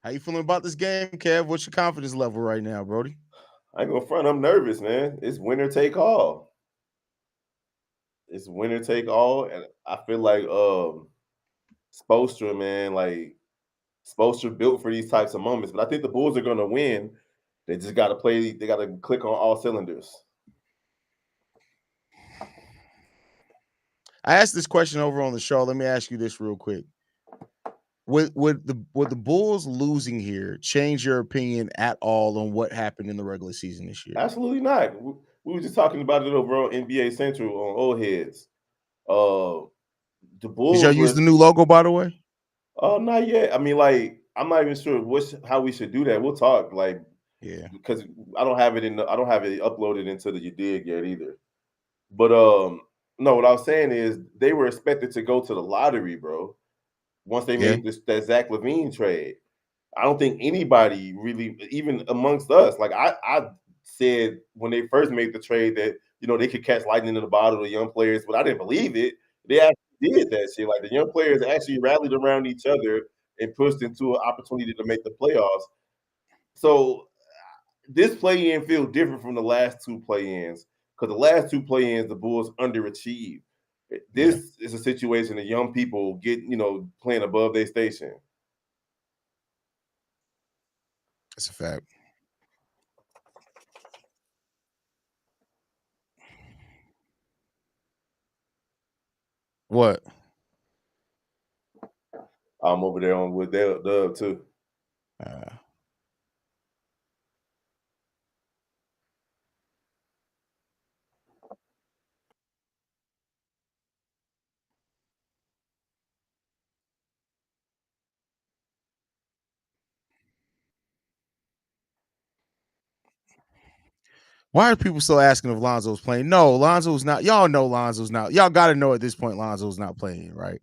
How you feeling about this game, Kev? What's your confidence level right now, Brody? I ain't gonna front. I'm nervous, man. It's winner take all. It's winner take all, and I feel like Spoelstra, man, like Spoelstra built for these types of moments. But I think the Bulls are gonna win. They just got to play. They got to click on all cylinders. I asked this question over on the show. Let me ask you this real quick. Would the Bulls losing here change your opinion at all on what happened in the regular season this year? Absolutely not. We were just talking about it over on NBA Central on Old Heads. Uh, the Did y'all Bulls use were. the new logo, by the way? Oh, not yet. I mean, like, I'm not even sure how we should do that. We'll talk, like, Yeah. because I don't have it uploaded into the You Dig yet either. But no, what I was saying is they were expected to go to the lottery, bro. Once they Yeah. made that Zach LaVine trade, I don't think anybody really, even amongst us, like I said when they first made the trade that they could catch lightning in the bottle, the young players, but I didn't believe it. They actually did that shit. Like the young players actually rallied around each other and pushed into an opportunity to make the playoffs. So this play-in feels different from the last two play-ins because the last two play-ins the Bulls underachieved. Yeah. This is a situation that young people get, playing above their station. That's a fact. What? I'm over there on with Dub too. Uh, why are people still asking if Lonzo's playing? No, Lonzo's not. Y'all know Lonzo's not. Y'all got to know at this point Lonzo's not playing, right?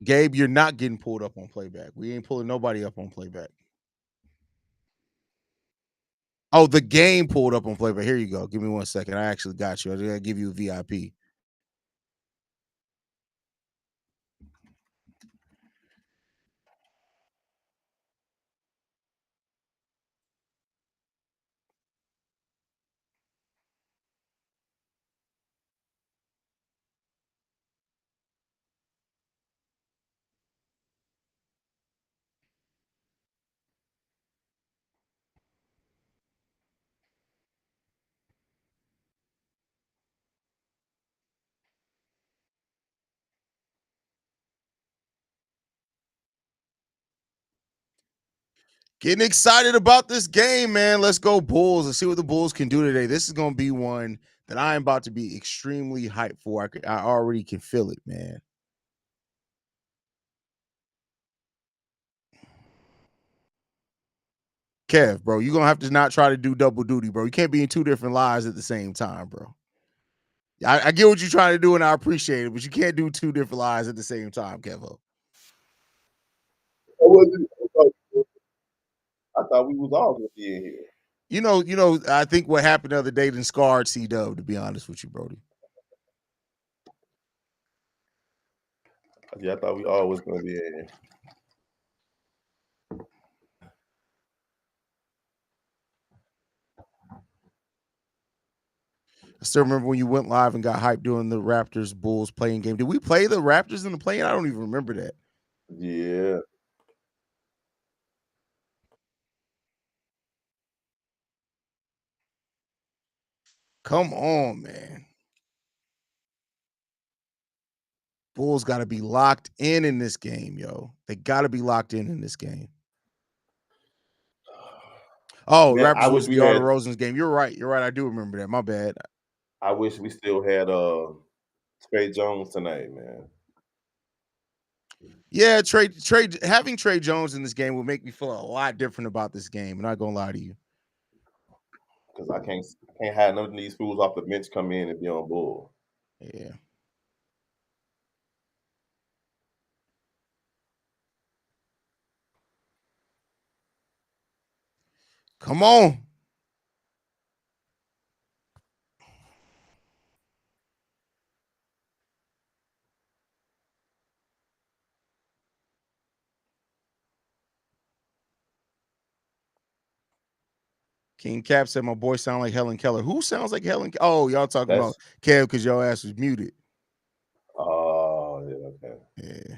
Gabe, you're not getting pulled up on playback. We ain't pulling nobody up on playback. Oh, the game pulled up on playback. Here you go. Give me 1 second. I actually got you. I gotta give you a VIP. Getting excited about this game, man. Let's go Bulls. Let's see what the Bulls can do today. This is going to be one that I am about to be extremely hyped for. I already can feel it, man. Kev, bro, you're going to have to not try to do double duty, bro. You can't be in two different lives at the same time, bro. I get what you're trying to do, and I appreciate it, but you can't do two different lives at the same time, Kevo. I thought we was all gonna be in here. I think what happened the other day then scarred C-Dub, to be honest with you, Brody. Yeah, I thought we all was gonna be in here. I still remember when you went live and got hyped doing the Raptors Bulls playing game. Did we play the Raptors in the play-in? I don't even remember that. Yeah. Come on, man. Bulls got to be locked in this game, yo. They got to be locked in this game. Oh, Man, I Raptors wish was we DeAndre had. Rosen's game. You're right. You're right. I do remember that. My bad. I wish we still had Trey Jones tonight, man. Yeah, having Trey Jones in this game will make me feel a lot different about this game. I'm not gonna lie to you. Because I can't have none of these fools off the bench come in and be on Bull. Yeah. Come on. King Cap said my boy sound like Helen Keller. Who sounds like Helen? Oh, y'all talking about Kev because your ass was muted. Oh, yeah, okay. Yeah.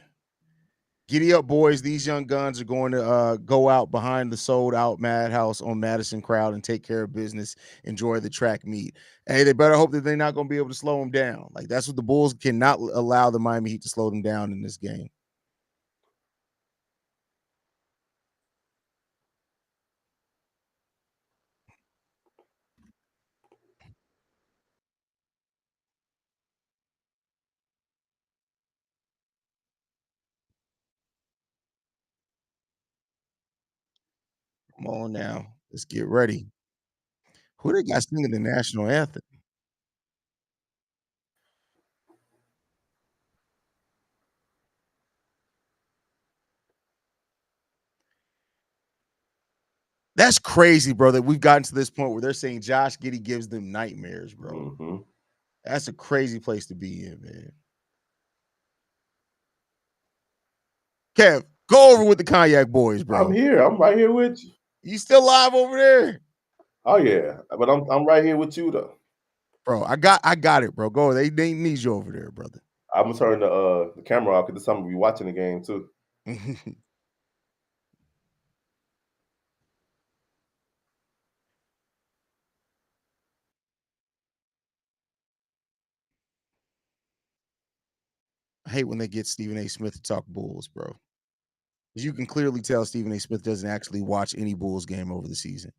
Giddy up, boys. These young guns are going to go out behind the sold out Madhouse on Madison Crowd and take care of business. Enjoy the track meet. Hey, they better hope that they're not going to be able to slow them down. Like, that's what the Bulls cannot allow the Miami Heat to slow them down in this game. Come on now. Let's get ready. Who they got singing the national anthem? That's crazy, bro, that we've gotten to this point where they're saying Josh Giddey gives them nightmares, bro. Mm-hmm. That's a crazy place to be in, man. Kev, go over with the Cognac boys, bro. I'm here. I'm right here with you. You still live over there? Oh yeah, but I'm right here with you though. Bro, I got it, bro. Go. They need you over there, brother. I'm gonna turn the camera off because this time we'll be watching the game too. I hate when they get Stephen A. Smith to talk Bulls, bro. You can clearly tell Stephen A. Smith doesn't actually watch any Bulls game over the season.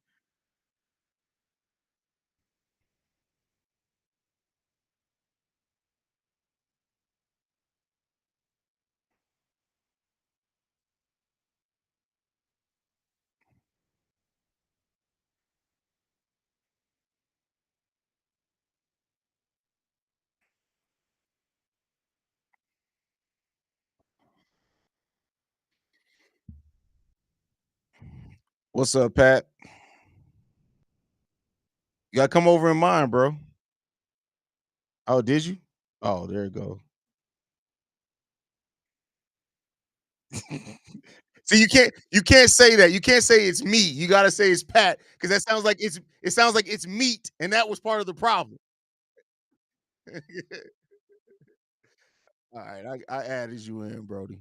What's up, Pat? You gotta come over in mine, bro. Oh, did you? Oh, there you go. See, you can't say that. You can't say it's me. You gotta say it's Pat because that sounds like it sounds like it's meat, and that was part of the problem. All right, I added you in, Brody.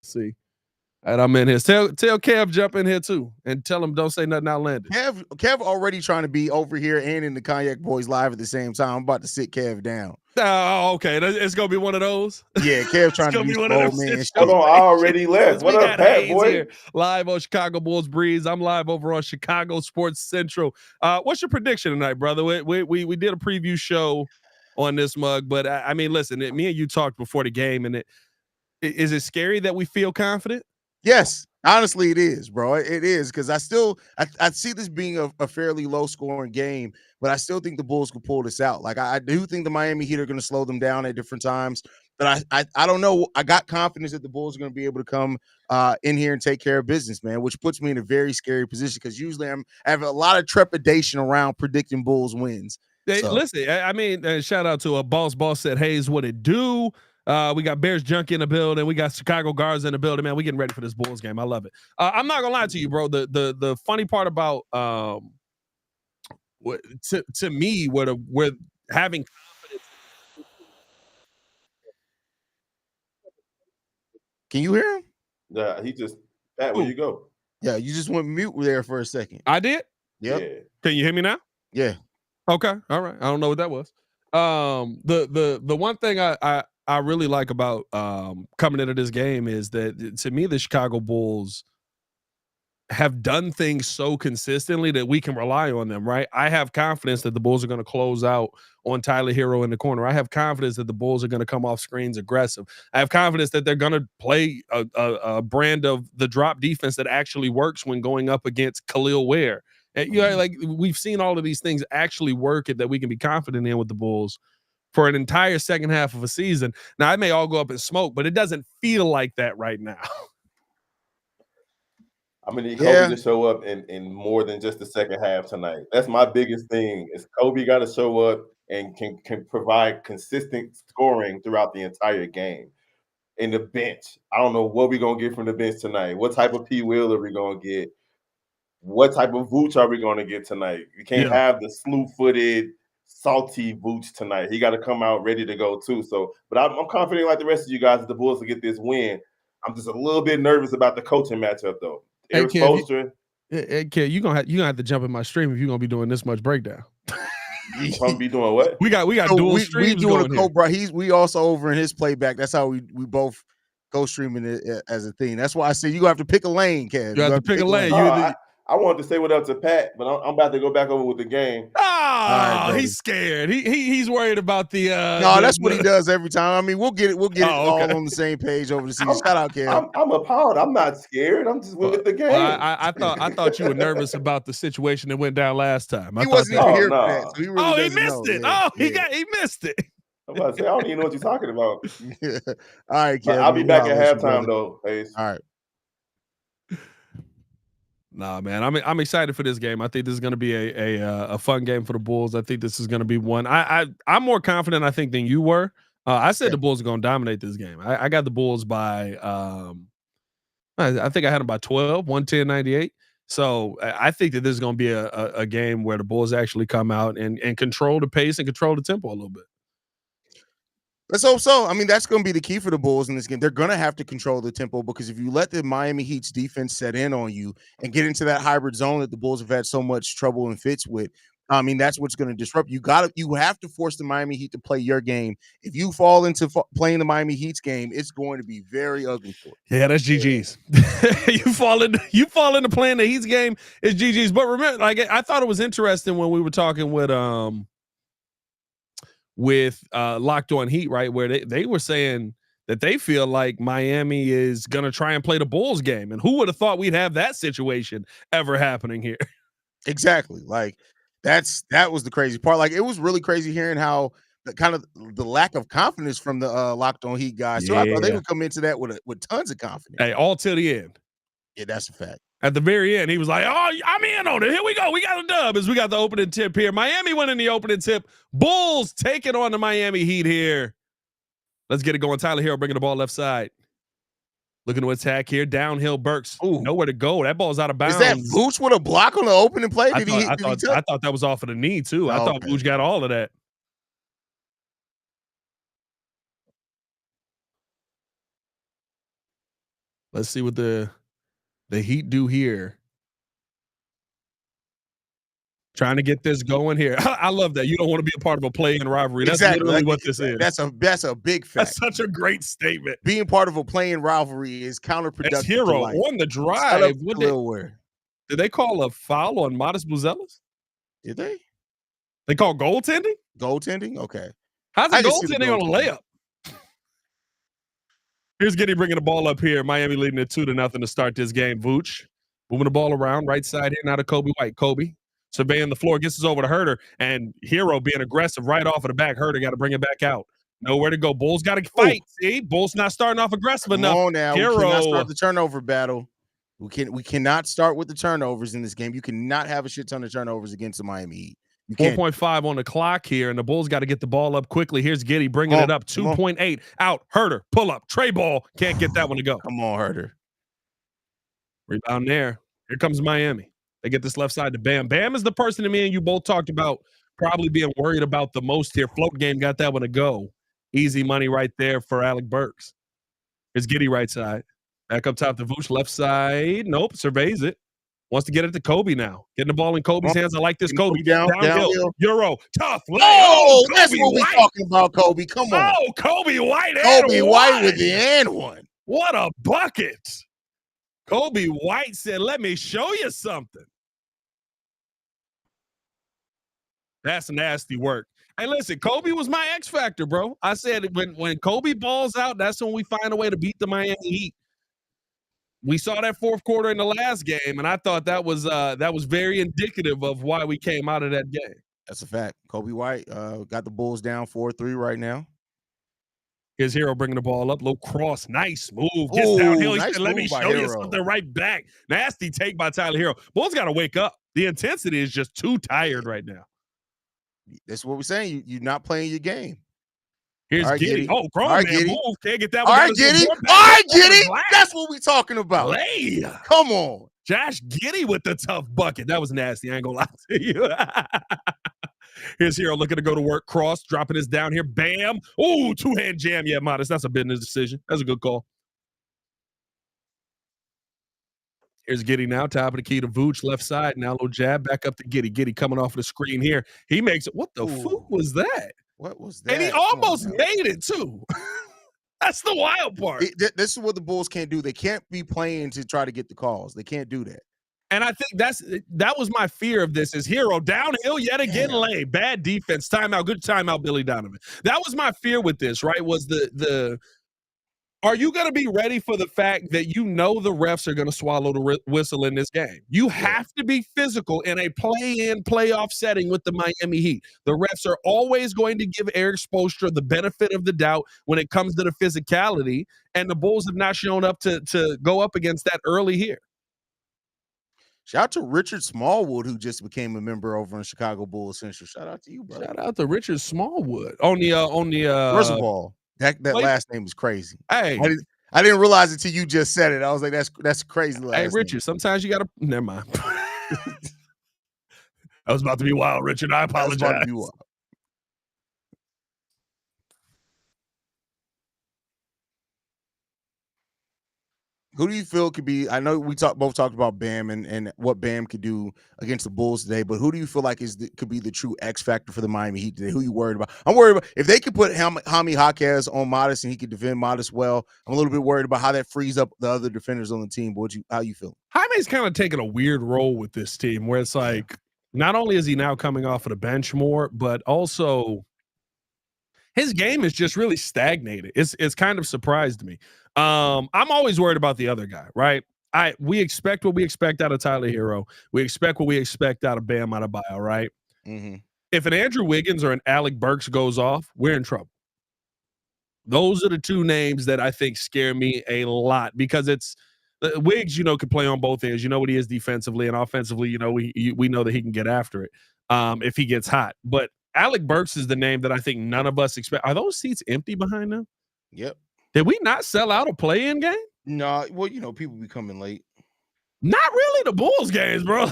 See. And I'm in here. Tell Kev jump in here too. And tell him don't say nothing outlandish. Kev already trying to be over here and in the Cognac Boys live at the same time. I'm about to sit Kev down. Oh, okay. It's gonna be one of those. Yeah, Kev trying to be one of old those man. Hold on, I already left. What up, Pat boy? Here, live on Chicago Bulls Breeze. I'm live over on Chicago Sports Central. What's your prediction tonight, brother? We did a preview show on this mug, but I mean, listen, me and you talked before the game, and is it scary that we feel confident? Yes, honestly, it is, bro. It is because I see this being a fairly low scoring game, but I still think the Bulls could pull this out. Like I do think the Miami Heat are going to slow them down at different times, but I don't know. I got confidence that the Bulls are going to be able to come in here and take care of business, man. Which puts me in a very scary position because usually I have a lot of trepidation around predicting Bulls wins. Listen, I mean, shout out to a boss said, HAize, what it do? We got Bears Junkie in the building. We got Chicago Guards in the building. Man, we getting ready for this Bulls game. I love it. I'm not gonna lie to you, bro. The funny part about to me, where having confidence. Can you hear him? Yeah, he just Pat. Where you go? Yeah, you just went mute there for a second. I did. Yep. Yeah. Can you hear me now? Yeah. Okay. All right. I don't know what that was. The one thing I really like about coming into this game is that to me the Chicago Bulls have done things so consistently that we can rely on them, right? I have confidence that the Bulls are going to close out on Tyler Hero in the corner. I have confidence that the Bulls are going to come off screens aggressive. I have confidence that they're going to play a brand of the drop defense that actually works when going up against Khalil Ware. And, you know, like we've seen all of these things actually work that we can be confident in with the Bulls for an entire second half of a season. Now, I may all go up in smoke, but it doesn't feel like that right now. I'm gonna need Kobe to show up in more than just the second half tonight. That's my biggest thing. Is Kobe got to show up and can provide consistent scoring throughout the entire game. In the bench, I don't know what we're gonna get from the bench tonight. What type of P. Will are we gonna get? What type of Vooch are we gonna get tonight? You can't have the slew-footed, salty Vooch tonight. He got to come out ready to go too. So, but I'm confident, like the rest of you guys, that the Bulls will get this win. I'm just a little bit nervous about the coaching matchup, though. Hey, Kev, you're gonna have to jump in my stream if you're gonna be doing this much breakdown. I'm gonna be doing what? We got dual streams. We doing a co-bro. We also over in his playback. That's how we both go streaming it as a thing. That's why I said you have to pick a lane, Kev. You have to pick a lane. I wanted to say what up to Pat, but I'm about to go back over with the game. Oh, he's scared. He's worried about the. No, that's what he does every time. I mean, we'll get it all on the same page over the season. Shout out, Kev. I'm appalled. I'm not scared. I'm just with the game. I thought you were nervous about the situation that went down last time. He wasn't even here for that. So he really he missed it. Yeah. He missed it. I'm about to say I don't even know what you're talking about. All right, Kev. I'll be back at halftime though. HAize. All right. Nah, man, I'm excited for this game. I think this is going to be a fun game for the Bulls. I think this is going to be one. I'm more confident, I think, than you were. I said the Bulls are going to dominate this game. I got the Bulls by, I think I had them by 12, 110-98. So I think that this is going to be a game where the Bulls actually come out and control the pace and control the tempo a little bit. Let's hope so. I mean, that's going to be the key for the Bulls in this game. They're going to have to control the tempo because if you let the Miami Heat's defense set in on you and get into that hybrid zone that the Bulls have had so much trouble and fits with, I mean, that's what's going to disrupt. You have to force the Miami Heat to play your game. If you fall into playing the Miami Heat's game, it's going to be very ugly for you. Yeah, that's GG's. you fall into playing the Heat's game, it's GG's. But remember, like I thought it was interesting when we were talking with Locked On Heat, right, where they were saying that they feel like Miami is going to try and play the Bulls game. And who would have thought we'd have that situation ever happening here? Exactly. Like that was the crazy part. Like it was really crazy hearing how the lack of confidence from the Locked On Heat guys. So I thought they would come into that with tons of confidence. Hey, all till the end. Yeah, that's a fact. At the very end, he was like, "Oh, I'm in on it. Here we go. We got a dub." As we got the opening tip here. Miami winning the opening tip. Bulls taking on the Miami Heat here. Let's get it going. Tyler Hero bringing the ball left side. Looking to attack here. Downhill Burks. Ooh. Nowhere to go. That ball's out of bounds. Is that Vooch with a block on the opening play? I thought that was off of the knee, too. I thought Vooch got all of that. Let's see what the Heat do here. Trying to get this going here. I love that. You don't want to be a part of a play-in rivalry. That's literally what this is. That's a big fact. That's such a great statement. Being part of a play-in rivalry is counterproductive. It's Hero on the drive. Did they call a foul on Modest Buzelis? Did they? They call goaltending? Goaltending? Okay. How's it goaltending on a layup? Here's Giddey bringing the ball up here. Miami leading it 2-0 to start this game. Vooch moving the ball around right side here now to Kobe White. Kobe surveying the floor, gets us over to Herter, and Hero being aggressive right off of the back. Herter got to bring it back out. Nowhere to go. Bulls got to fight. See, Bulls not starting off aggressive enough. Come on now. Hero. We cannot start the turnover battle. We cannot start with the turnovers in this game. You cannot have a shit ton of turnovers against the Miami Heat. 4.5 on the clock here, and the Bulls got to get the ball up quickly. Here's Giddey bringing it up. 2.8 out. Herter, pull up. Tray ball. Can't get that one to go. Come on, Herter. Rebound there. Here comes Miami. They get this left side to Bam. Bam is the person that me and you both talked about probably being worried about the most here. Float game got that one to go. Easy money right there for Alec Burks. Here's Giddey right side. Back up top to Vooch. Left side. Nope. Surveys it. Wants to get it to Kobe now. Getting the ball in Kobe's hands. I like this, Kobe. Downhill. Euro. Tough. Oh, that's what we're talking about, Kobe. Come on. Oh, Kobe White. Kobe White with the and one. What a bucket. Kobe White said, let me show you something. That's nasty work. Hey, listen, Kobe was my X factor, bro. I said when Kobe balls out, that's when we find a way to beat the Miami Heat. We saw that fourth quarter in the last game, and I thought that was very indicative of why we came out of that game. That's a fact. Kobe White got the Bulls down 4-3 right now. Here's Hero bringing the ball up. Low cross. Nice move. Gets downhill. He said, let me show you something right back. Nasty take by Tyler Hero. Bulls got to wake up. The intensity is just too tired right now. That's what we're saying. You're not playing your game. Here's Giddy. Oh, grown man move. Can't get that one. All right, Giddy. All right, Giddy. That's what we're talking about. Play. Come on. Josh Giddy with the tough bucket. That was nasty. I ain't going to lie to you. Here's Hero looking to go to work. Cross, dropping this down here. Bam. Oh, two-hand jam. Yeah, Modest. That's a business decision. That's a good call. Here's Giddy now. Top of the key to Vooch. Left side. Now a little jab. Back up to Giddy. Giddy coming off of the screen here. He makes it. What the fuck was that? What was that? And he almost made it, too. That's the wild part. This is what the Bulls can't do. They can't be playing to try to get the calls. They can't do that. And I think that was my fear of this is Hero downhill yet again late. Bad defense. Timeout. Good timeout, Billy Donovan. That was my fear with this, right? Was are you going to be ready for the fact that you know the refs are going to swallow the whistle in this game? You have to be physical in a play-in, playoff setting with the Miami Heat. The refs are always going to give Eric Spoelstra the benefit of the doubt when it comes to the physicality, and the Bulls have not shown up to go up against that early here. Shout out to Richard Smallwood, who just became a member over in Chicago Bulls Central. Shout out to you, bro. Shout out to Richard Smallwood on the First of all, that last name is crazy. Hey, I didn't realize it till you just said it. I was like, that's crazy. Hey, Richard, name. Sometimes you gotta never mind. I was about to be wild, Richard. I apologize. Who do you feel could be? I know we both talked about Bam and what Bam could do against the Bulls today, but who do you feel like could be the true X factor for the Miami Heat today? Who you worried about? I'm worried about if they could put Jaime Jaquez on Modest and he could defend Modest well. I'm a little bit worried about how that frees up the other defenders on the team. But how you feel? Jaime's kind of taking a weird role with this team, where it's like not only is he now coming off of the bench more, but also his game is just really stagnated. It's kind of surprised me. I'm always worried about the other guy, right? We expect what we expect out of Tyler Hero. We expect what we expect out of Bam Adebayo, right? Mm-hmm. If an Andrew Wiggins or an Alec Burks goes off, we're in trouble. Those are the two names that I think scare me a lot because it's Wiggs, could play on both ends. You know what he is defensively and offensively. We know that he can get after it if he gets hot. But Alec Burks is the name that I think none of us expect. Are those seats empty behind them? Yep. Did we not sell out a play-in game? No, well, people be coming late. Not really the Bulls games, bro.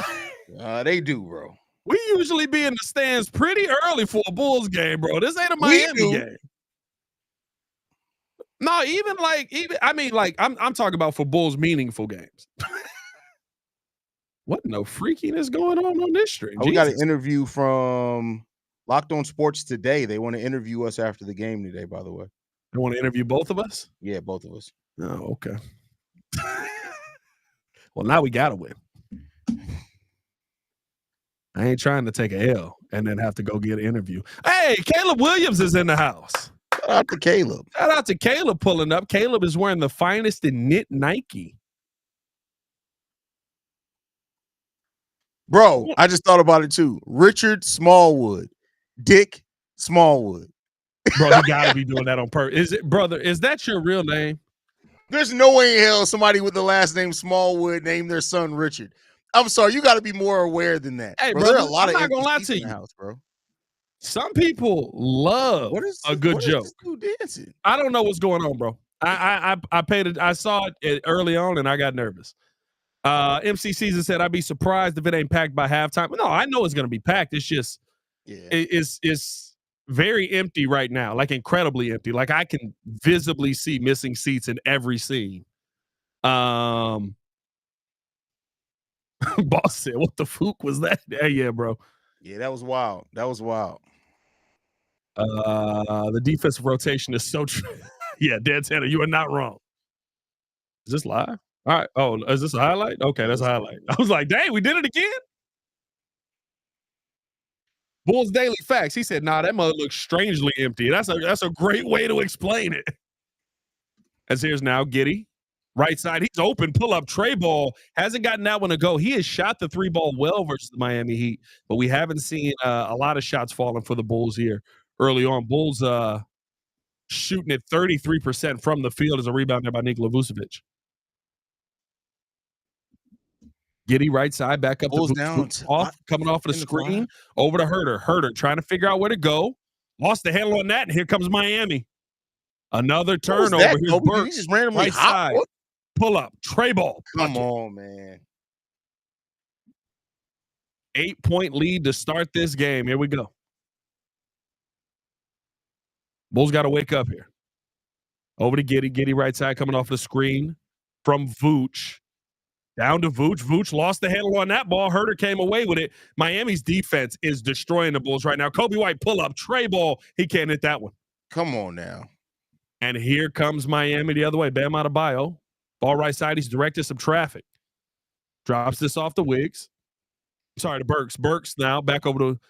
They do, bro. We usually be in the stands pretty early for a Bulls game, bro. This ain't a Miami game. No, I'm talking about for Bulls meaningful games. What no freakiness going on this stream? We got an interview from Locked On Sports today. They want to interview us after the game today, by the way. They want to interview both of us? Yeah, both of us. Oh, okay. Well, now we got to win. I ain't trying to take a L and then have to go get an interview. Hey, Caleb Williams is in the house. Shout out to Caleb. Shout out to Caleb pulling up. Caleb is wearing the finest in knit Nike. Bro, I just thought about it too. Richard Smallwood. Dick Smallwood. Bro, you gotta be doing that on purpose. Is that your real name? There's no way in hell somebody with the last name Smallwood named their son Richard. I'm sorry, you gotta be more aware than that. Hey, bro, brother, there are a lot I'm of not gonna lie to you. House, bro. Some people love a good joke. Dancing? I don't know what's going on, bro. I saw it early on and I got nervous. MC Season said I'd be surprised if it ain't packed by halftime. No, I know it's gonna be packed. It's just it's very empty right now, like incredibly empty. Like I can visibly see missing seats in every scene. Boss said, "What the fuck was that?" Yeah, bro. Yeah, that was wild. That was wild. The defensive rotation is so true. Yeah, Dan Tanner, you are not wrong. Is this live? All right. Oh, is this a highlight? Okay, that's a highlight. I was like, dang, we did it again. Bulls Daily Facts. He said, nah, that mother looks strangely empty. That's a great way to explain it. As here's now Giddey. Right side, he's open, pull up, tray ball. Hasn't gotten that one to go. He has shot the 3-ball well versus the Miami Heat, but we haven't seen a lot of shots falling for the Bulls here early on. Bulls shooting at 33% from the field as a rebound there by Nikola Vucevic. Giddey right side, back up Bulls to down, coming off of the screen, over to Herter. Herter trying to figure out where to go. Lost the handle on that, and here comes Miami. Another turnover. Here's Burks, just randomly right side. What? Pull up, tray ball. Come on, man. 8-point lead to start this game. Here we go. Bulls got to wake up here. Over to Giddey. Giddey right side coming off the screen from Vooch. Down to Vooch. Vooch lost the handle on that ball. Herter came away with it. Miami's defense is destroying the Bulls right now. Kobe White pull up, tray ball. He can't hit that one. Come on now. And here comes Miami the other way. Bam Adebayo. Ball right side. He's directed some traffic. Drops this off the Wiggs. Sorry, to Burks. Burks now back over to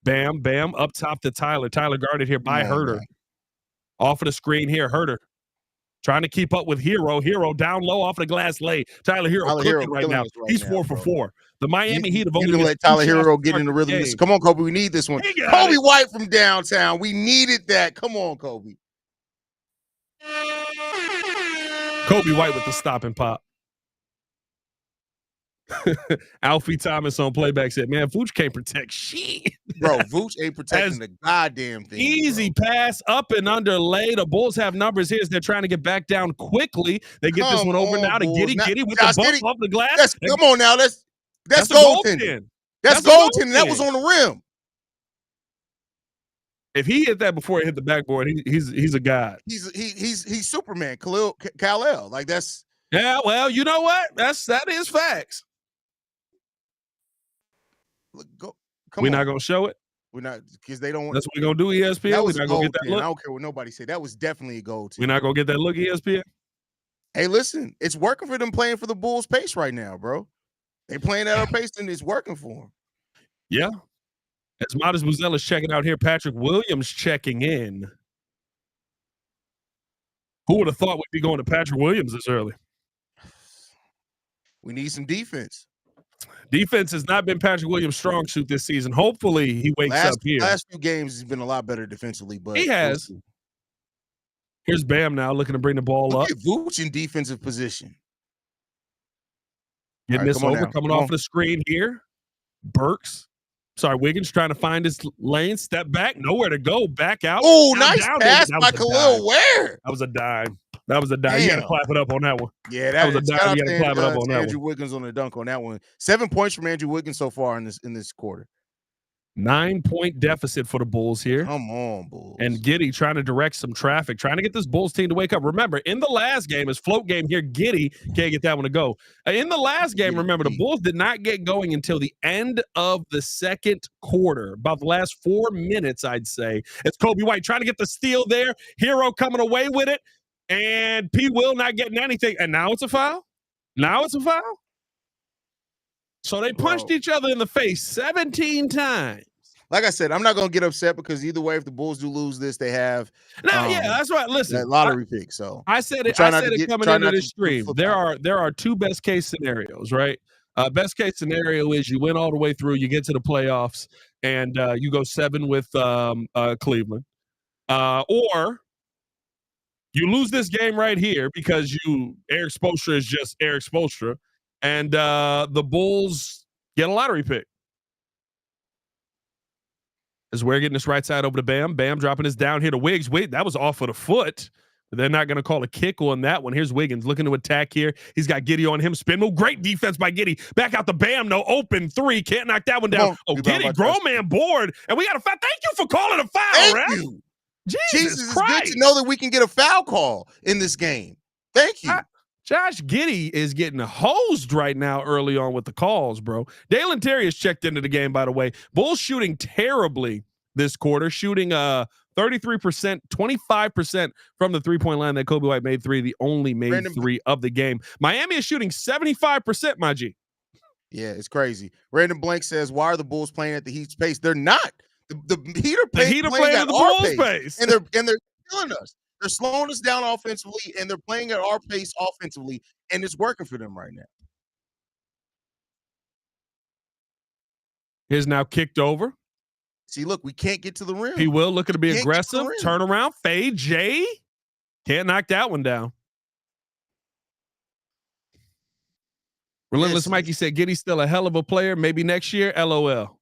Bam. Bam up top to Tyler. Tyler guarded here by Herter. Man. Off of the screen here. Herter trying to keep up with Hero. Hero down low off the glass lay. Tyler Hero cooking right now. He's 4 for 4. The Miami Heat have only let Tyler Hero get in the rhythm. Come on, Kobe. We need this one. Kobe White from downtown. We needed that. Come on, Kobe. Kobe White with the stop and pop. Alfie Thomas on playback said, man, Vooch can't protect shit. Bro, Vooch ain't protecting the goddamn thing. Easy pass, up and under lay. The Bulls have numbers here as they're trying to get back down quickly. They get this one over now to Giddey. Giddey with the bump off the glass. Come on now. That's goaltending. That's goaltending. That was on the rim. If he hit that before he hit the backboard, he's a god. He's Superman, Kal-El. Like that's. Yeah, well, you know what? That is facts. We're not gonna show it. We're not, because they don't. That's what we're gonna do. ESPN. We're not gonna get that look. I don't care what nobody say. That was definitely a goal. We're not gonna get that look. ESPN. Hey, listen, it's working for them playing for the Bulls pace right now, bro. They playing at our pace and it's working for them. Yeah. As Modest Buzel is checking out here, Patrick Williams checking in. Who would have thought we'd be going to Patrick Williams this early? We need some defense. Defense has not been Patrick Williams' strong suit this season. Hopefully he wakes up here. Last few games he's been a lot better defensively, but he has. Here's Bam now looking to bring the ball up. Vooch in defensive position. Getting this over, coming off the screen here. Burks. Sorry, Wiggins trying to find his lane. Step back, nowhere to go. Back out. Oh, nice pass by Khalil Ware. That was a dime. That was a dime. Damn. You got to clap it up on that one. Yeah, that was a dime. You got to clap it up on that one. Andrew Wiggins on the dunk on that one. 7 points from Andrew Wiggins so far in this quarter. 9-point deficit for the Bulls here. Come on, Bulls. And Giddey trying to direct some traffic, trying to get this Bulls team to wake up. Remember, in the last game, his float game here, Giddey can't get that one to go. In the last game, remember, the Bulls did not get going until the end of the second quarter, about the last 4 minutes, I'd say. It's Kobe White trying to get the steal there. Hero coming away with it. And P. Will not getting anything. And now it's a foul? Now it's a foul? So they punched each other in the face 17 times. Like I said, I'm not going to get upset because either way, if the Bulls do lose this, they have that's right. Listen, that lottery pick. So I said it coming into this stream. There are two best case scenarios, right? Best case scenario is you win all the way through, you get to the playoffs, and you go 7 with Cleveland, or you lose this game right here because Eric Spoelstra is just Eric Spoelstra. And the Bulls get a lottery pick. As we're getting this right side over to Bam. Bam dropping this down here to Wiggs. Wait, that was off of the foot. They're not going to call a kick on that one. Here's Wiggins looking to attack here. He's got Giddey on him. Spin move. Great defense by Giddey. Back out to Bam. No open 3. Can't knock that one down. Giddey, grown man board. And we got a foul. Thank you for calling a foul, Thank you. Jesus, it's good to know that we can get a foul call in this game. Thank you. Josh Giddey is getting hosed right now early on with the calls, bro. Dalen Terry has checked into the game, by the way. Bulls shooting terribly this quarter, shooting 33%, 25% from the three-point line. That Kobe White made three, the only made three of the game. Miami is shooting 75%, my G. Yeah, it's crazy. Brandon Blank says, why are the Bulls playing at the Heat's pace? They're not. The Heat are playing at the our Bulls' pace. And they're killing us. They're slowing us down offensively, and they're playing at our pace offensively, and it's working for them right now. Here's now kicked over. See, look, we can't get to the rim. He will looking to be aggressive. Turn around, fade. Jay can't knock that one down. Relentless Mikey said, Giddey's still a hell of a player. Maybe next year. LOL.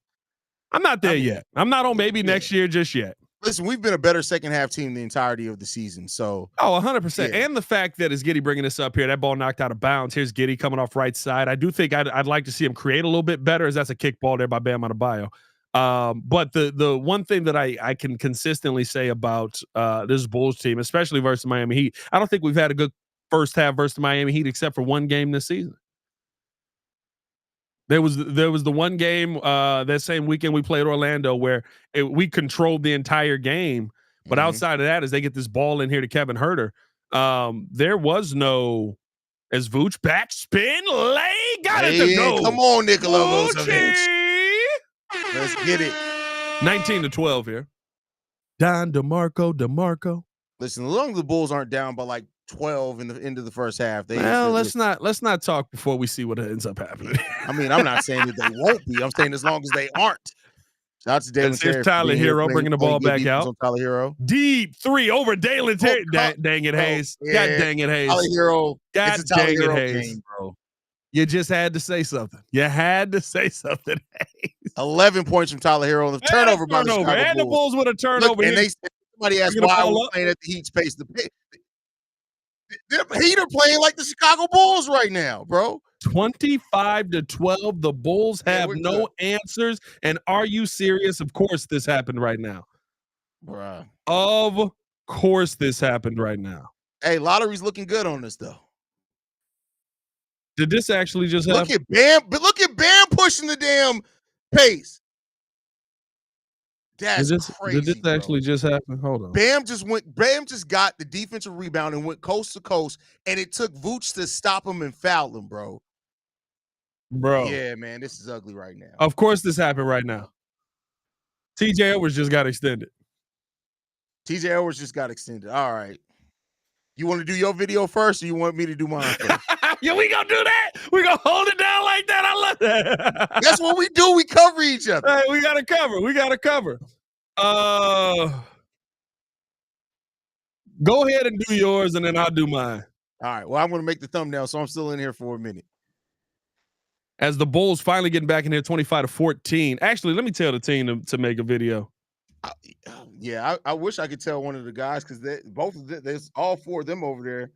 I'm not there yet. I'm not on maybe next year just yet. Listen, we've been a better second half team the entirety of the season. So 100%. And the fact that is Giddey bringing this up here, that ball knocked out of bounds. Here's Giddey coming off right side. I do think I'd like to see him create a little bit better, as that's a kick ball there by Bam Adebayo. But the one thing that I can consistently say about this Bulls team, especially versus Miami Heat, I don't think we've had a good first half versus the Miami Heat except for one game this season. There was the one game that same weekend we played Orlando where we controlled the entire game. But outside of that, as they get this ball in here to Kevin Huerter, there was no as Vooch backspin lay got it to go. Come on, Nikola Vucevic. Let's get it. 19-12 here. Don DeMarco. Listen, as long as the Bulls aren't down by like 12 in the end of the first half. Let's not talk before we see what ends up happening. I mean, I'm not saying that they won't be. I'm saying as long as they aren't. Shout out to Dalen Terry. Here's Tyler Hero bringing the ball back out. Tyler Hero. Deep three over Dalen Terry. Dang it, HAize. Yeah. God dang it, HAize. Tyler Hero. God it's a Tyler dang Hero it, HAize. game, bro. You just had to say something. HAize. 11 points from Tyler Hero on the turnover by the Chicago Bulls. And the Bulls with a turnover. Look, and somebody asked why we're playing at the Heat's pace. The Heat are playing like the Chicago Bulls right now, bro. 25-12. The Bulls have no answers. And are you serious? Of course this happened right now. Bruh. Of course this happened right now. Hey, lottery's looking good on this, though. Did this actually just happen? Look at Bam pushing the damn pace. That's crazy. Did this actually just happen? Hold on. Bam just got the defensive rebound and went coast to coast, and it took Vooch to stop him and foul him, bro. Yeah, man, this is ugly right now. Of course this happened right now. TJ Edwards just got extended. All right. You want to do your video first, or you want me to do mine first? Yeah, we gonna do that. We gonna hold it down like that. I love that. That's what we do. We cover each other. Hey, we gotta cover. Go ahead and do yours, and then I'll do mine. All right. Well, I'm gonna make the thumbnail, so I'm still in here for a minute. As the Bulls finally getting back in here, 25-14. Actually, let me tell the team to make a video. I wish I could tell one of the guys because there's all four of them over there.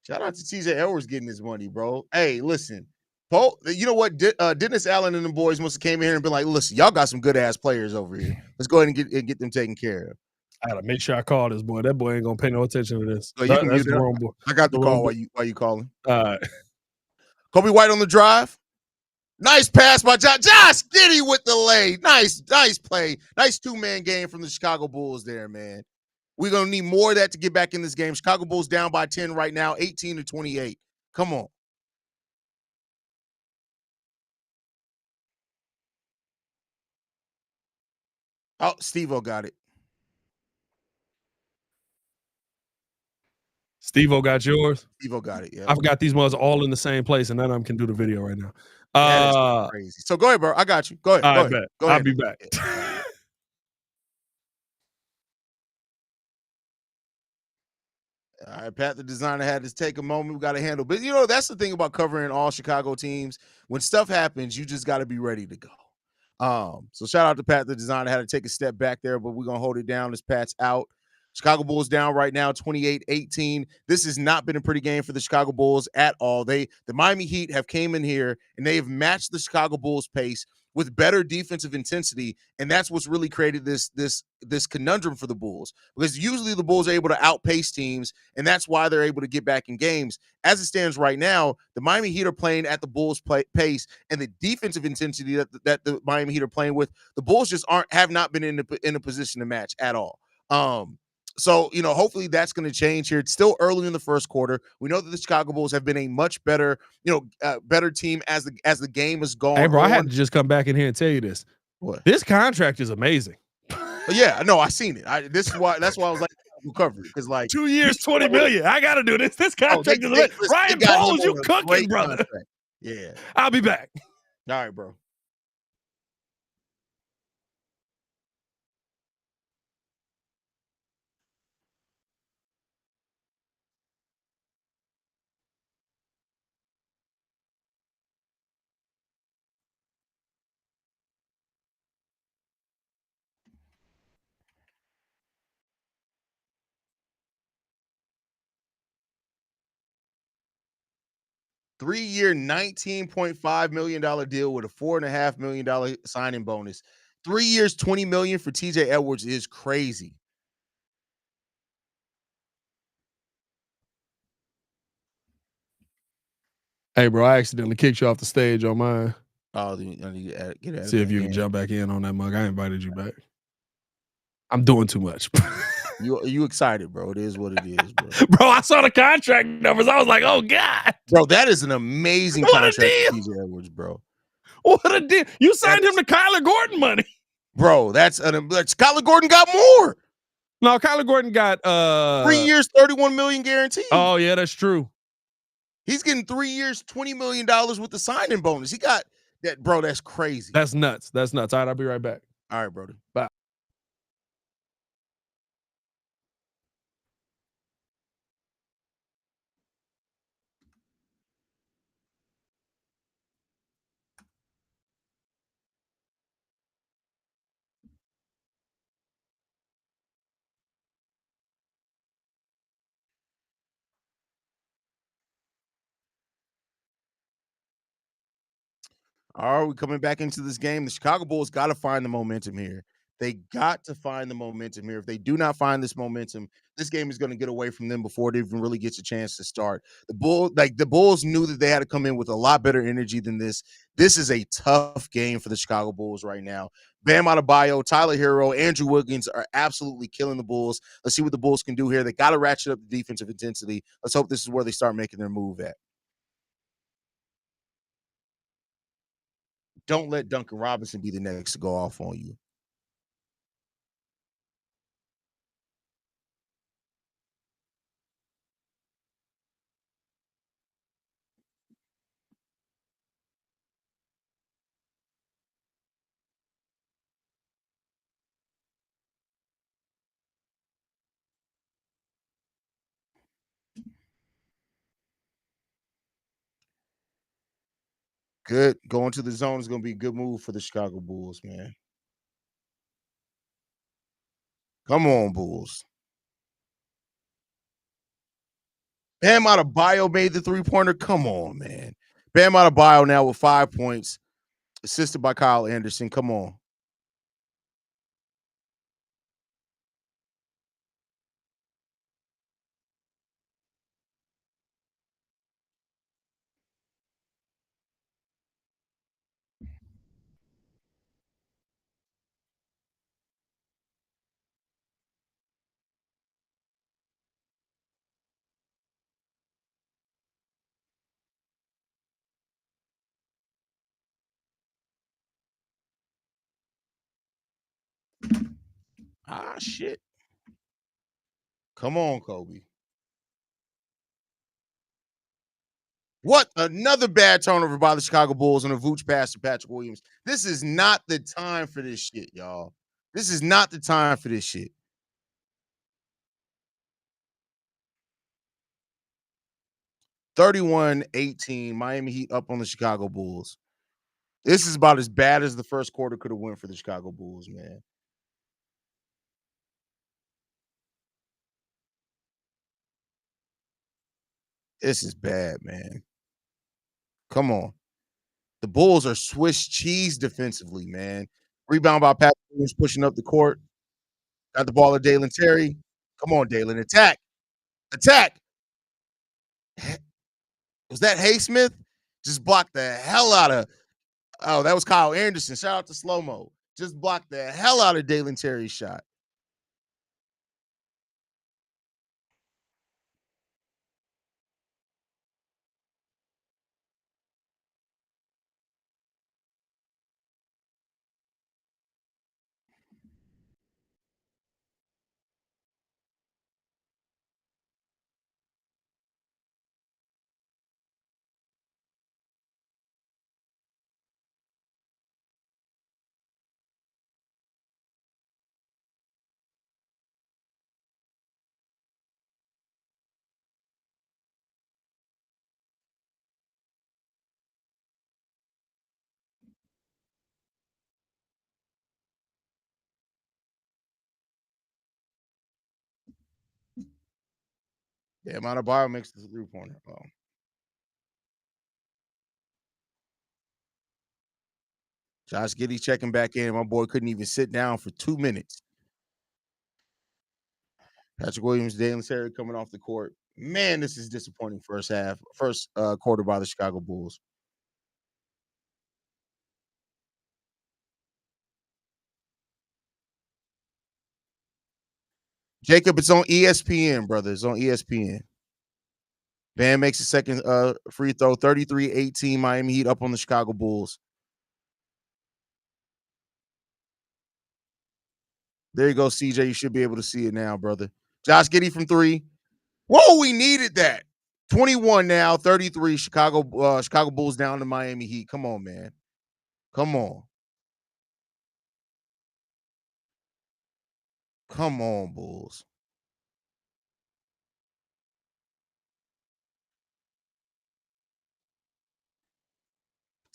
Shout out to TJ Edwards getting his money, bro. Hey, listen, Paul. You know what? Dennis Allen and the boys must have came in here and been like, "Listen, y'all got some good ass players over here. Let's go ahead and get them taken care of." I gotta make sure I call this boy. That boy ain't gonna pay no attention to this. So that's the wrong boy. I got the call while you calling. All right. Kobe White on the drive. Nice pass by Josh Giddey with the lay. Nice play. Nice two-man game from the Chicago Bulls there, man. We're going to need more of that to get back in this game. Chicago Bulls down by 10 right now, 18-28. Come on. Oh, Steve-O got it. Steve-O got yours? Steve-O got it, yeah. I forgot these ones all in the same place, and none of them can do the video right now. That is crazy. So go ahead, bro. I got you. Go ahead. I'll ahead. be back. All right, Pat the Designer had to take a moment. We got to handle. But, you know, that's the thing about covering all Chicago teams. When stuff happens, you just got to be ready to go. So shout out to Pat the Designer. Had to take a step back there, but we're going to hold it down as Pat's out. Chicago Bulls down right now 28-18. This has not been a pretty game for the Chicago Bulls at all. The Miami Heat have came in here and they have matched the Chicago Bulls pace with better defensive intensity, and that's what's really created this conundrum for the Bulls, because usually the Bulls are able to outpace teams, and that's why they're able to get back in games. As it stands right now, the Miami Heat are playing at the Bulls pace, and the defensive intensity that the Miami Heat are playing with, the Bulls just have not been in a position to match at all. So, hopefully that's going to change here. It's still early in the first quarter. We know that the Chicago Bulls have been a much better, better team as the game has gone. Hey, bro, I had to just come back in here and tell you this. What? This contract is amazing. Yeah, no, I seen it. That's why I was like, recovery, because like 2 years, $20 million. I got to do this. This contract is amazing. Ryan Poles, you cooking, brother. Contract. Yeah, I'll be back. All right, bro. Three-year, $19.5 million deal with a $4.5 million signing bonus. 3 years, $20 million for TJ Edwards is crazy. Hey, bro, I accidentally kicked you off the stage on mine. Oh, I need to get out. See if you can jump back in on that mug. I invited you back. I'm doing too much. You excited, bro? It is what it is, bro. Bro, I saw the contract numbers. I was like, oh God. Bro, that is an amazing contract for TJ Edwards, bro. What a deal. You signed him to Kyler Gordon money. Bro, Kyler Gordon got more. No, Kyler Gordon got 3 years, $31 million guaranteed. Oh, yeah, that's true. He's getting 3 years, $20 million with the signing bonus. He got that, bro. That's crazy. That's nuts. All right, I'll be right back. All right, brother. Bye. All right, we coming back into this game. The Chicago Bulls got to find the momentum here. They got to find the momentum here. If they do not find this momentum, this game is going to get away from them before it even really gets a chance to start. The Bulls knew that they had to come in with a lot better energy than this. This is a tough game for the Chicago Bulls right now. Bam Adebayo, Tyler Hero, Andrew Wiggins are absolutely killing the Bulls. Let's see what the Bulls can do here. They got to ratchet up the defensive intensity. Let's hope this is where they start making their move at. Don't let Duncan Robinson be the next to go off on you. Good. Going to the zone is going to be a good move for the Chicago Bulls, man. Come on, Bulls. Bam Adebayo made the three-pointer. Come on, man. Bam Adebayo now with 5 points, assisted by Kyle Anderson. Come on. Ah, shit. Come on, Kobe. What? Another bad turnover by the Chicago Bulls on a Vooch pass to Patrick Williams. This is not the time for this shit, y'all. This is not the time for this shit. 31-18, Miami Heat up on the Chicago Bulls. This is about as bad as the first quarter could have went for the Chicago Bulls, man. This is bad, man. Come on. The Bulls are Swiss cheese defensively, man. Rebound by Pat Williams pushing up the court. Got the ball to Dalen Terry. Come on, Dalen. Attack. Attack. Was that Haysmith? Just blocked the hell out of. Oh, that was Kyle Anderson. Shout out to Slow Mo. Just blocked the hell out of Dalen Terry's shot. Yeah, Montebayo makes the three-pointer. Oh. Josh Giddey checking back in. My boy couldn't even sit down for 2 minutes. Patrick Williams, Dalen Terry coming off the court. Man, this is disappointing first quarter by the Chicago Bulls. Jacob, it's on ESPN, brother. It's on ESPN. Bam makes a second free throw, 33-18, Miami Heat up on the Chicago Bulls. There you go, CJ. You should be able to see it now, brother. Josh Giddey from three. Whoa, we needed that. 21 now, 33. Chicago Bulls down to Miami Heat. Come on, man. Come on. Come on, Bulls.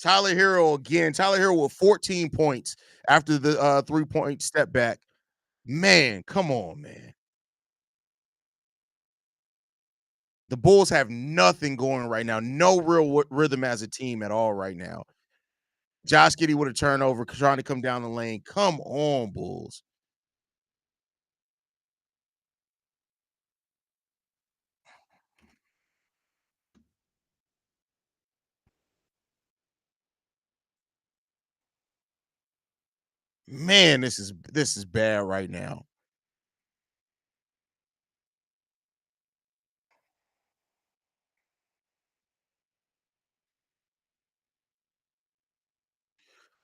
Tyler Hero again. Tyler Hero with 14 points after the 3-point step back. Man, come on, man. The Bulls have nothing going right now. No real rhythm as a team at all right now. Josh Giddey with a turnover, trying to come down the lane. Come on, Bulls. Man, this is bad right now.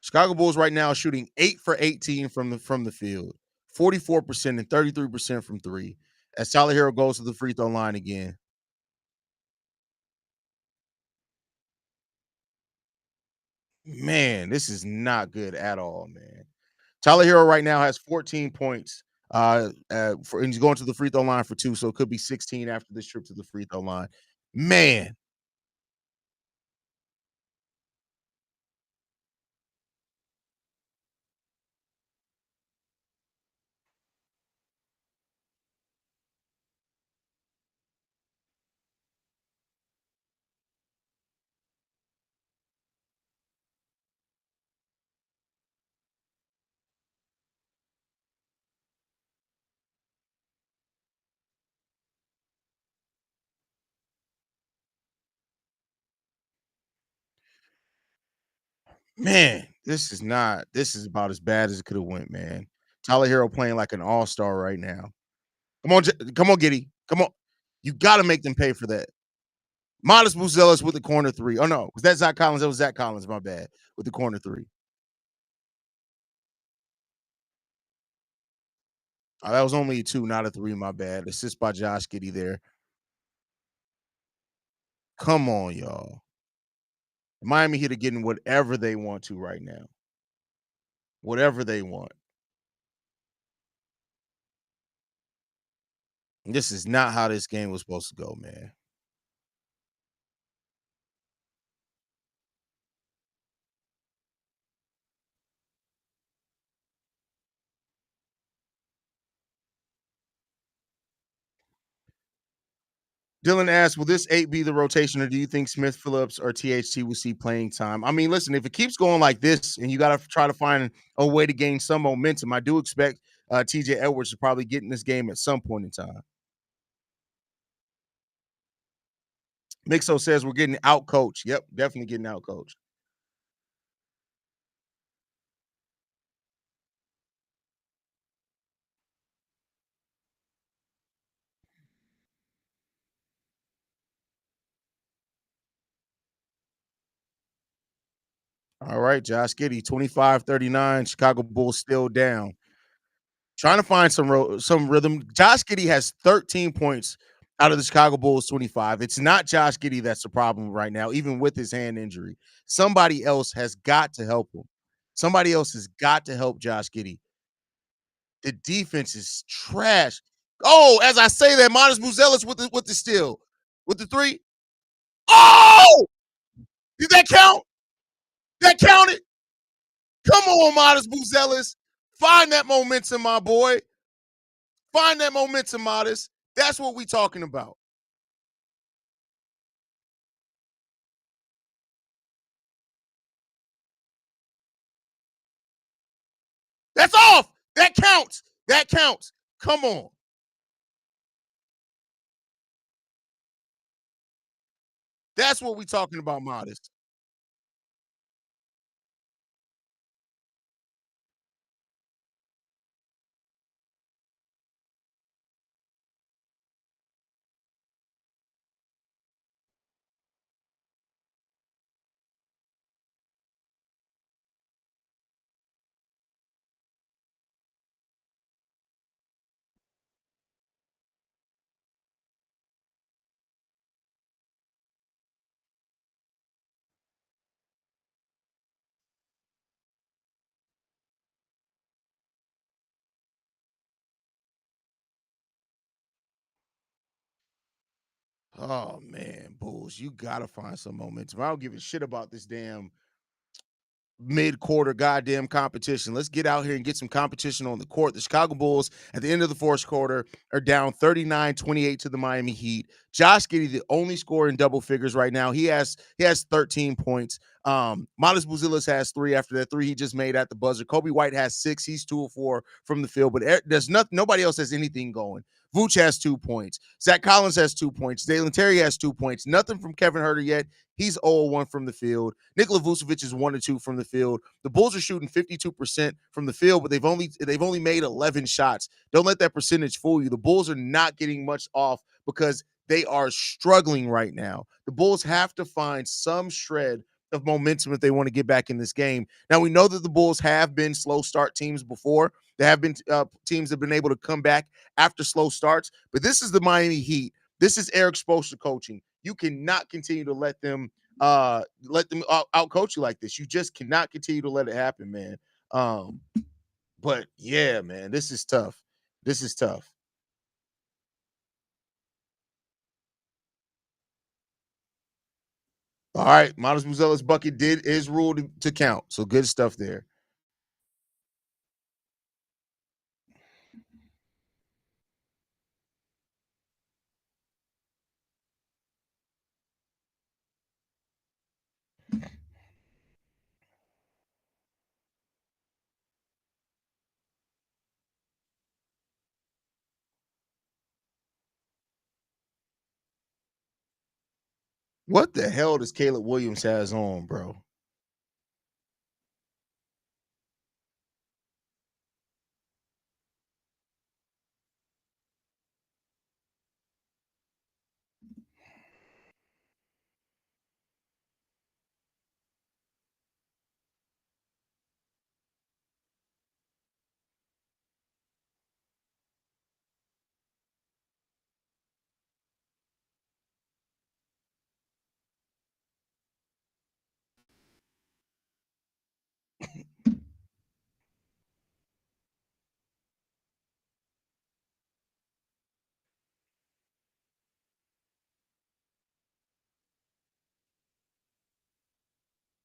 Chicago Bulls right now shooting 8 for 18 from the field, 44% and 33% from three. As Tyler Hero goes to the free throw line again. Man, this is not good at all, man. Tyler Hero right now has 14 points. And he's going to the free throw line for two, so it could be 16 after this trip to the free throw line. Man, man, this is about as bad as it could have went, man. Tyler Hero playing like an all-star right now. Come on, Giddy. Come on. You gotta make them pay for that. Modest Buzelis with the corner three. Oh no, was that Zach Collins? That was Zach Collins, my bad, with the corner three. Oh, that was only a two, not a three, my bad. Assist by Josh Giddy there. Come on, y'all. Miami Heat are getting whatever they want to right now. Whatever they want. This is not how this game was supposed to go, man. Dylan asks, will this 8 be the rotation, or do you think Smith Phillips or THT will see playing time? I mean, listen, if it keeps going like this and you got to try to find a way to gain some momentum, I do expect TJ Edwards to probably get in this game at some point in time. Mixo says we're getting out coached. Yep, definitely getting out coached. All right, Josh Giddey, 25-39. Chicago Bulls still down. Trying to find some rhythm. Josh Giddey has 13 points out of the Chicago Bulls 25. It's not Josh Giddey that's the problem right now, even with his hand injury. Somebody else has got to help him. Somebody else has got to help Josh Giddey. The defense is trash. Oh, as I say that, Modest Buzelis with the steal. With the three. Oh! Did that count? That counted? Come on, Modest Buzelis. Find that momentum, my boy. Find that momentum, Modest. That's what we talking about. That's off. That counts. That counts. Come on. That's what we talking about, Modest. Oh man, Bulls, you gotta find some momentum. I don't give a shit about this damn mid-quarter goddamn competition. Let's get out here and get some competition on the court. The Chicago Bulls at the end of the fourth quarter are down 39-28 to the Miami Heat. Josh Giddey, the only scorer in double figures right now. He has 13 points. Modest Buzelis has 3 after that 3 he just made at the buzzer. Kobe White has 6. He's 2 of 4 from the field, but there's nothing. Nobody else has anything going. Vooch has 2 points. Zach Collins has 2 points. Dalen Terry has 2 points. Nothing from Kevin Huerter yet. He's 0-1 from the field. Nikola Vucevic is 1-2 from the field. The Bulls are shooting 52% from the field, but they've only made 11 shots. Don't let that percentage fool you. The Bulls are not getting much off because they are struggling right now. The Bulls have to find some shred of momentum if they want to get back in this game. Now, we know that the Bulls have been slow start teams before. There have been teams that have been able to come back after slow starts, but this is the Miami Heat. This is Eric Spoelstra coaching. You cannot continue to let them out coach you like this. You just cannot continue to let it happen, man. But yeah, man, this is tough. This is tough. All right, Modest Buzelis bucket is ruled to count, so good stuff there. What the hell does Caleb Williams has on, bro?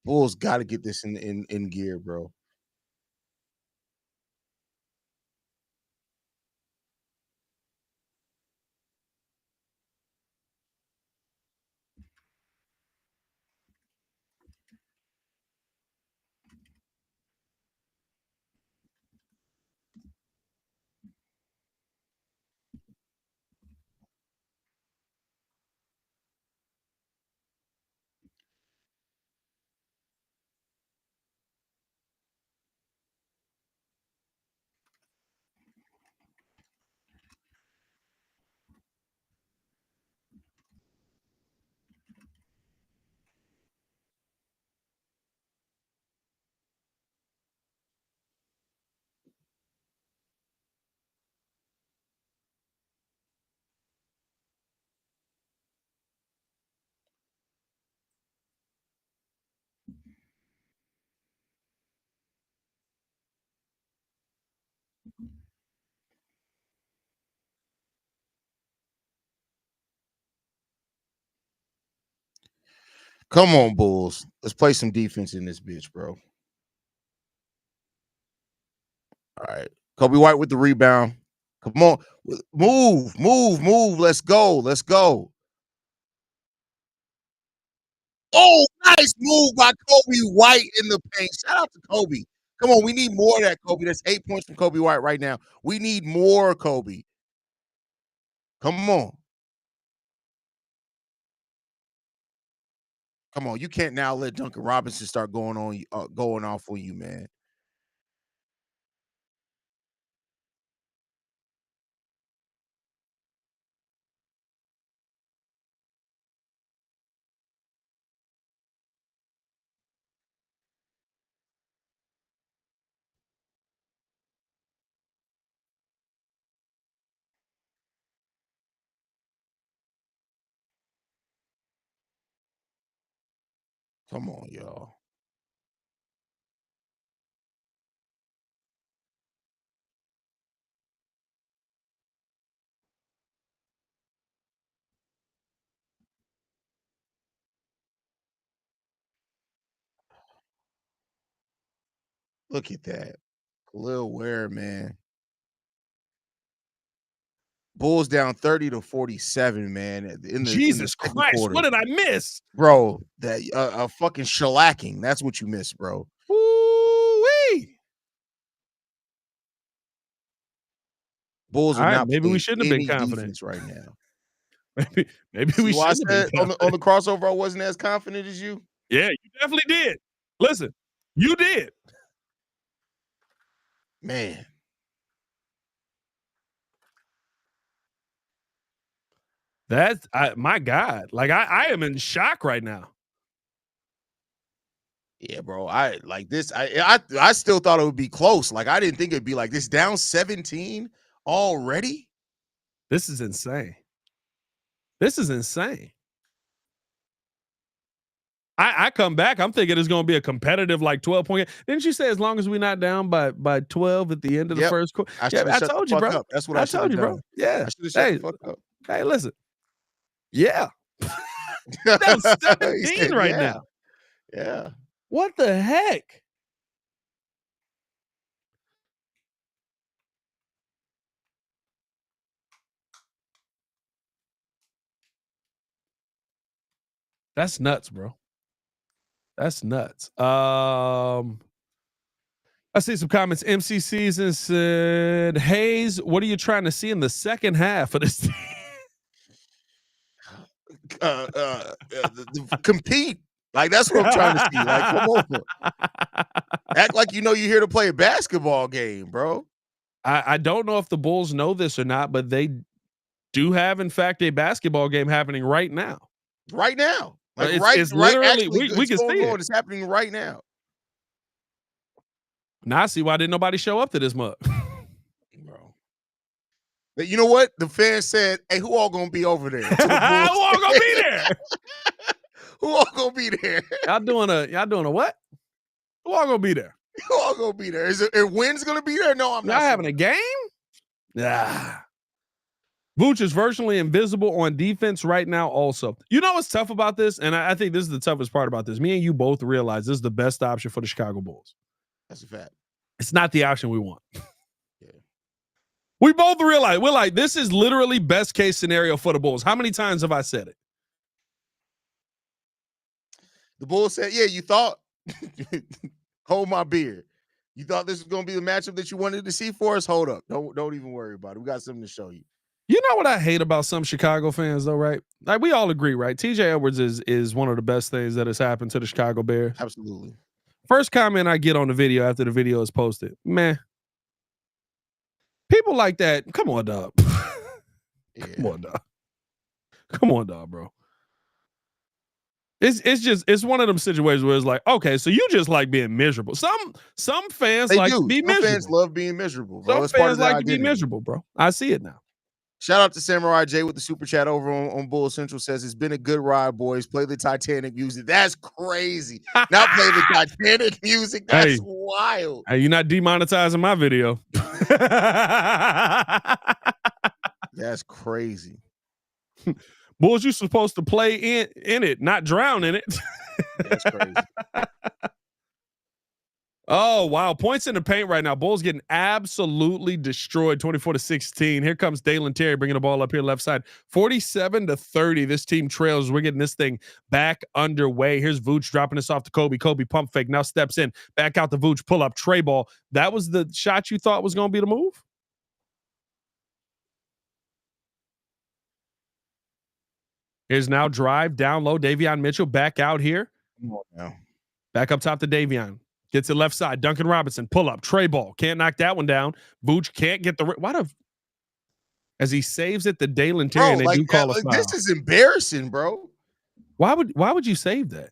Bulls got to get this in gear, bro. Come on, Bulls. Let's play some defense in this bitch, bro. All right. Kobe White with the rebound. Come on. Move. Let's go. Oh, nice move by Kobe White in the paint. Shout out to Kobe. Come on, we need more of that, Kobe. That's 8 points from Kobe White right now. We need more, Kobe. Come on. Come on. You can't now let Duncan Robinson start going off on you, man. Come on, y'all. Look at that. Lil Ware, man. Bulls down 30-47, man. In the Jesus second Christ, quarter. what did I miss? Bro, that a fucking shellacking. That's what you missed, bro. Woo-wee. Bulls All are right, not maybe we playing shouldn't have been any confident. defense right now. Maybe See we why I shouldn't have said been confident. on the crossover I wasn't as confident as you? Yeah, you definitely did. Listen, you did. Man. That's my God. Like I am in shock right now. Yeah, bro. I like this. I still thought it would be close. Like I didn't think it'd be like this. Down 17 already. This is insane. This is insane. I come back. I'm thinking it's going to be a competitive like 12-point. Didn't you say as long as we're not down by 12 at the end of the first quarter? Yeah, I told you, bro. Up. That's what I told you, bro. Yeah. I should have shut the fuck up. Hey, listen. Yeah. Down 17 said, right now. Yeah. What the heck? That's nuts, bro. That's nuts. I see some comments. MC Season said, HAize, what are you trying to see in the second half of this? Compete. Like that's what I'm trying to see. Like, come over. Act like you know you're here to play a basketball game, bro. I don't know if the Bulls know this or not, but they do have, in fact, a basketball game happening right now. Right now. Like it's literally, actually, we can see it. It's happening right now. Now I see why didn't nobody show up to this mug. Bro. But you know what? The fans said, hey, who all gonna be over there? Who all gonna be there? Who all gonna be there? Y'all doing a what? Who all gonna be there? Who all gonna be there? Is Wynn's gonna be there? No, I'm not. Y'all having a game? Yeah. Vooch is virtually invisible on defense right now also. You know what's tough about this? And I think this is the toughest part about this. Me and you both realize this is the best option for the Chicago Bulls. That's a fact. It's not the option we want. Yeah. We both realize, we're like, this is literally best case scenario for the Bulls. How many times have I said it? The Bulls said, yeah, you thought, hold my beer. You thought this was going to be the matchup that you wanted to see for us? Hold up. Don't even worry about it. We got something to show you. You know what I hate about some Chicago fans, though, right? Like, we all agree, right? TJ Edwards is one of the best things that has happened to the Chicago Bears. Absolutely. First comment I get on the video after the video is posted, man, people like that, come on, dog. Yeah. Come on, dog, bro. It's one of them situations where it's like, okay, so you just like being miserable. Some fans they like do. to be Some miserable. fans love being miserable, bro. Some fans like to be miserable, bro. I see it now. Shout out to Samurai J with the super chat over on Bull Central. Says it's been a good ride, boys. Play the Titanic music. That's crazy. Not play the Titanic music. That's wild. Hey, you're not demonetizing my video. That's crazy. Bulls, you supposed to play in it, not drown in it. That's crazy. Oh, wow. Points in the paint right now. Bulls getting absolutely destroyed, 24-16. Here comes Dalen Terry bringing the ball up here left side. 47-30. This team trails. We're getting this thing back underway. Here's Vooch dropping this off to Kobe. Kobe pump fake. Now steps in. Back out to Vooch. Pull up. Tray ball. That was the shot you thought was going to be the move? Here's now drive down low. Davion Mitchell back out here. Come on now. Back up top to Davion. Gets it left side. Duncan Robinson, pull up, tray ball. Can't knock that one down. Vooch can't get the. As he saves it, the Dalen Terry, and they do call a foul. This is embarrassing, bro. Why would you save that?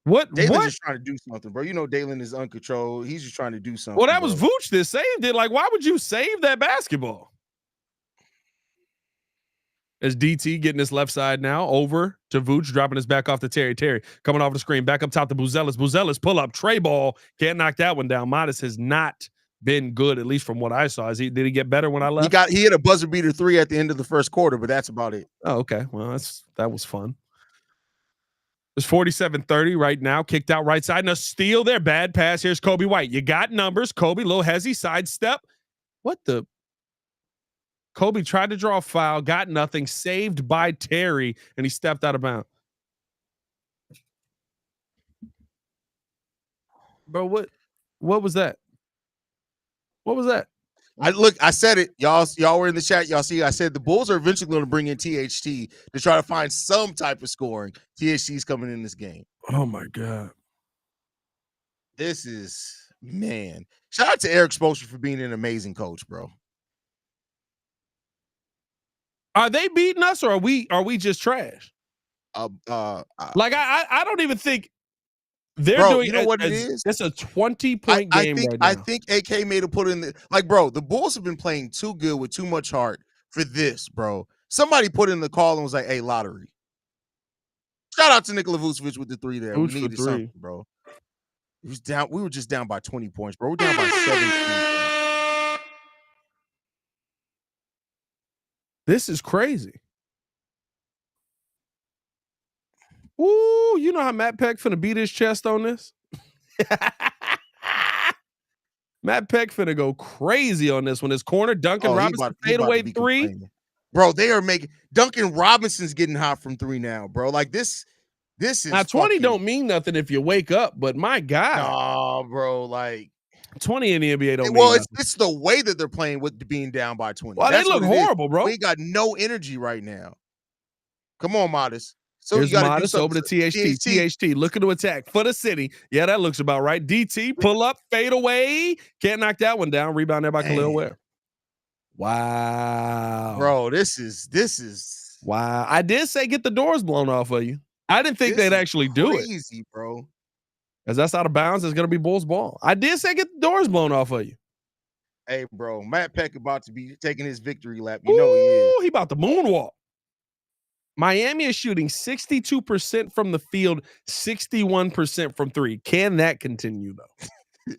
What? Dalen's just trying to do something, bro. You know Dalen is uncontrolled. He's just trying to do something. Well, that was Vooch that saved it. Like, why would you save that basketball? As DT getting this left side now over to Vooch, dropping his back off to Terry. Terry coming off the screen, back up top to Buzelis. Buzelis pull up, tray ball, can't knock that one down. Modest has not been good, at least from what I saw. Did he get better when I left? He hit a buzzer beater 3 at the end of the first quarter, but that's about it. Oh, okay. Well, that was fun. It's 47-30 right now. Kicked out right side and a steal there. Bad pass. Here's Kobe White. You got numbers. Kobe, little hezzy sidestep. What the? Kobe tried to draw a foul, got nothing, saved by Terry, and he stepped out of bounds. Bro, what was that? What was that? I said it. Y'all were in the chat. Y'all see, I said the Bulls are eventually going to bring in THT to try to find some type of scoring. THT's coming in this game. Oh my God. This is, man. Shout out to Eric Spoelstra for being an amazing coach, bro. Are they beating us, or are we just trash? Like I don't even think they're doing. You know what it is? It's a 20-point game right now. I think AK made a put in the bro. The Bulls have been playing too good with too much heart for this, bro. Somebody put in the call and was like, "Hey, lottery." Shout out to Nikola Vucevic with the 3 there. We needed something, bro. It was down. We were just down by 20 points, bro. We're down by 17. This is crazy. Ooh, you know how Matt Peck finna beat his chest on this? Matt Peck finna go crazy on this one. His corner, Duncan Robinson, fadeaway 3. Bro, they are making Duncan Robinson's getting hot from 3 now, bro. Like this is now 20 don't mean nothing if you wake up, but my God. Nah, bro, like 20 in the NBA don't mean nothing. It's the way that they're playing with being down by 20. Well, they look horrible, bro. We got no energy right now. Come on, Modest. So here's you got Modest over to THT. THT looking to attack for the city. Yeah, that looks about right. DT pull up, fade away. Can't knock that one down. Rebound there by Khalil Ware. Wow, bro, this is wow. I did say get the doors blown off of you. I didn't think they'd actually do it. Crazy, bro. As that's out of bounds, it's gonna be Bulls ball. I did say get the doors blown off of you. Hey, bro, Matt Peck about to be taking his victory lap. You know he is. He about to moonwalk. Miami is shooting 62% from the field, 61% from 3. Can that continue, though?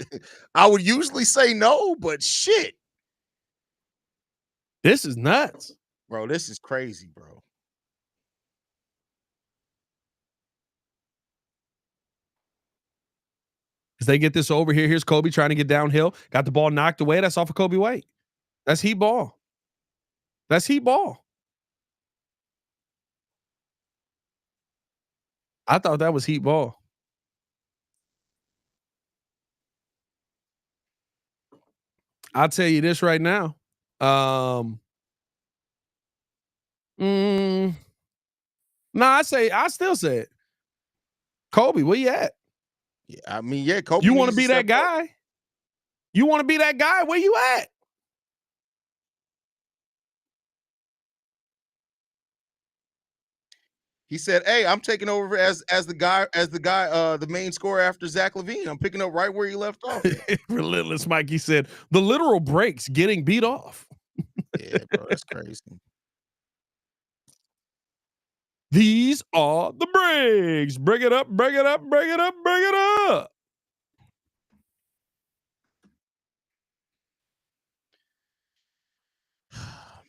I would usually say no, but shit. This is nuts. Bro, this is crazy, bro. As they get this over here, here's Kobe trying to get downhill. Got the ball knocked away. That's off of Kobe White. That's Heat ball. That's Heat ball. I thought that was Heat ball. I'll tell you this right now. No, I still say it. Kobe, where you at? Yeah, I mean, yeah, Kobe. You want to be that guy? Up. You want to be that guy? Where you at? He said, "Hey, I'm taking over as the guy, the main scorer after Zach LaVine. I'm picking up right where he left off." Relentless Mikey said, "The literal breaks getting beat off." Yeah, bro, that's crazy. These are the breaks. Bring it up, bring it up, bring it up, bring it up.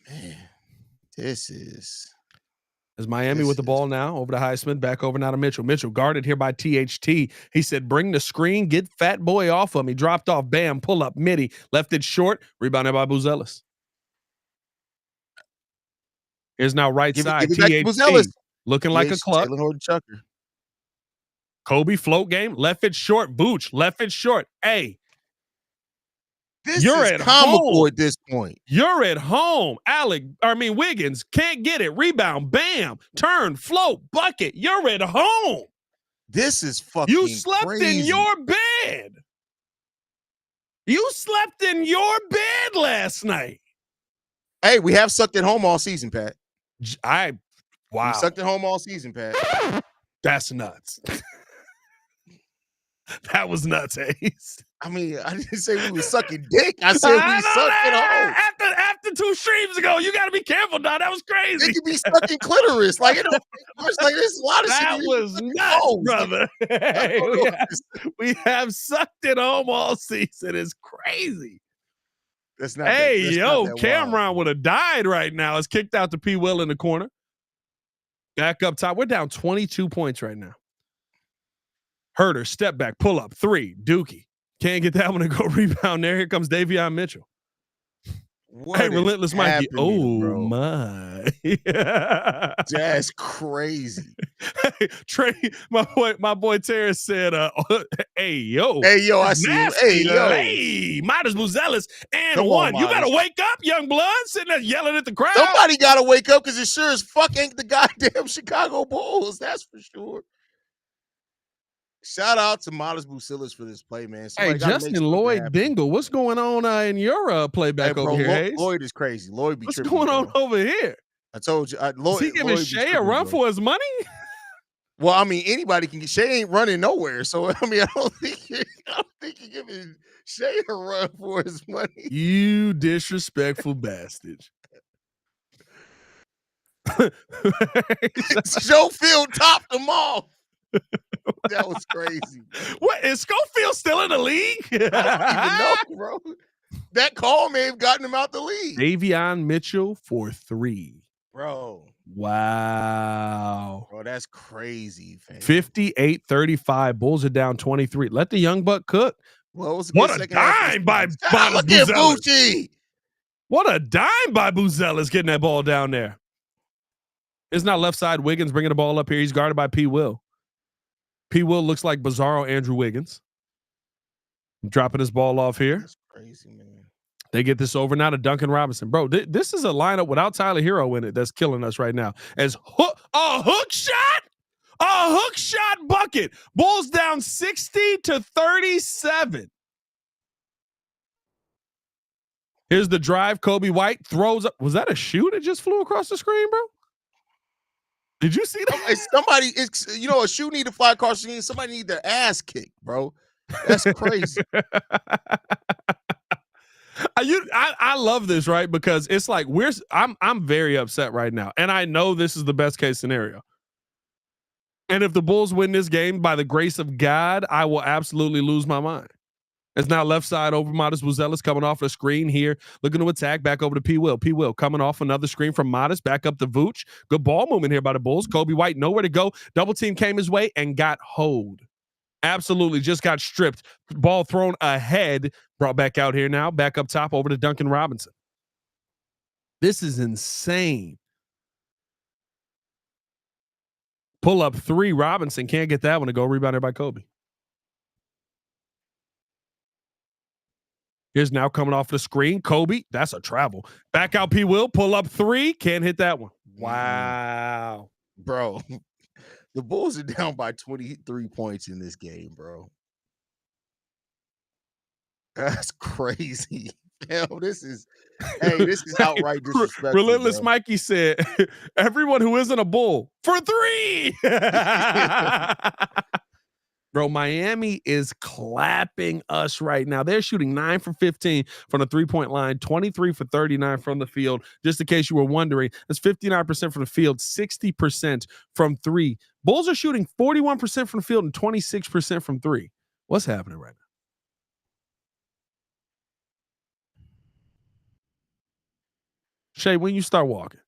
Man, this is Is Miami with the ball now over to Highsmith, back over now to Mitchell. Mitchell guarded here by THT. He said, bring the screen, get fat boy off of him. He dropped off, bam, pull up, midi, left it short, rebounded by Buzelis. Here's now right side, THT, looking like a cluck. Chucker. Kobe float game, left it short, Booch, left it short. Hey, you're at comical home at this point. You're at home. Wiggins can't get it. Rebound, bam, turn, float, bucket. You're at home. This is fucking You slept crazy. in your bed. You slept in your bed last night. Hey, we have sucked at home all season, Pat. Wow. We sucked at home all season, Pat. That's nuts. That was nuts, HAize. I mean, I didn't say we were sucking dick. I said we sucked at home. After 2 streams ago, you got to be careful, dog. That was crazy. They could be sucking clitoris. Like, there's a lot of that shit. Was nuts, brother. Hey, we have sucked at home all season. It's crazy. That's not. Hey, that's Cameron would have died right now. It's kicked out to P. Will in the corner. Back up top. We're down 22 points right now. Herder, step back, pull up, 3, Dookie. Can't get that one to go rebound there. Here comes Davion Mitchell. What hey, Relentless Mikey. Oh, bro? My. That's crazy. Hey, Trey, my boy Terrence said, hey, yo. Hey, yo, I see you. Hey, yo. Hey, Midas Buzelis and Come one. On, you better wake up, young blood, sitting there yelling at the crowd. Somebody got to wake up because it sure as fuck ain't the goddamn Chicago Bulls. That's for sure. Shout out to Midas Buzelis for this play, man. Hey, Justin Lloyd Dingle, what's going on in your playback over here, HAize? Lloyd is crazy. Lloyd be what's tripping, going on over here? I told you. Lloyd, is he giving Shai a run for his money? Well, I mean, anybody can get. Shai ain't running nowhere, so I mean, I don't think you're giving Shai a run for his money. You disrespectful bastard. Schofield topped them off. That was crazy. What is Schofield still in the league? I don't even know, bro. That call may have gotten him out the league. Davion Mitchell for 3. Bro. Wow. Bro, that's crazy, fam. 58-35. Bulls are down 23. Let the young buck cook. Well, what a dime by Buzelis. What a dime by Buzelis getting that ball down there. It's not left side Wiggins bringing the ball up here. He's guarded by P. Will. P. Will looks like Bizarro Andrew Wiggins. Dropping his ball off here. That's crazy, man. They get this over now to Duncan Robinson. Bro, this is a lineup without Tyler Hero in it that's killing us right now. As a hook shot bucket. Bulls down 60-37. Here's the drive. Kobe White throws up. Was that a shoe that just flew across the screen, bro? Did you see that? A shoe need to fly across the screen. Somebody need their ass kicked, bro. That's crazy. I love this, right? Because it's like I'm very upset right now. And I know this is the best case scenario. And if the Bulls win this game by the grace of God, I will absolutely lose my mind. It's now left side over Modest Buzelis coming off the screen here, looking to attack back over to P. Will. P. Will coming off another screen from Modest, back up to Vooch. Good ball movement here by the Bulls. Kobe White nowhere to go. Double team came his way and got hoed. Absolutely just got stripped. Ball thrown ahead. Brought back out here now. Back up top over to Duncan Robinson. This is insane. Pull up 3. Robinson can't get that one to go. Rebounded by Kobe. Here's now coming off the screen. Kobe, that's a travel. Back out P. Will, pull up 3. Can't hit that one. Wow. Bro, the Bulls are down by 23 points in this game, bro. That's crazy. Hell, this is outright disrespectful. Relentless bro. Mikey said, everyone who isn't a Bull for 3. Bro, Miami is clapping us right now. They're shooting 9 for 15 from the 3-point line, 23 for 39 from the field. Just in case you were wondering, that's 59% from the field, 60% from 3. Bulls are shooting 41% from the field and 26% from 3. What's happening right now? Shay, when you start walking?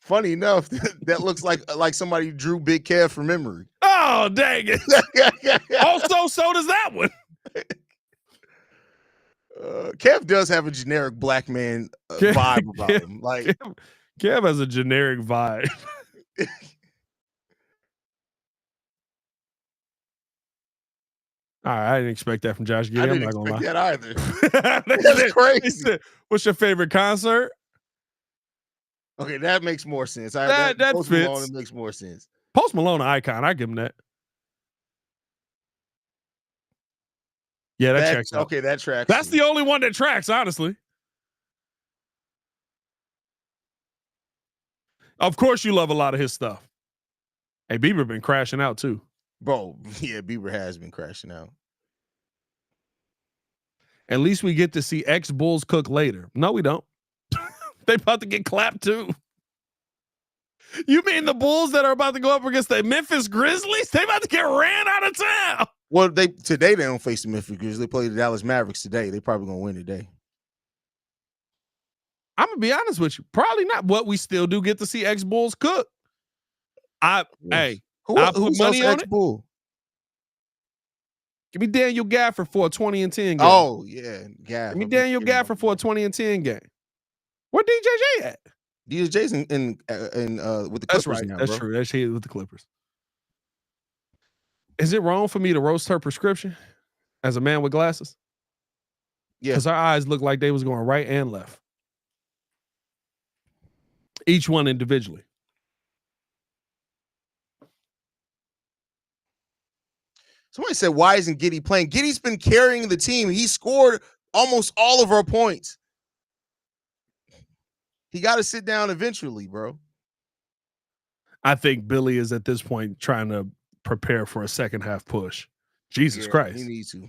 Funny enough, that looks like somebody drew Big Kev from memory. Oh, dang it. Also, so does that one. Kev does have a generic black man vibe about him. Like Kev has a generic vibe. All right, I didn't expect that from Josh Giddey. I didn't I'm not gonna expect lie. that either. That's crazy. What's your favorite concert? Okay, that makes more sense. That Post fits. Malone, it makes more sense. Post Malone, an icon. I give him that. Yeah, that checks out. Okay, that tracks. That's the only one that tracks, honestly. Of course, you love a lot of his stuff. Hey, Bieber been crashing out too. Bro, yeah, Bieber has been crashing out. At least we get to see ex-Bulls cook later. No, we don't. They about to get clapped too. You mean the Bulls that are about to go up against the Memphis Grizzlies? They about to get ran out of town. Well, today they don't face the Memphis Grizzlies. They play the Dallas Mavericks today. They probably gonna win today. I'm gonna be honest with you. Probably not. But we still do get to see ex-Bulls cook. Hey, I'll put money on ex-Bull? Give me Daniel Gafford for a 20 and 10 game. Oh, yeah. Give me Daniel Gafford for a 20 and 10 game. Where DJJ at? DJJ's in with the Clippers. That's right. Now, That's bro. true. That's here with the Clippers. Is it wrong for me to roast her prescription as a man with glasses? Yeah. Because her eyes look like they was going right and left. Each one individually. Somebody said, why isn't Giddey playing? Giddey's been carrying the team. He scored almost all of our points. He got to sit down eventually, bro. I think Billy is at this point trying to prepare for a second half push. Jesus Christ. He needs to.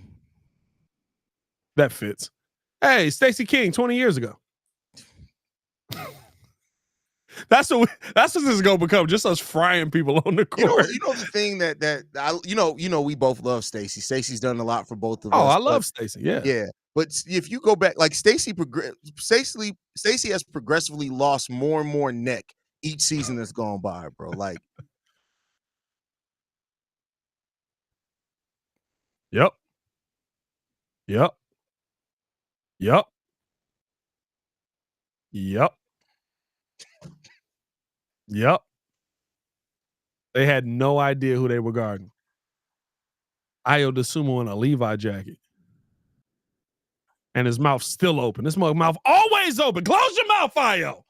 That fits. Hey, Stacey King, 20 years ago. That's what this is gonna become. Just us frying people on the court. You know the thing that we both love Stacey. Stacey's done a lot for both of us. Oh, I love Stacey. Yeah, yeah. But if you go back, like Stacey has progressively lost more and more neck each season that's gone by, bro. Like, Yep. They had no idea who they were guarding. Ayo DeSumo in a Levi jacket. And his mouth still open. This mouth always open. Close your mouth, Ayo.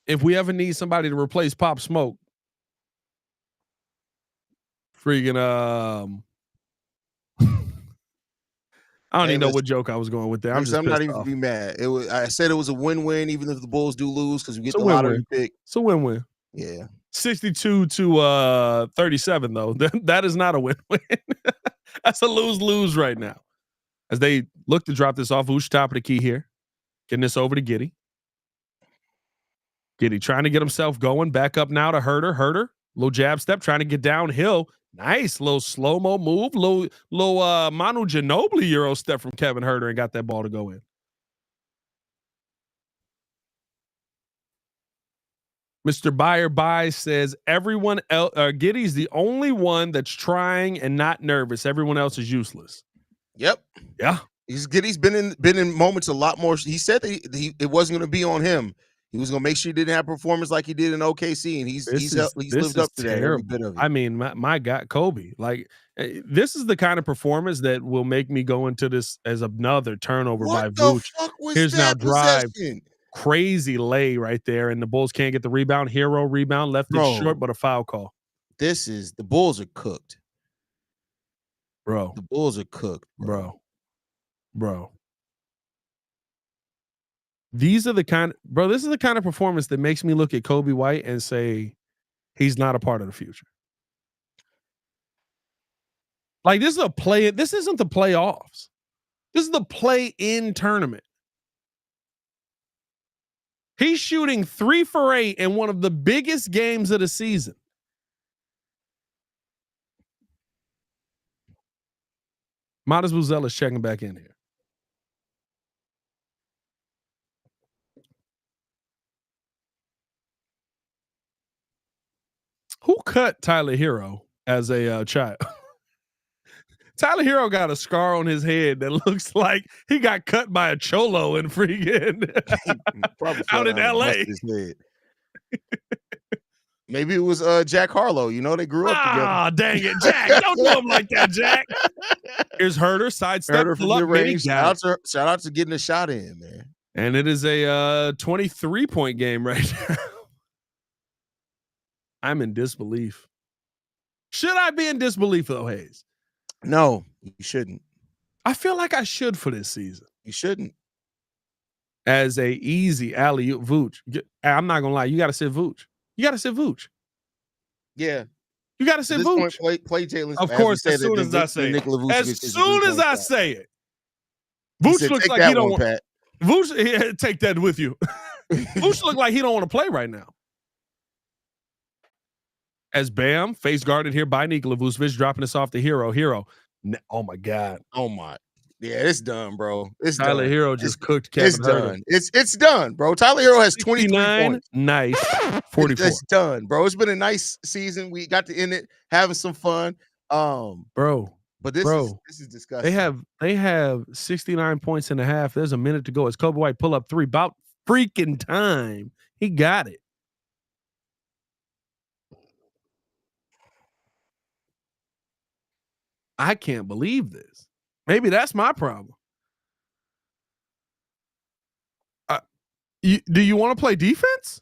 If we ever need somebody to replace Pop Smoke, freaking I don't even know what joke I was going with there. I'm not even be mad. I said it was a win-win, even if the Bulls do lose, because we get the lottery pick. It's a win-win. Yeah. 62 to 37, though. That is not a win-win. That's a lose-lose right now. As they look to drop this off, who's top of the key here? Getting this over to Giddey. Giddey trying to get himself going. Back up now to Herter. Little jab step, trying to get downhill. Nice little slow-mo move. Little Manu Ginobili Euro step from Kevin Herter and got that ball to go in. Mr. Buyer says everyone else, Giddey's the only one that's trying and not nervous. Everyone else is useless. Yep. Yeah. Giddey's been in moments a lot more. He said that it wasn't going to be on him. He was going to make sure he didn't have performance like he did in OKC, and he's lived up to that every bit of it. I mean, my God, Kobe. Like, this is the kind of performance that will make me go into this as another turnover by Vooch. Here's now drive. Crazy lay right there, and the Bulls can't get the rebound. Hero rebound, left it short, but a foul call. The Bulls are cooked. Bro. The Bulls are cooked, bro. This is the kind of performance that makes me look at Kobe White and say he's not a part of the future. Like, this isn't the playoffs. This is the play-in tournament. He's shooting 3 for 8 in one of the biggest games of the season. Modest Buzel is checking back in here. Who cut Tyler Hero as a child? Tyler Hero got a scar on his head that looks like he got cut by a cholo in freaking Probably fell out in down and LA. busted his head. Maybe it was Jack Harlow. You know, they grew up together. Ah, dang it, Jack! Don't do him like that, Jack. Here's Herder sidestep. Herder from the range. Shout out to getting a shot in, man. And it is a 23-point game right now. I'm in disbelief. Should I be in disbelief though, HAize? No, you shouldn't. I feel like I should for this season. You shouldn't. As a easy alley-oop Vooch. I'm not gonna lie, you gotta sit Vooch. You gotta sit Vooch. Yeah. You gotta sit Vooch. Play Jalen. Of course, as soon as I say it. As soon as I say it. Vooch looks like he don't want Pat. Vooch, take that with you. Vooch look like he don't want to play right now. As Bam, face guarded here by Nikola Vucevic, dropping us off the Hero. Oh my God. Oh my. Yeah, it's done, bro. It's Tyler done. Hero just cooked Kevin It's Herter. done. It's done, bro. Tyler Hero has 23 points. Nice. 44. It's done, bro. It's been a nice season. We got to end it having some fun. Bro. But this is disgusting. They have 69 points in a half. There's a minute to go. As Kobe White pull up three. About freaking time. He got it. I can't believe this. Maybe that's my problem. Do you want to play defense?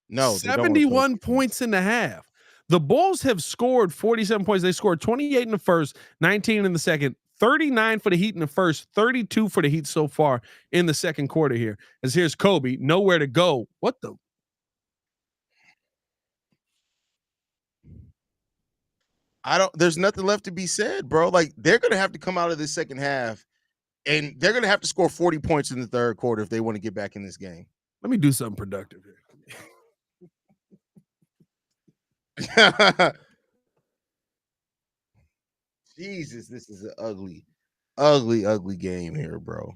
No. 71 points in the half. The Bulls have scored 47 points. They scored 28 in the first, 19 in the second, 39 for the Heat in the first, 32 for the Heat so far in the second quarter here. As here's Kobe, nowhere to go. What the? There's nothing left to be said, bro. Like, they're going to have to come out of this second half and they're going to have to score 40 points in the third quarter if they want to get back in this game. Let me do something productive here. Jesus, this is an ugly game here, bro.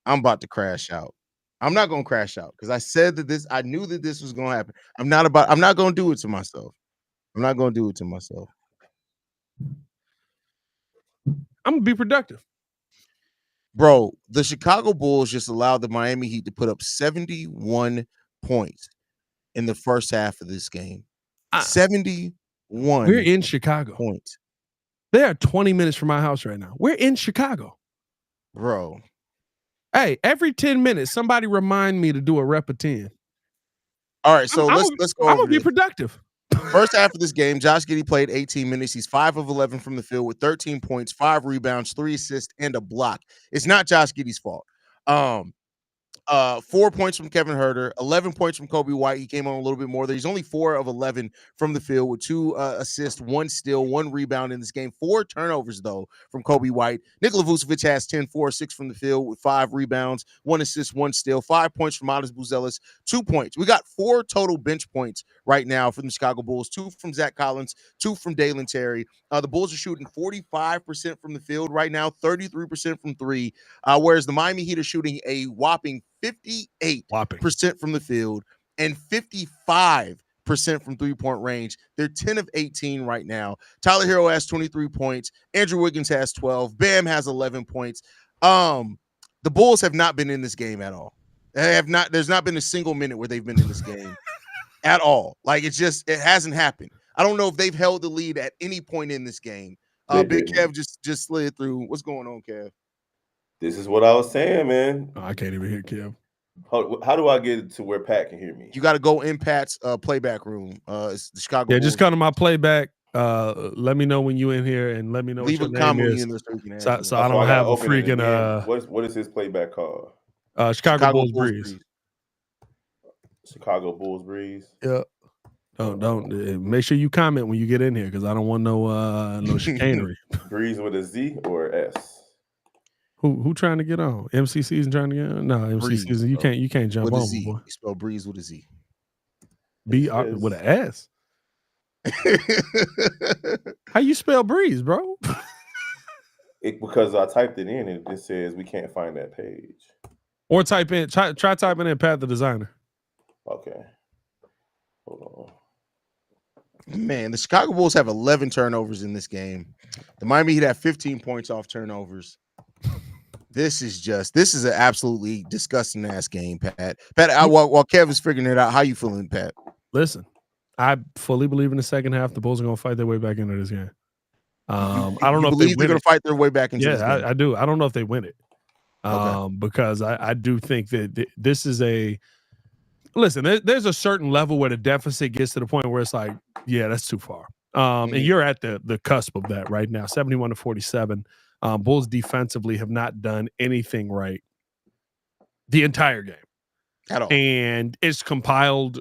I'm about to crash out. I'm not going to crash out because I knew that this was going to happen. I'm not going to do it to myself. I'm not going to do it to myself. I'm going to be productive. Bro, the Chicago Bulls just allowed the Miami Heat to put up 71 points in the first half of this game. 71. We're in Chicago. Points. They are 20 minutes from my house right now. We're in Chicago. Bro. Hey, every 10 minutes, somebody remind me to do a rep of 10. All right, so let's go. I'm going to be productive. First half of this game, Josh Giddey played 18 minutes. He's 5 of 11 from the field with 13 points, 5 rebounds, 3 assists, and a block. It's not Josh Giddey's fault. 4 points from Kevin Herter, 11 points from Kobe White. He came on a little bit more there. He's only 4 of 11 from the field with 2 assists, 1 steal, 1 rebound in this game. 4 turnovers, though, from Kobe White. Nikola Vucevic has 10, 4, 6 from the field with 5 rebounds, 1 assist, 1 steal, 5 points from Adas Buzelis, 2 points. We got 4 total bench points right now from the Chicago Bulls, 2 from Zach Collins, 2 from Dalen Terry. The Bulls are shooting 45% from the field right now, 33% from 3, whereas the Miami Heat are shooting a whopping 58% from the field and 55% from three-point range. They're 10 of 18 right now. Tyler Hero has 23 points. Andrew Wiggins has 12. Bam has 11 points. The Bulls have not been in this game at all. There's not been a single minute where they've been in this game at all. Like, it hasn't happened. I don't know if they've held the lead at any point in this game. Big Kev just slid through. What's going on, Kev? This is what I was saying, man. Oh, I can't even hear Kev. How do I get to where Pat can hear me? You got to go in Pat's playback room. It's the Chicago. Yeah, Bulls. just come to my playback. Let me know when you in here and let me know Leave what a your comment name is. So I I don't have a open it freaking again. What is his playback called? Chicago Bulls Breeze. Chicago Bulls Breeze. Yeah. Don't make sure you comment when you get in here because I don't want no chicanery. Breeze with a Z or S? Who trying to get on? MC Season trying to get on? No, MC Breeze, Season. You can't jump with on, a Z. boy. You spell Breeze with a Z. B with an S. How you spell Breeze, bro? Because I typed it in and it says we can't find that page. Or try typing in Pat the Designer. Okay. Hold on. Man, the Chicago Bulls have 11 turnovers in this game. The Miami Heat have 15 points off turnovers. This is an absolutely disgusting ass game, Pat. While Kevin's figuring it out, how you feeling, Pat? Listen, I fully believe in the second half the Bulls are going to fight their way back into this game. I don't know if they're going to fight their way back into this game. I do. I don't know if they win it. Because I do think that this is listen, there's a certain level where the deficit gets to the point where it's like, yeah, that's too far. And you're at the cusp of that right now, 71-47. Bulls defensively have not done anything right the entire game at all. And it's compiled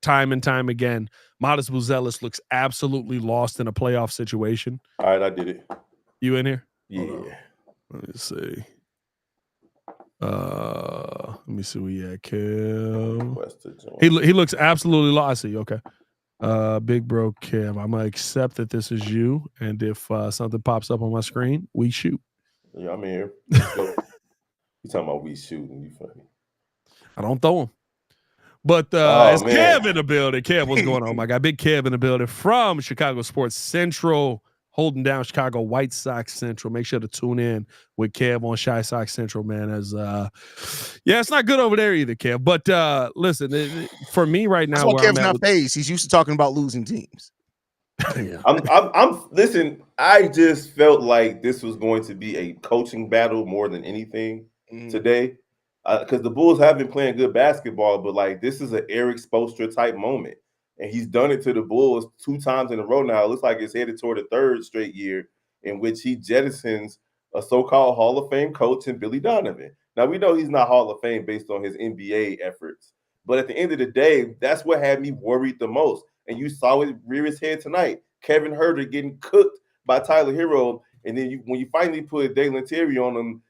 time and time again. Modest Buzelis looks absolutely lost in a playoff situation. All right, I did it. You in here? Yeah. Let me see. Let me see where you at, Kev. He looks absolutely lost. I see. Okay. Big bro Kev, I'm gonna accept that this is you, and if something pops up on my screen, we shoot. Yeah, I'm in here. You talking about we shooting? You funny. I don't throw them. But it's Kev in the building. Kev, what's going on, my guy? Big Kev in the building from Chicago Sports Central, holding down Chicago White Sox Central. Make sure to tune in with Kev on Chi Sox Central, man. As it's not good over there either, Kev. But listen, for me right now, that's why Kev's not phased. He's used to talking about losing teams. I'm listen. I just felt like this was going to be a coaching battle more than anything today, because the Bulls have been playing good basketball, but like this is an Eric Spoelstra type moment. And he's done it to the Bulls 2 times in a row now. It looks like it's headed toward a 3rd straight year in which he jettisons a so-called Hall of Fame coach in Billy Donovan. Now, we know he's not Hall of Fame based on his NBA efforts. But at the end of the day, that's what had me worried the most. And you saw it rear his head tonight. Kevin Huerter getting cooked by Tyler Hero. And then when you finally put Dalen Terry on him,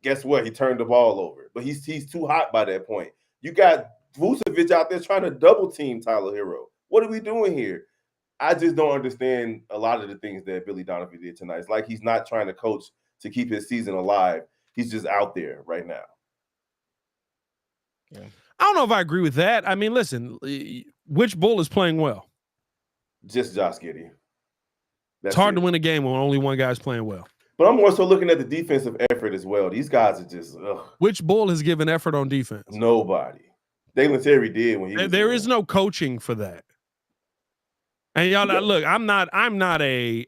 guess what? He turned the ball over. But he's too hot by that point. You got Vucevic out there trying to double team Tyler Hero. What are we doing here? I just don't understand a lot of the things that Billy Donovan did tonight. It's like he's not trying to coach to keep his season alive. He's just out there right now. Yeah. I don't know if I agree with that. I mean, listen, which Bull is playing well? Just Josh Giddey. It's hard to win a game when only one guy's playing well. But I'm more so looking at the defensive effort as well. These guys are just Which Bull has given effort on defense? Nobody. Dalen Terry did when he was there is no coaching for that. And y'all, look, I'm not a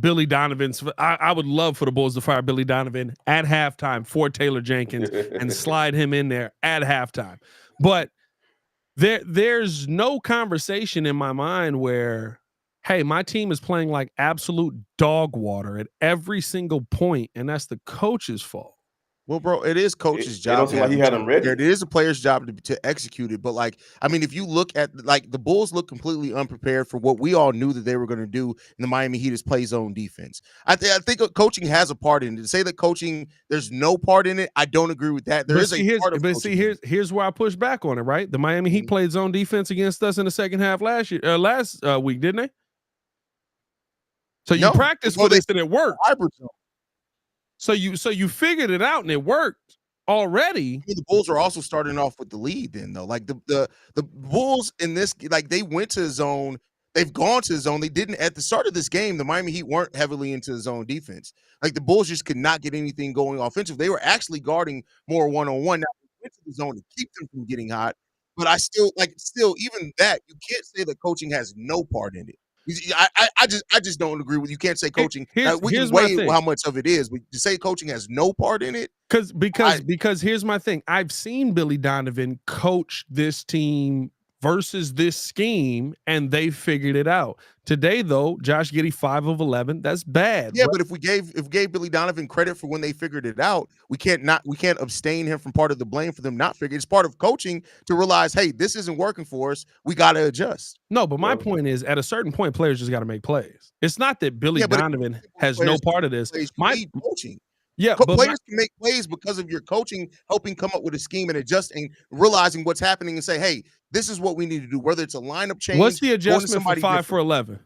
Billy Donovan's. I would love for the Bulls to fire Billy Donovan at halftime for Taylor Jenkins and slide him in there at halftime. But there's no conversation in my mind where, hey, my team is playing like absolute dog water at every single point, and that's the coach's fault. Well, bro, it is coach's job. It don't seem like he had them ready. It is a player's job to execute it. But, like, I mean, if you look at, like, the Bulls look completely unprepared for what we all knew that they were going to do in the Miami Heat is play zone defense. I think coaching has a part in it. To say that coaching, there's no part in it, I don't agree with that. Here's where I push back on it, right? The Miami Heat played zone defense against us in the second half last week, didn't they? So you practiced with this and it worked. So you figured it out and it worked already. The Bulls are also starting off with the lead then, though. Like the Bulls in this, like they went to the zone. They've gone to the zone. They didn't at the start of this game. The Miami Heat weren't heavily into the zone defense. Like the Bulls just could not get anything going offensive. They were actually guarding more one-on-one. Now they went to the zone to keep them from getting hot. But still even that, you can't say that coaching has no part in it. I just don't agree with you. Can't say coaching. We can weigh how much of it is, but to say coaching has no part in it. Because here's my thing. I've seen Billy Donovan coach this team versus this scheme, and they figured it out. Today, though, Josh Giddey 5 of 11. That's bad. Yeah, but if we gave Billy Donovan credit for when they figured it out, we can't abstain him from part of the blame for them not figuring. It's part of coaching to realize, hey, this isn't working for us. We got to adjust. No, but my point is, at a certain point, players just got to make plays. It's not that Billy Donovan has no part of this. My coaching. Yeah, players can make plays because of your coaching, helping come up with a scheme and adjusting, realizing what's happening, and say, "Hey, this is what we need to do." Whether it's a lineup change, what's the adjustment for 5 for 11?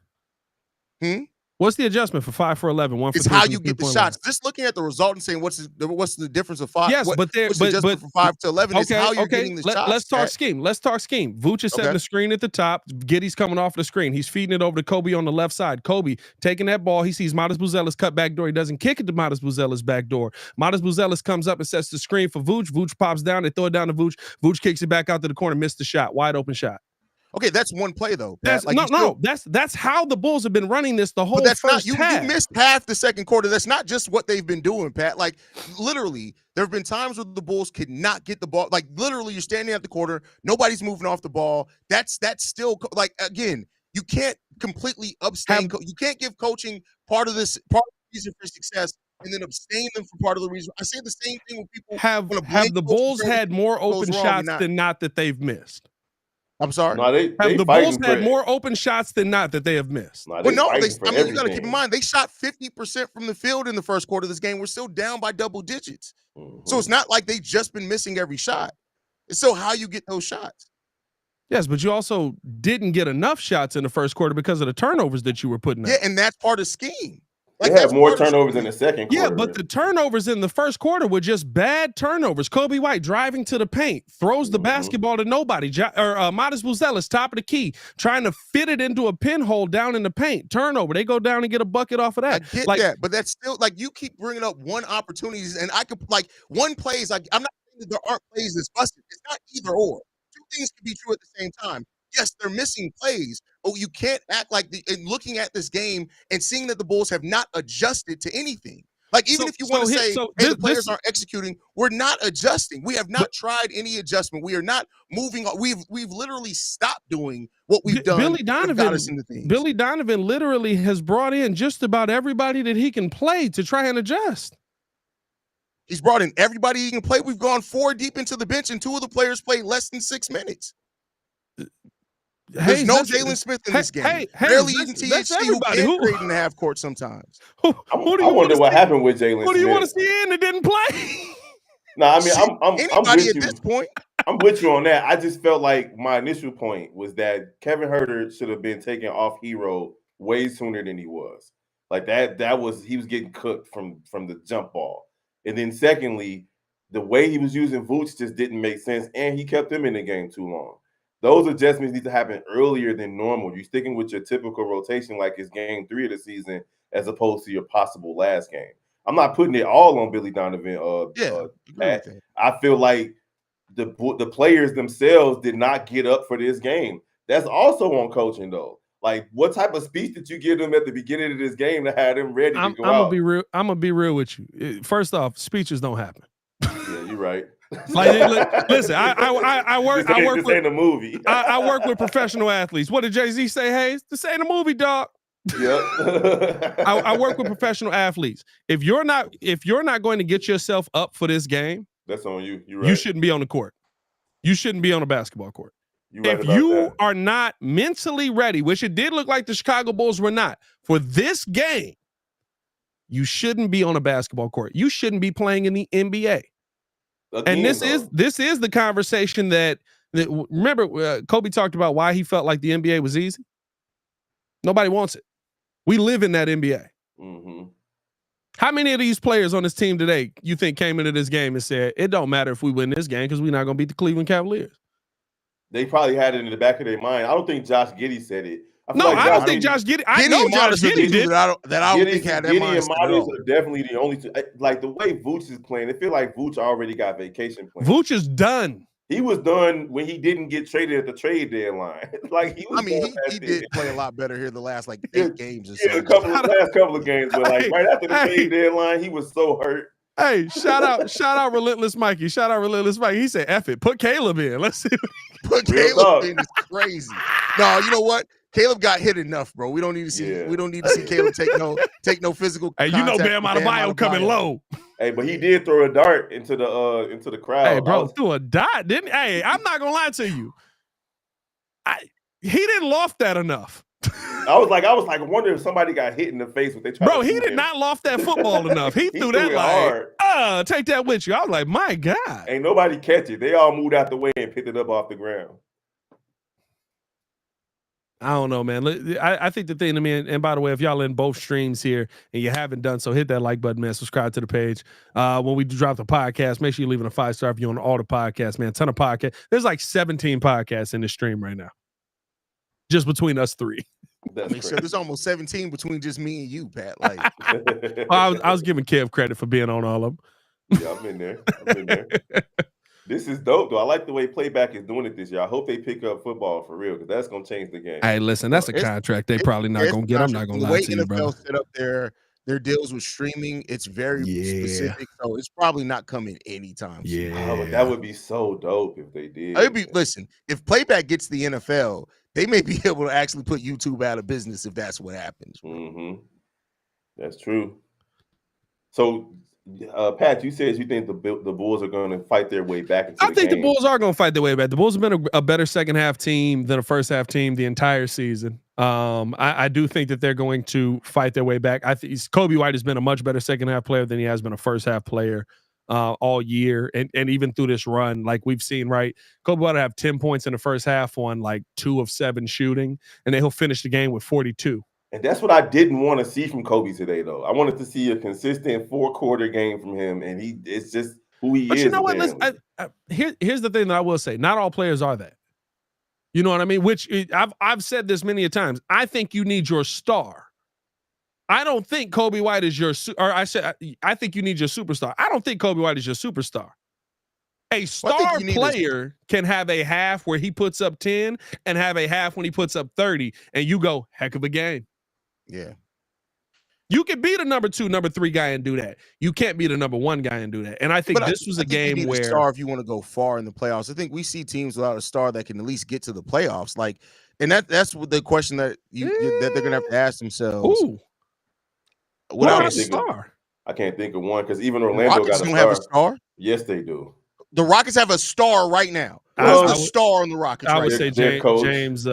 The What's the adjustment for 5 for 11? 1 for It's 3 how from you get the 3-point shots. line? Just looking at the result and saying what's the difference of 5. Yes, what's the adjustment from 5 to 11 is how you're getting the shots. Let's talk Pat. scheme. Let's talk scheme. Vooch is setting the screen at the top. Giddey's coming off the screen. He's feeding it over to Kobe on the left side. Kobe taking that ball. He sees Matas Buzelis cut back door. He doesn't kick it to Matas Buzelis back door. Matas Buzelis comes up and sets the screen for Vooch. Vooch pops down. They throw it down to Vooch. Vooch kicks it back out to the corner. Missed the shot. Wide open shot. Okay, that's one play though. Pat. That's how the Bulls have been running this the whole that's first not, half. You missed half the second quarter. That's not just what they've been doing, Pat. Like literally, there have been times where the Bulls could not get the ball. Like literally, you're standing at the quarter, nobody's moving off the ball. That's still like again, you can't completely abstain. You can't give coaching part of the reason for success and then abstain them from part of the reason. I say the same thing when people have the Bulls had more open shots than not that they've missed. I'm sorry. No, have the Bulls had more open shots than not that they have missed? No, you got to keep in mind they shot 50% from the field in the first quarter of this game. We're still down by double digits, so it's not like they've just been missing every shot. It's still how you get those shots. Yes, but you also didn't get enough shots in the first quarter because of the turnovers that you were putting out. Yeah, and that's part of scheme. Like they had more turnovers in the second quarter. Yeah, but the turnovers in the first quarter were just bad turnovers. Kobe White driving to the paint, throws the basketball to nobody. Matas Buzelis, top of the key, trying to fit it into a pinhole down in the paint. Turnover. They go down and get a bucket off of that. I get that, but that's still like you keep bringing up one opportunities, and I could like one plays. Like I'm not saying that there aren't plays that's busted. It's not either or. Two things can be true at the same time. Yes, they're missing plays, but you can't act like looking at this game and seeing that the Bulls have not adjusted to anything. Like even if you want to say, hey, the players aren't executing, we're not adjusting. We have not tried any adjustment. We are not moving. We've literally stopped doing what we've done. Billy Donovan literally has brought in just about everybody that he can play to try and adjust. He's brought in everybody he can play. We've gone 4 deep into the bench, and 2 of the players played less than 6 minutes. There's no Jalen Smith in this game. Barely even THC, who can create in the half court sometimes. I wonder what happened with Jalen Smith. Who do you want to see in that didn't play? No, I mean, I'm with you. This point. I'm with you on that. I just felt like my initial point was that Kevin Huerter should have been taken off Hero way sooner than he was. Like that was he was getting cooked from the jump ball. And then secondly, the way he was using Vooch just didn't make sense, and he kept him in the game too long. Those adjustments need to happen earlier than normal. You're sticking with your typical rotation like it's game 3 of the season as opposed to your possible last game. I'm not putting it all on Billy Donovan. I feel like the players themselves did not get up for this game. That's also on coaching, though. Like, what type of speech did you give them at the beginning of this game to have them ready to go out? I'm gonna be real with you. First off, speeches don't happen. Yeah, you're right. Like, listen, I work. This I work with a movie. I work with professional athletes. What did Jay-Z say, Hayes? This ain't a movie, dog. Yep. I work with professional athletes. If you're not going to get yourself up for this game, that's on you. You're right. You shouldn't be on the court. You shouldn't be on a basketball court. Right, if you are not mentally ready, which it did look like the Chicago Bulls were not, for this game, you shouldn't be on a basketball court. You shouldn't be playing in the NBA. Again, and this is the conversation that remember Kobe talked about why he felt like the NBA was easy. Nobody wants it. We live in that NBA. Mm-hmm. How many of these players on this team today you think came into this game and said, it don't matter if we win this game because we're not going to beat the Cleveland Cavaliers? They probably had it in the back of their mind. I don't think Josh Giddey said it. I don't think Josh Giddey. I know Josh Giddey did. I don't think had that Giddey and Matas are definitely the only two. Like the way Vooch is playing, it feel like Vooch already got vacation plans. Vooch is done. He was done when he didn't get traded at the trade deadline. Like he was. I mean, he did play a lot better here the last 8 games or so. Yeah, last couple of games, but like right after the trade deadline, he was so hurt. Hey, shout out Relentless Mikey. Shout out Relentless Mikey. He said, F it. Put Caleb in. Let's see. Put Caleb in is crazy. No, you know what? Caleb got hit enough, bro. We don't need to see. Yeah. We don't need to see Caleb take no physical. Hey, you know Bam Adebayo coming low. Hey, but he did throw a dart into the crowd. Hey, bro, threw a dart, didn't? Hey, I'm not gonna lie to you. He didn't loft that enough. I was like, I wonder if somebody got hit in the face when they tried. Bro, he did not loft that football enough. He threw that hard. Take that with you. I was like, my God. Ain't nobody catch it. They all moved out the way and picked it up off the ground. I don't know, man. I think the thing to me, and by the way, if y'all in both streams here and you haven't done so, hit that like button, man. Subscribe to the page. When we drop the podcast, make sure you're leaving a 5-star review on all the podcasts, man. Ton of podcasts. There's like 17 podcasts in the stream right now, just between us three. So there's almost 17 between just me and you, Pat. Like, I was giving Kev credit for being on all of them. Yeah, I'm in there. This is dope, though. I like the way Playback is doing it this year. I hope they pick up football for real, because that's going to change the game. Hey, listen, that's a contract they probably not going to get. I'm not going to lie to you, brother. Set up their deals with streaming. It's very specific, so it's probably not coming anytime soon. Yeah, but that would be so dope if they did. Listen, if Playback gets the NFL, they may be able to actually put YouTube out of business if that's what happens. Mm-hmm. That's true. So, Pat, you said you think the Bulls are going to fight their way back into the game. I think the Bulls are going to fight their way back. The Bulls have been a better second half team than a first half team the entire season. I do think that they're going to fight their way back. I think Kobe White has been a much better second half player than he has been a first half player all year, and even through this run, like we've seen, right? Kobe White will have 10 points in the first half on like 2 of 7 shooting, and then he'll finish the game with 42. And that's what I didn't want to see from Kobe today, though. I wanted to see a consistent 4-quarter game from him, and it's just who he is. But you know what? Listen, here's the thing that I will say. Not all players are that. You know what I mean? Which I've said this many a times. I think you need your star. I don't think Kobe White is your I think you need your superstar. I don't think Kobe White is your superstar. A star player can have a half where he puts up 10 and have a half when he puts up 30, and you go, heck of a game. Yeah. You can be the number 2, number 3 guy and do that. You can't be the number 1 guy and do that. And I think this was a game where star, if you want to go far in the playoffs, I think we see teams without a star that can at least get to the playoffs. Like, and that's the question that that they're gonna have to ask themselves. Ooh. Without a star, I can't think of one, because even Orlando got have a star. Yes, they do. The Rockets have a star right now. Who's the star on the Rockets? I would say James. It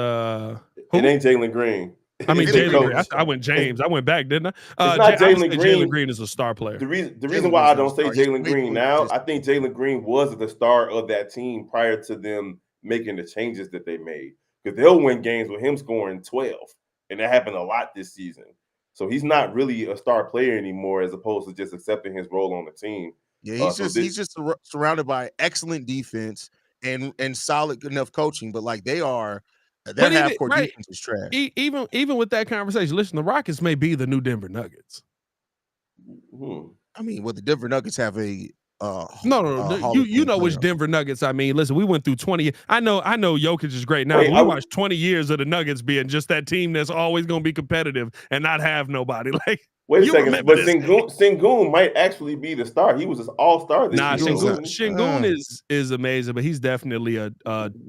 ain't Jalen Green. I mean, Jalen Green. I went James. I went back, didn't I? It's not Jalen Green. Jalen Green is a star player. The reason why I don't say Jalen Green now, I think Jalen Green was the star of that team prior to them making the changes that they made. Because they'll win games with him scoring 12. And that happened a lot this season. So he's not really a star player anymore, as opposed to just accepting his role on the team. Yeah, he's just surrounded by excellent defense and solid enough coaching, but like their half-court defense is trash. Even with that conversation, listen, the Rockets may be the new Denver Nuggets. I mean, the Denver Nuggets have a no. You know which Denver Nuggets I mean. Listen, we went through 20. I know Jokic is great now. We watched 20 years of the Nuggets being just that team that's always going to be competitive and not have nobody. Like, wait a second, but Sengun might actually be the star. He was an all-star this year. Sengun is amazing, but he's definitely a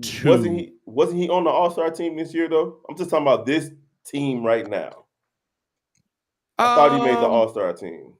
2. Wasn't he on the all-star team this year, though? I'm just talking about this team right now. I thought he made the all-star team.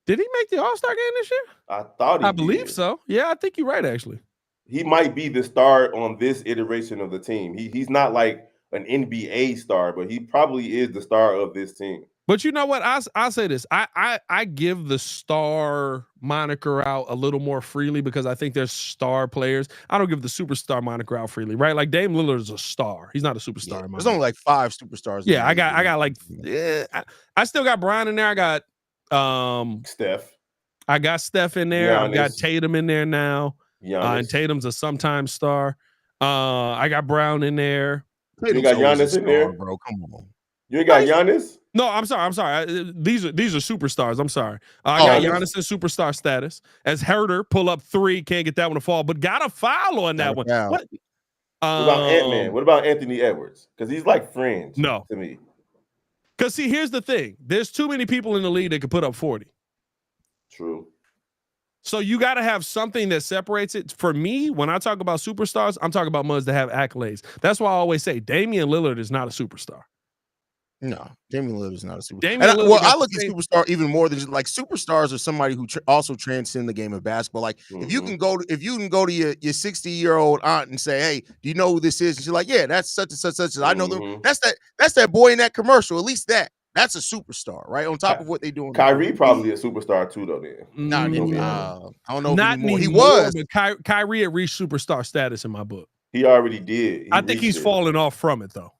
Did he make the all-star game this year? I thought I believe so. Yeah, I think you're right, actually. He might be the star on this iteration of the team. He's not like an NBA star, but he probably is the star of this team. But you know what? I'll say this. I give the star moniker out a little more freely because I think there's star players. I don't give the superstar moniker out freely, right? Like Dame Lillard is a star. He's not a superstar. Yeah, there's only like 5 superstars. Yeah, I got like I still got Brian in there. I got Steph. I got Steph in there. Giannis. I got Tatum in there now. And Tatum's a sometime star. I got Brown in there. You got Giannis in there, bro. Come on. You ain't got Giannis? No, I'm sorry. These are superstars. I'm sorry. I got Giannis in superstar status. As Herder, pull up 3, can't get that one to fall, but got a foul on that one. What about Ant-Man? What about Anthony Edwards? Because he's like fringe to me. Because see, here's the thing. There's too many people in the league that could put up 40. True. So you got to have something that separates it. For me, when I talk about superstars, I'm talking about muds that have accolades. That's why I always say Damian Lillard is not a superstar. No, Damian Lillard is not a superstar. I look at superstar even more than just like superstars are somebody who also transcend the game of basketball. Like if you can go to your 60-year-old aunt and say, "Hey, do you know who this is?" And she's like, "Yeah, that's such and such. I know them. That's that boy in that commercial. At least that's a superstar, right? On top of what they do. Kyrie probably a superstar too, though. Then I don't know. Not anymore. He was, but Kyrie had reached superstar status in my book. He already did. I think he's falling off from it though.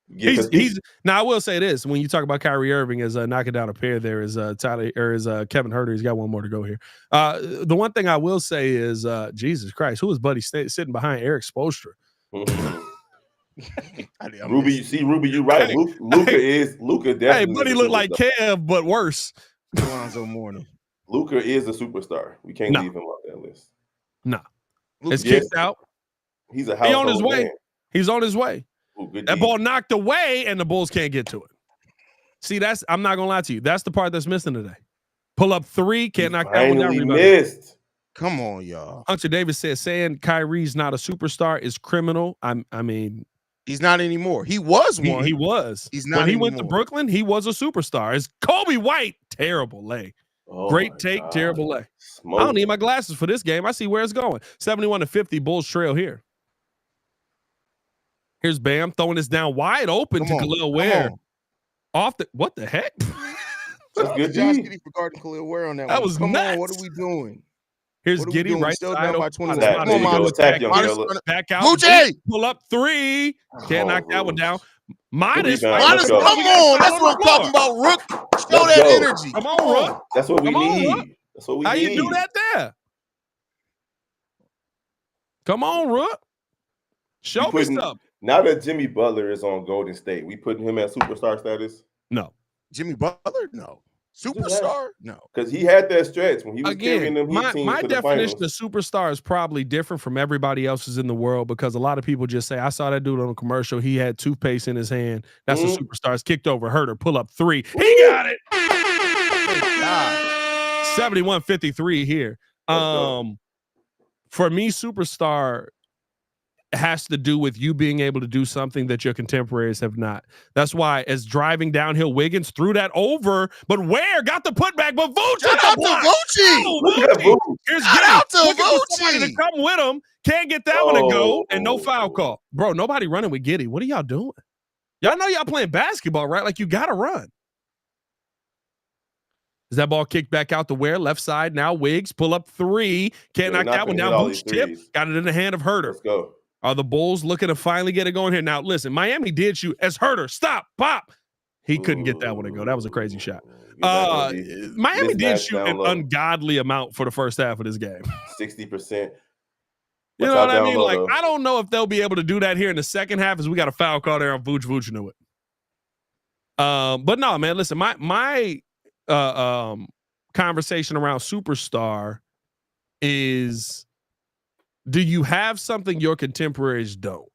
Yeah, he's now. I will say this: when you talk about Kyrie Irving as knocking down a pair, there is Tyler or is Kevin Huerter. He's got one more to go here. The one thing I will say is Jesus Christ, who is Buddy sitting behind Eric Spoelstra? Ruby, you right. Luka definitely. Hey, Buddy look like Kev, but worse. Alonzo Mourning. Luka is a superstar. We can't leave him off that list. No, it's kicked out. He's a household on his way. man. He's on his way. Ooh, that ball knocked away, and the Bulls can't get to it. See, I'm not gonna lie to you. That's the part that's missing today. Pull up three, can't knock that one down. Missed. Come on, y'all. Hunter Davis said saying Kyrie's not a superstar is criminal. I mean, he's not anymore. He was one. He was. He's not. When he anymore. went to Brooklyn, he was a superstar. It's Kobe White. Terrible lay. Great take. God. Terrible lay. I don't need my glasses for this game. I see where it's going. 71-50. Bulls trail here. Here's Bam throwing this down wide open to Khalil Ware. Off the what the heck? That's good. Josh Giddey for guarding Khalil Ware on that. That was nuts. On, what are we doing? Here's Giddey right still side down by 20. Come on, back out. Boucher! Pull up three. Can't knock that one down. Minus. Come on. That's what I'm talking about, Rook. Show that energy. Come on, Rook. That's what we need. That's what we need. How you do that there? Come on, Rook. Show me stuff. Now that Jimmy Butler is on Golden State, we putting him at superstar status? No. Jimmy Butler? No. Superstar? No. Because he had that stretch when he was carrying them Heat teams my to the definition finals. of superstar is probably different from everybody else's in the world because a lot of people just say, I saw that dude on a commercial. He had toothpaste in his hand. That's a superstar. It's kicked over. Huerter, pull up three. He got it. 71-53 here. For me, superstar has to do with you being able to do something that your contemporaries have not. That's why as driving downhill, Wiggins threw that over, but Ware got the putback, but Vooch Shout out to Voochie. Here's Shout out to somebody to come with him. Can't get that one to go, and no foul call. Bro, nobody running with Giddey. What are y'all doing? Y'all know y'all playing basketball, right? Like you got to run. Is that ball kicked back out to Ware? Left side now. Wiggs pull up three. Can't knock that one down. Vooch tip. Got it in the hand of Huerter. Let's go. Are the Bulls looking to finally get it going here? Now, listen, Miami did shoot as Huerter. Stop, pop. He couldn't get that one to go. That was a crazy shot. Miami did shoot an ungodly amount for the first half of this game. 60%. You know what I mean? Like, I don't know if they'll be able to do that here in the second half as we got a foul call there on Vooch. Vooch knew it. But no, man, listen, my conversation around superstar is, do you have something your contemporaries don't?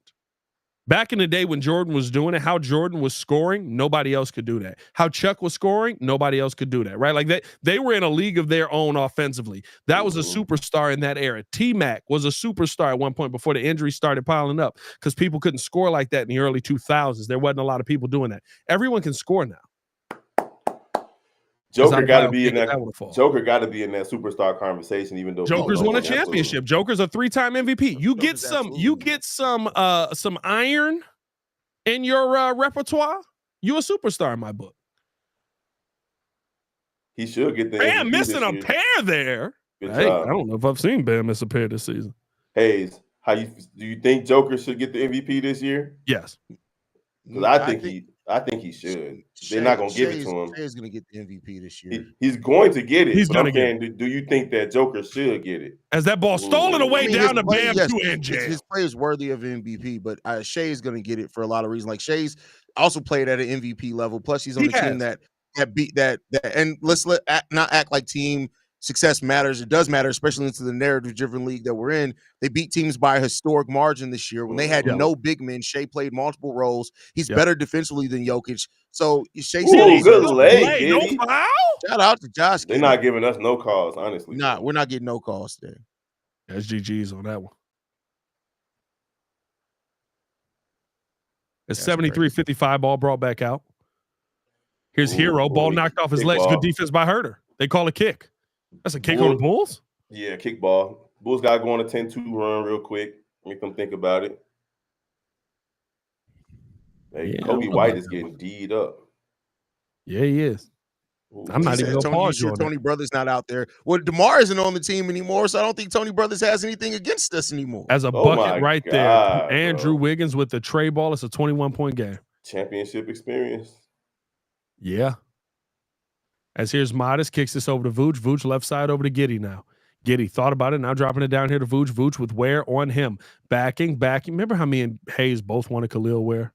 Back in the day when Jordan was doing it, how Jordan was scoring, nobody else could do that. How Chuck was scoring, nobody else could do that, right? Like they were in a league of their own offensively. That was a superstar in that era. T-Mac was a superstar at one point before the injuries started piling up because people couldn't score like that in the early 2000s. There wasn't a lot of people doing that. Everyone can score now. Joker got to be in that. Joker got to be in that superstar conversation, even though Joker's won a championship. Joker's a 3-time MVP. You get some iron in your repertoire. You a superstar in my book. He should get the Bam MVP missing a pair there. Hey, I don't know if I've seen Bam miss a pair this season. HAize, do you think Joker should get the MVP this year? Yes, because I think he should. They're not going to give it to him. Shai's going to get the MVP this year. He's going to get it. He's going to get it. Do you think that Joker should get it? As that ball stolen away down to Bam to NJ. His play is worthy of MVP, but Shai is going to get it for a lot of reasons. Like Shai's also played at an MVP level. Plus, he's on a team that beat that. And let's not act like team success matters. It does matter, especially into the narrative-driven league that we're in. They beat teams by a historic margin this year when they had no big men. Shai played multiple roles. He's better defensively than Jokic. So Shai said, good leg, no foul. Shout out to Josh. They're not giving us no calls, honestly. Nah, we're not getting no calls there. That's GG's on that one. It's 73-55. Ball brought back out. Here's Hero. Ball knocked off his legs. Good defense by Huerter. They call a kick. That's a kick on the Bulls? Yeah, kick ball. Bulls got to go on a 10-2 run real quick. Make them think about it. Hey, Kobe White is getting D'd up. Yeah, he is. I'm not even gonna pause you on Tony Brothers not out there. Well, DeMar isn't on the team anymore, so I don't think Tony Brothers has anything against us anymore. As a bucket right there, Andrew Wiggins with the tray ball. It's a 21-point game. Championship experience. Yeah. As here's Modest, kicks this over to Vooch. Vooch left side over to Giddey now. Giddey thought about it, now dropping it down here to Vooch. Vooch with Ware on him. Backing. Remember how me and HAize both wanted Khalil Ware?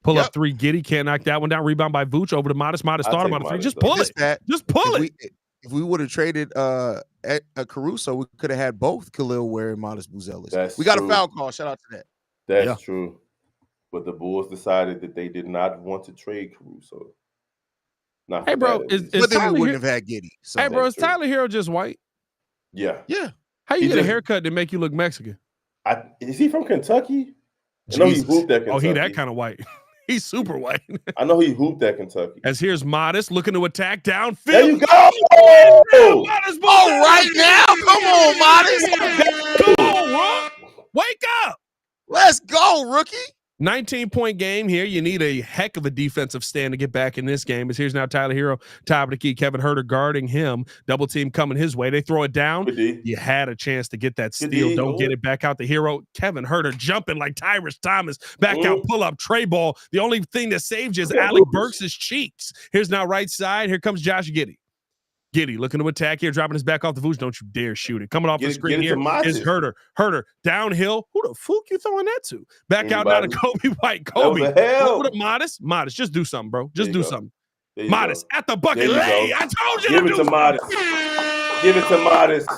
Pull up three. Giddey can't knock that one down. Rebound by Vooch over to Modest. Modest thought about it. Just pull it. Just pull it. If we would have traded Caruso, we could have had both Khalil Ware and Modest Buzelis. We got a foul call. Shout out to that. That's true. But the Bulls decided that they did not want to trade Caruso. Hey, bro, but then we wouldn't have had Giddey. So hey, bro, is Tyler Hero just white? Yeah. Yeah. How you get a haircut that make you look Mexican? Is he from Kentucky? I know he hooped at Kentucky. Oh, he that kind of white. He's super white. I know he hooped at Kentucky. As here's Modest looking to attack downfield. There you go. Modest right now. Come on, Modest. Come on, Rook. Wake up. Let's go, rookie. 19-point game here. You need a heck of a defensive stand to get back in this game. As here's now Tyler Hero, top of the key. Kevin Huerter guarding him. Double team coming his way. They throw it down. You had a chance to get that steal. Don't get it back out the Hero. Kevin Huerter jumping like Tyrus Thomas. Back out, pull up, tray ball. The only thing that saved you is Alec Burks' cheeks. Here's now right side. Here comes Josh Giddey. Giddey looking to attack here, dropping his back off the Vooch. Don't you dare shoot it. Coming off the screen here is Huerter. Huerter downhill. Who the fuck you throwing that to? Back out now to Kobe White. Kobe. What a Modest. Modest. Just do something, bro. Just do something. Modest at the bucket. Lay. I told you. Give it to Modest. Give it to Modest.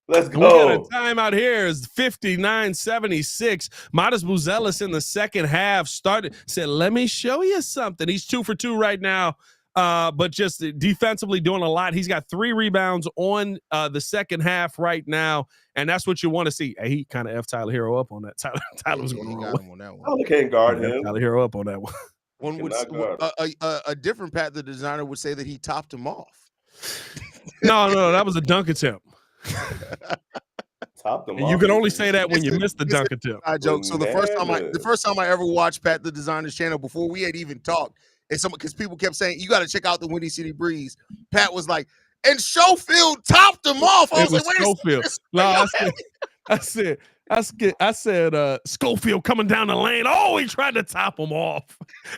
Let's go. We got a timeout here. Is 59-76. Modest Buzelis in the second half said, let me show you something. He's 2 for 2 right now. But just defensively doing a lot. He's got 3 rebounds on the second half right now, and that's what you want to see. Hey, he kind of F Tyler Hero up on that. Tyler was going to got him on that one. Tyler can't guard him. Tyler Hero up on that one. One would a different Pat the Designer would say that he topped him off. No, that was a dunk attempt. Topped him and off. you can only say that when you missed the dunk attempt. I joke. So the first time I ever watched Pat the Designer's channel before we had even talked. And because people kept saying, you got to check out the Windy City Breeze. Pat was like, and Schofield topped him off. I was like, wait Schofield. No, I said, Schofield coming down the lane. Oh, he tried to top him off.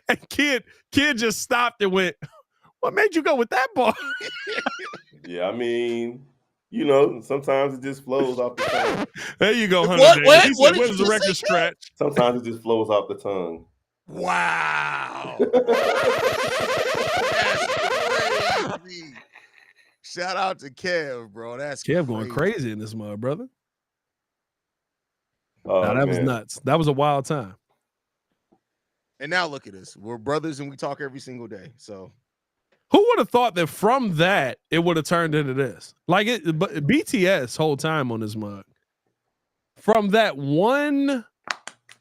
And kid just stopped and went, what made you go with that ball? Yeah, I mean, you know, sometimes it just flows off the tongue. There you go, Hunter. What is the record scratch? Sometimes it just flows off the tongue. Wow. That's crazy. Shout out to Kev, bro. That's Kev going crazy in this mud, brother. Oh, that was nuts. That was a wild time. And now look at us. We're brothers and we talk every single day. So who would have thought that from that it would have turned into this? Like it, but BTS whole time on this mug. From that one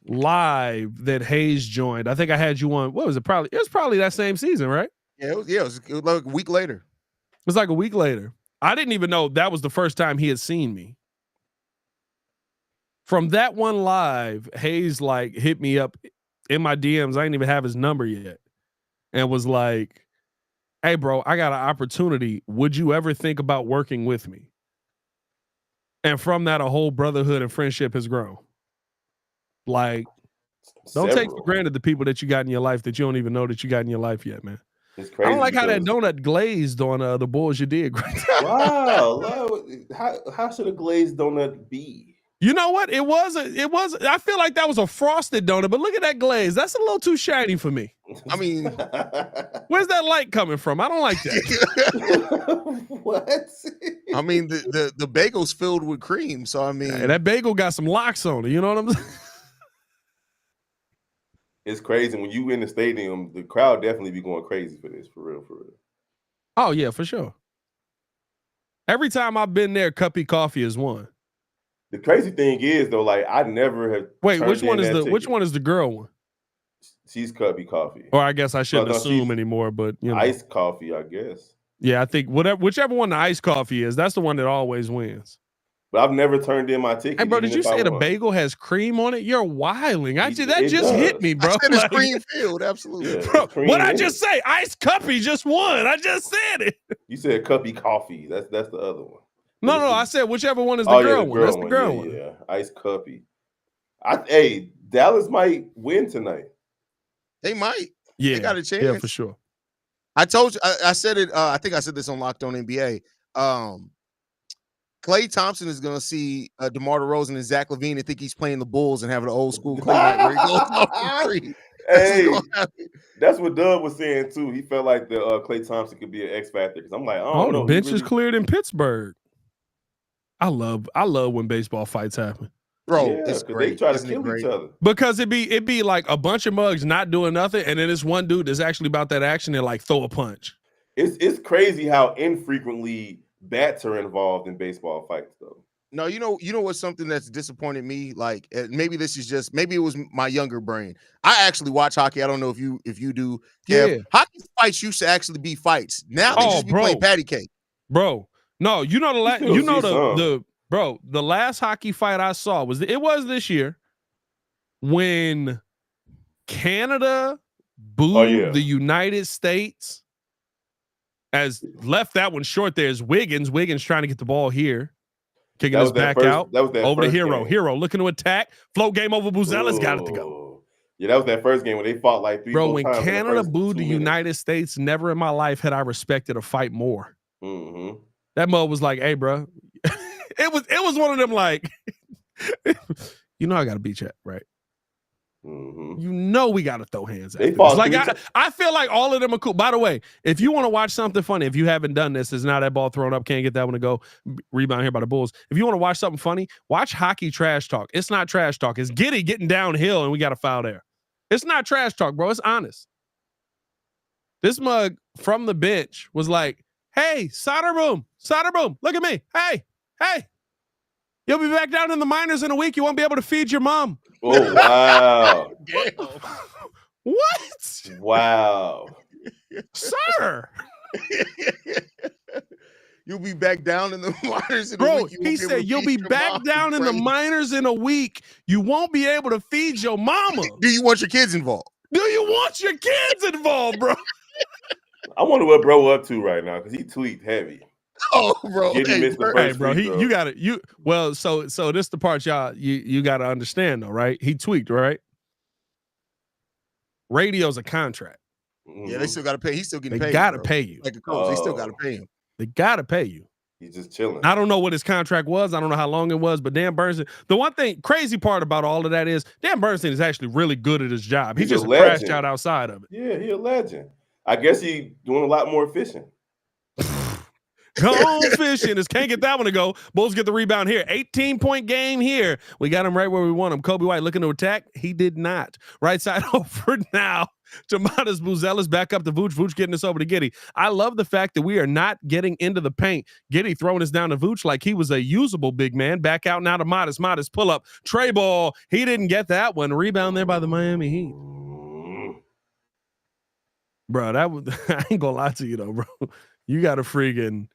live that HAize joined, I think I had you on. What was it? It was probably that same season, right? Yeah, it was like a week later. It was like a week later. I didn't even know that was the first time he had seen me. From that one live, HAize like hit me up in my DMs. I didn't even have his number yet, and was like, "Hey, bro, I got an opportunity. Would you ever think about working with me?" And from that, a whole brotherhood and friendship has grown. Like, don't take for granted the people that you got in your life that you don't even know that you got in your life yet, man. It's crazy. I don't like how that donut glazed on the Bulls you did. Wow. How should a glazed donut be? You know what? It was. I feel like that was a frosted donut, but look at that glaze. That's a little too shiny for me. I mean, where's that light coming from? I don't like that. What? I mean, the bagel's filled with cream, so I mean, and that bagel got some locks on it. You know what I'm saying? It's crazy when you in the stadium. The crowd definitely be going crazy for this, for real. Oh yeah, for sure. Every time I've been there, Cuppy Coffee is one. The crazy thing is though, like I never have. Wait, which one is the girl one? She's Cuppy Coffee. Or I guess I shouldn't assume anymore, but you know, iced coffee, I guess. Yeah, I think whichever one the iced coffee is, that's the one that always wins. but I've never turned in my ticket. Hey, bro, even did you if I say the won. bagel has cream on it? You're wilding. That It just hit does. me, bro. I said it's Like, cream filled, absolutely. Yeah, bro, it's cream what I in just it. say? Ice Cuppy just won. I just said it. You said cuppy coffee. That's the other one. No, But I said whichever one is the oh yeah, girl the one. girl That's the one. girl Yeah, one. yeah. Ice cuppy. Hey, Dallas might win tonight. They might. Yeah, They got a chance. yeah, for sure. I told you. I said it. I think I said this on Locked On NBA. Klay Thompson is going to see DeMar DeRozan and Zach LaVine and think he's playing the Bulls and having an old school Klay night where he goes off for free. Hey, that's what Doug was saying too. He felt like the Klay Thompson could be an X factor because I'm like, I don't know. The bench is cleared in Pittsburgh. I love when baseball fights happen. Bro, yeah, it's great. They try to kill each other. Because it'd be like a bunch of mugs not doing nothing, and then this one dude that's actually about that action and like throw a punch. It's crazy how infrequently bats are involved in baseball fights, though. No, you know what's something that's disappointed me? Like maybe this is just maybe it was my younger brain. I actually watch hockey. I don't know if you do. Yeah, hockey fights used to actually be fights. Now they just be playing patty cake. Bro, no, the last hockey fight I saw was this year when Canada booed the United States. As left that one short, there's Wiggins trying to get the ball here. Kicking his back out. That was that over to Hero. Game. Hero looking to attack. Float game over Buzella's got it to go. Yeah, that was that first game when they fought like 3-4 times. Bro, when Canada booed the United States, never in my life had I respected a fight more. Mm-hmm. That mug was like, hey, bro. it was one of them like, you know I got to beat you, right? Mm-hmm. You know we got to throw hands at they this. fought Like I feel like all of them are cool. By the way, if you want to watch something funny, if you haven't done this, is now that ball thrown up, can't get that one to go. Rebound here by the Bulls. If you want to watch something funny, watch hockey trash talk. It's not trash talk. It's Giddy getting downhill and we got a foul there. It's not trash talk, bro. It's honest. This mug from the bench was like, hey, Soderboom, look at me. Hey. You'll be back down in the minors in a week. You won't be able to feed your mom. Oh, wow. What? Wow. Sir. You'll be back down in the minors in a week. He said you'll be back down in the minors in a week. You won't be able to feed your mama. Do you want your kids involved? Do you want your kids involved, bro? I wonder what bro up to right now because he tweaked heavy. Oh, bro. Hey, bro. You got it. Well, so this the part y'all you got to understand though, right? He tweaked, right? Radio's a contract. Yeah, they still got to pay. He's still getting paid. They got to pay you. Like a coach, they still got to pay him. They got to pay you. He's just chilling. I don't know what his contract was. I don't know how long it was, but Dan Bernstein. The one thing crazy part about all of that is Dan Bernstein is actually really good at his job. He's just a crash out outside of it. Yeah, he's a legend. I guess he's doing a lot more fishing. Go fishing. Just can't get that one to go. Bulls get the rebound here. 18-point game here. We got him right where we want him. Kobe White looking to attack. He did not. Right side over now. Tomatas Buzella's back up to Vooch. Vooch getting this over to Giddey. I love the fact that we are not getting into the paint. Giddey throwing us down to Vooch like he was a usable big man. Back out now to Modest. Modest pull up. Tray ball. He didn't get that one. Rebound there by the Miami Heat. Bro, that was, I ain't gonna lie to you though, bro. You got to freaking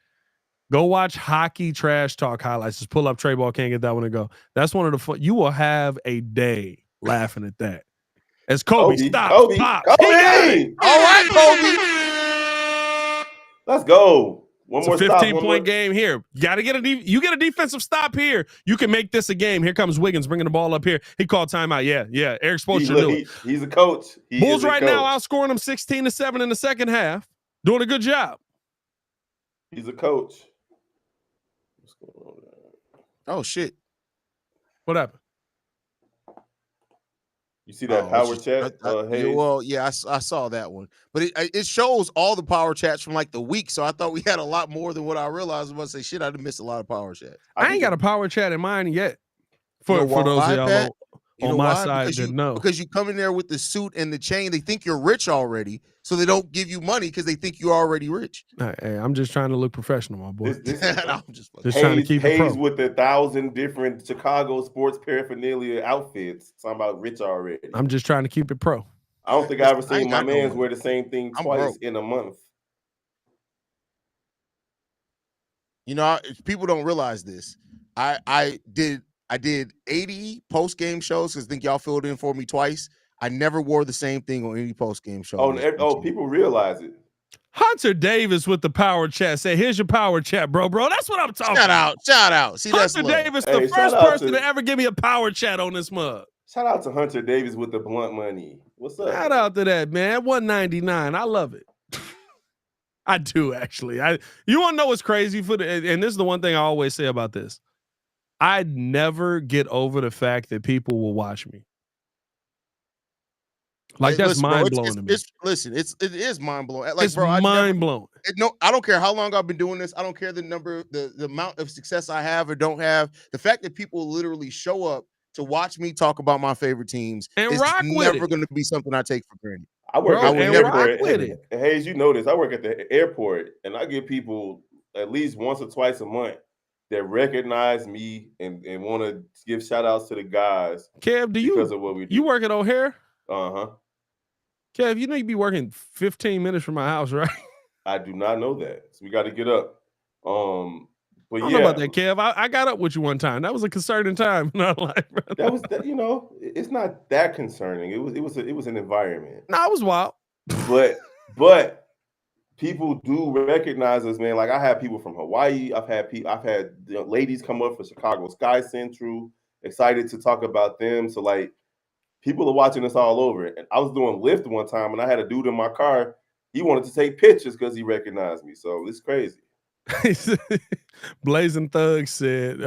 go watch hockey trash talk highlights. Just pull up Tray ball, can't get that one to go. That's one of the fun. You will have a day laughing at that. As Kobe stop. Kobe. Pop. All right, Kobe. Let's go. One more 15-point game here. You got to get you get a defensive stop here. You can make this a game. Here comes Wiggins bringing the ball up here. He called timeout. Yeah. Eric Spoelstra knew it. He's a coach. Bulls right now outscoring them 16-7 in the second half. Doing a good job. He's a coach. What's going on there? Oh, shit. What happened? You see that power chat? HAize? Well, yeah, I saw that one. But it shows all the power chats from like the week. So I thought we had a lot more than what I realized. I was going to say, shit, I done missed a lot of power chats. I ain't got a power chat in mine yet. For those of y'all on my side that know. Because you come in there with the suit and the chain, they think you're rich already. So they don't give you money because they think you're already rich. Hey, I'm just trying to look professional, my boy. I'm just trying to keep it pro. HAize with 1,000 different Chicago sports paraphernalia outfits. Talking about rich already. I'm just trying to keep it pro. I don't think I ever seen my man's wear the same thing twice in a month. You know, people don't realize this. I did 80 post game shows because I think y'all filled in for me twice. I never wore the same thing on any post game show. Oh, people realize it. Hunter Davis with the power chat. Say, here's your power chat, bro. That's what I'm talking about. Shout out. See, that's Hunter love. Davis, Hey, the first person to ever give me a power chat on this mug. Shout out to Hunter Davis with the blunt money. What's up? Shout out to that, man. $1.99. I love it. I do, actually. You want to know what's crazy? And this is the one thing I always say about this. I never get over the fact that people will watch me. Like, that's mind blowing to me. It is mind blowing. Like, it's mind blowing. No, I don't care how long I've been doing this. I don't care the amount of success I have or don't have. The fact that people literally show up to watch me talk about my favorite teams and is rock never going to be something I take for granted. I work at the airport. With it. Hayes, you know this. I work at the airport, and I get people at least once or twice a month that recognize me and want to give shout outs to the guys. Kev, because of what we do. You work at O'Hare? Uh-huh. Kev, you know you'd be working 15 minutes from my house, right? I do not know that. So we got to get up. But I don't know about that, Kev. I got up with you one time. That was a concerning time in our life. That was, it's not that concerning. It was an environment. No, it was wild. But people do recognize us, man. Like, I have people from Hawaii. I've had ladies come up for Chicago Sky Central, excited to talk about them. So, like, people are watching us all over. And I was doing Lyft one time, and I had a dude in my car. He wanted to take pictures because he recognized me. So it's crazy. Blazing Ugg said,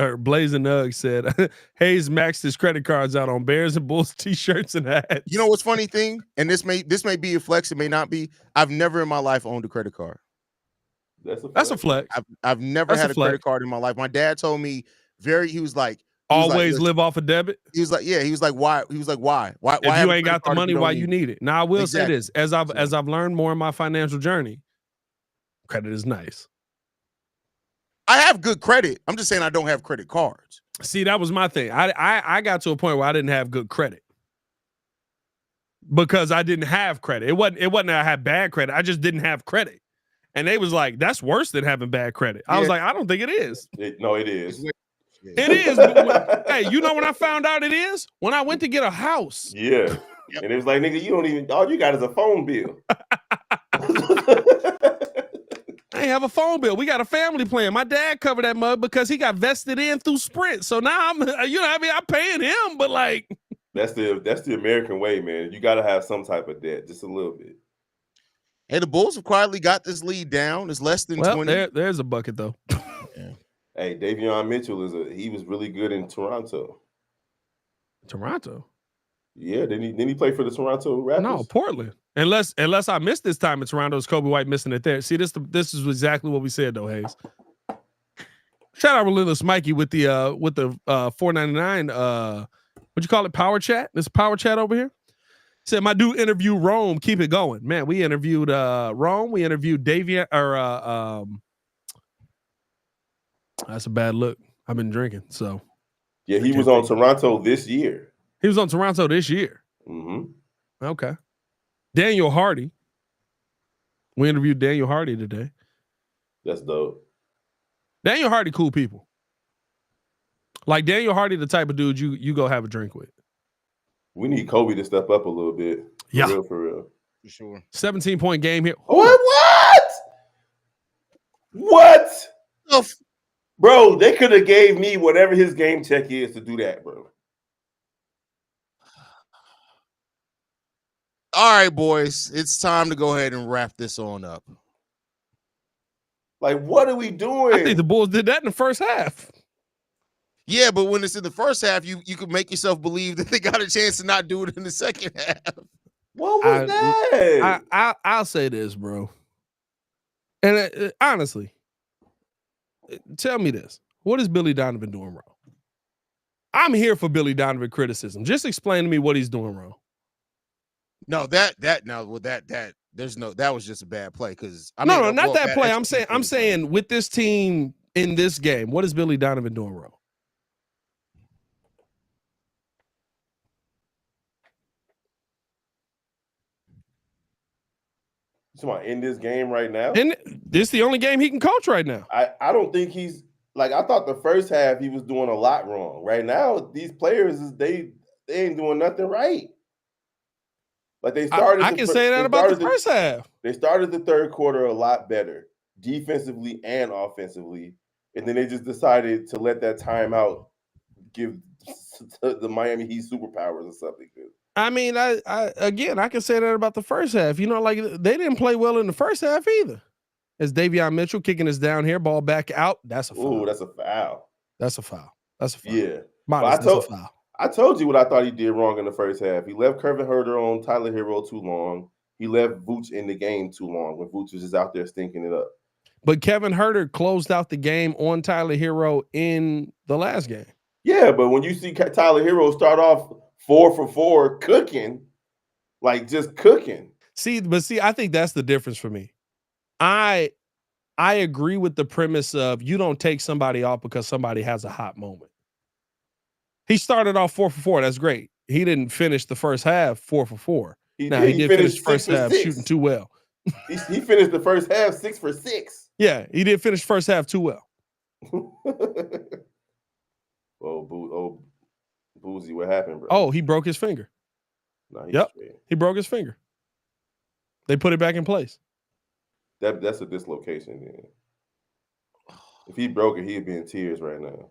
Hayes maxed his credit cards out on Bears and Bulls t-shirts and hats. You know what's funny thing? And this may be a flex, it may not be. I've never in my life owned a credit card. That's a flex. I've never had a credit card in my life. My dad told me he was like, always live off a debit. He was like, yeah. He was like, why? He was like, why? If you ain't got the money, why you need it? Now I will say this: as I've learned more in my financial journey, credit is nice. I have good credit. I'm just saying I don't have credit cards. See, that was my thing. I got to a point where I didn't have good credit because I didn't have credit. It wasn't that I had bad credit. I just didn't have credit, and they was like, "That's worse than having bad credit." I was like, "I don't think it is." No, it is. It is. But hey, you know when I found out it is? When I went to get a house. Yeah. Yep. And it was like, nigga, you don't even, all you got is a phone bill. I ain't have a phone bill. We got a family plan. My dad covered that mug because he got vested in through Sprint. So now I'm paying him, but like. That's the American way, man. You got to have some type of debt, just a little bit. Hey, the Bulls have quietly got this lead down. It's less than 20. There's a bucket though. Yeah. Hey, Davion Mitchell he was really good in Toronto. Toronto? Yeah, didn't he play for the Toronto Raptors? No, Portland. Unless I missed this time in Toronto, it's Kobe White missing it there. See, this is exactly what we said though, Hayes. Shout out Relentless Mikey with the $4.99 what'd you call it? Power chat? This power chat over here. Said my dude interview Rome. Keep it going. Man, we interviewed Rome. We interviewed Davion that's a bad look. I've been drinking, so. Yeah, he was on Toronto this year. He was on Toronto this year. Mm-hmm. Okay. Daniel Hardy. We interviewed Daniel Hardy today. That's dope. Daniel Hardy, cool people. Like Daniel Hardy, the type of dude you go have a drink with. We need Kobe to step up a little bit. For real. For sure. 17-point game here. What? Bro, they could have gave me whatever his game check is to do that, bro. All right, boys. It's time to go ahead and wrap this on up. Like, what are we doing? I think the Bulls did that in the first half. Yeah, but when it's in the first half, you could make yourself believe that they got a chance to not do it in the second half. What was that? I'll say this, bro. And honestly, tell me this. What is Billy Donovan doing wrong? I'm here for Billy Donovan criticism. Just explain to me what he's doing wrong. No, that was just a bad play because not that play. I'm saying with this team in this game, what is Billy Donovan doing wrong? You talking about in this game right now? And this is the only game he can coach right now. I don't think he's like I thought the first half he was doing a lot wrong. Right now, these players they ain't doing nothing right. Like they started. I can say that about the first half. They started the third quarter a lot better, defensively and offensively, and then they just decided to let that timeout give the Miami Heat superpowers or something. I mean, I can say that about the first half. You know, like they didn't play well in the first half either. As Davion Mitchell kicking us down here, ball back out. That's a foul. Ooh, that's a foul. That's a foul. That's a foul. Yeah. Modest, that's a foul. I told you what I thought he did wrong in the first half. He left Kevin Huerter on Tyler Hero too long. He left Vooch in the game too long when Vooch was just out there stinking it up. But Kevin Huerter closed out the game on Tyler Hero in the last game. Yeah, but when you see Tyler Hero start off 4 for 4 cooking, like just cooking. See, I think that's the difference for me. I agree with the premise of you don't take somebody off because somebody has a hot moment. He started off 4 for 4. That's great. He didn't finish the first half 4 for 4. He did finish the first half shooting too well. He finished the first half 6 for 6. Yeah, he did finish first half too well. Boozy, what happened, bro? Oh, he broke his finger. No, he broke his finger. They put it back in place. That's a dislocation, man. If he broke it, he'd be in tears right now.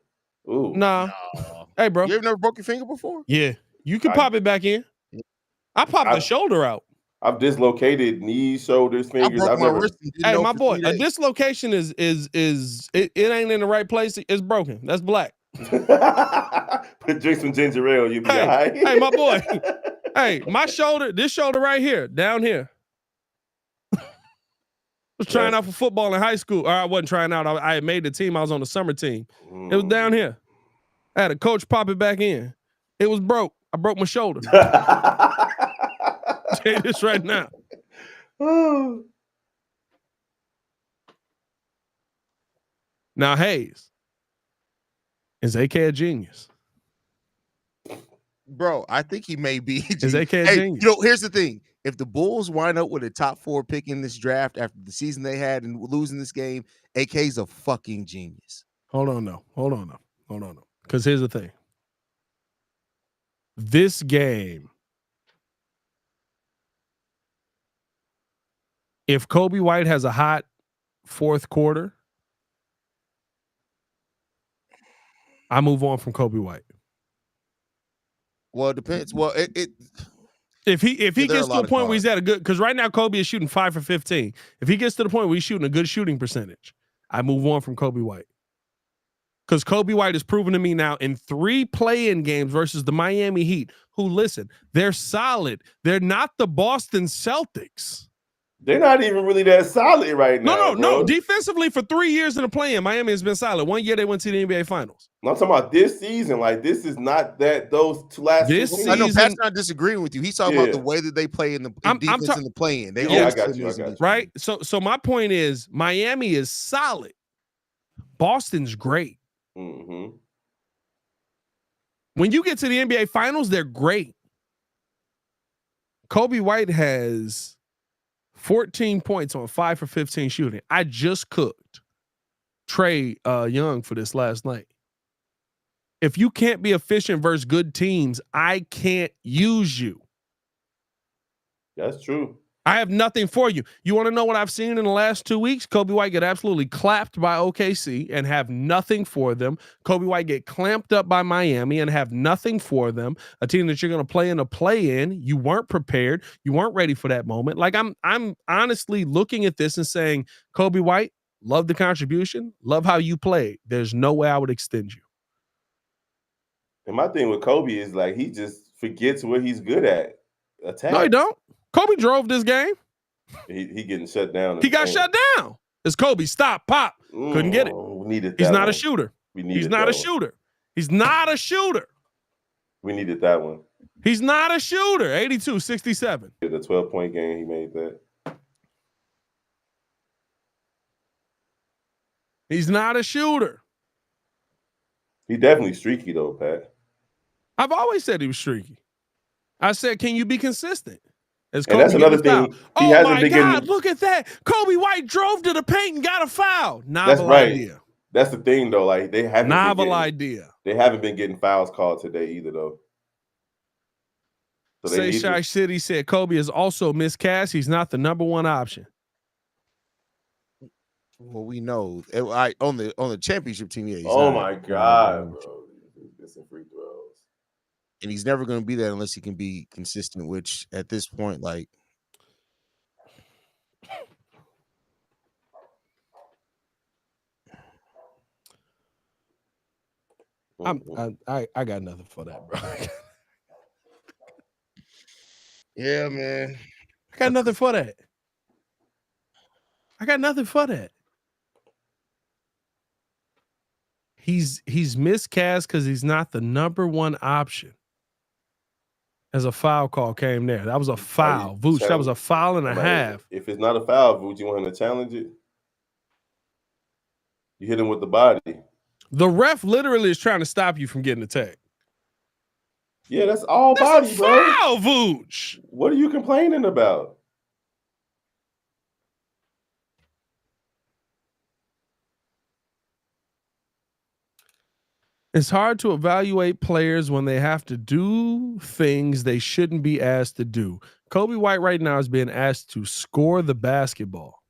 Ooh. Nah. No. Hey, bro. You ever never broke your finger before? Yeah. You can pop it back in. I popped the shoulder out. I've dislocated knees, shoulders, fingers. I broke my wrist. Hey, my boy, a dislocation is it ain't in the right place. It's broken. That's black. Drink some ginger ale, you be all right. Hey, my boy. Hey, my shoulder, this shoulder right here, down here. I was trying out for football in high school. Or I wasn't trying out. I had made the team. I was on the summer team. It was down here. I had a coach pop it back in. It was broke. I broke my shoulder. I'll tell you this right now. Now, HAize, is AK a genius? Bro, I think he may be. Is AK a genius? You know, here's the thing. If the Bulls wind up with a top 4 pick in this draft after the season they had and losing this game, AK's a fucking genius. Hold on, no. Because here's the thing. This game, if Kobe White has a hot fourth quarter, I move on from Kobe White. Well, it depends. Well, if he gets to the point where he's at a good, because right now Kobe is shooting 5 for 15. If he gets to the point where he's shooting a good shooting percentage, I move on from Kobe White. Because Kobe White has proven to me now in 3 play-in games versus the Miami Heat, who, listen, they're solid. They're not the Boston Celtics. They're not even really that solid right now. No. Defensively, for 3 years in the play-in, Miami has been solid. 1 year they went to the NBA Finals. I'm talking about this season. Like, this is not those last this season. I know Pat's not disagreeing with you. He's talking about the way that they play in the defense in the play-in. I got you. Right? So my point is, Miami is solid. Boston's great. Mm-hmm. When you get to the NBA Finals, they're great. Kobe White has 14 points on 5 for 15 shooting. I just cooked Trey Young for this last night. If you can't be efficient versus good teams, I can't use you. That's true. I have nothing for you. You want to know what I've seen in the last 2 weeks? Kobe White get absolutely clapped by OKC and have nothing for them. Kobe White get clamped up by Miami and have nothing for them. A team that you're going to play in a play-in. You weren't prepared. You weren't ready for that moment. Like I'm honestly looking at this and saying, Kobe White, love the contribution. Love how you played. There's no way I would extend you. And my thing with Kobe is like he just forgets what he's good at. Attack. No, he don't. Kobe drove this game. He getting shut down. He got shut down. It's Kobe. Stop. Pop. Couldn't get it. We needed that. He's not one. a shooter. He's not a shooter. He's not a shooter. We needed that one. He's not a shooter. 82-67. The 12-point game, he made that. He's not a shooter. He's definitely streaky though, Pat. I've always said he was streaky. I said, can you be consistent? And that's another thing. He hasn't been God, look at that. Kobe White drove to the paint and got a foul. Novel that's right. idea. That's the thing, though. Like they haven't Novel idea. They haven't been getting fouls called today either, though. So Say Shy City said Kobe is also miscast. He's not the number one option. Well, we know on the championship team. Yeah. Oh my God, bro! Missing free throws, and he's never going to be that unless he can be consistent. Which at this point, like, I got nothing for that, bro. Yeah, man. I got nothing for that. I got nothing for that. He's miscast because he's not the number one option. As a foul call came there. That was a foul. Vooch, that was a foul and a half. If it's not a foul, Vooch, you want him to challenge it? You hit him with the body. The ref literally is trying to stop you from getting the tag. Yeah, that's all body, bro. Foul, Vooch. What are you complaining about? It's hard to evaluate players when they have to do things they shouldn't be asked to do. Kobe White right now is being asked to score the basketball.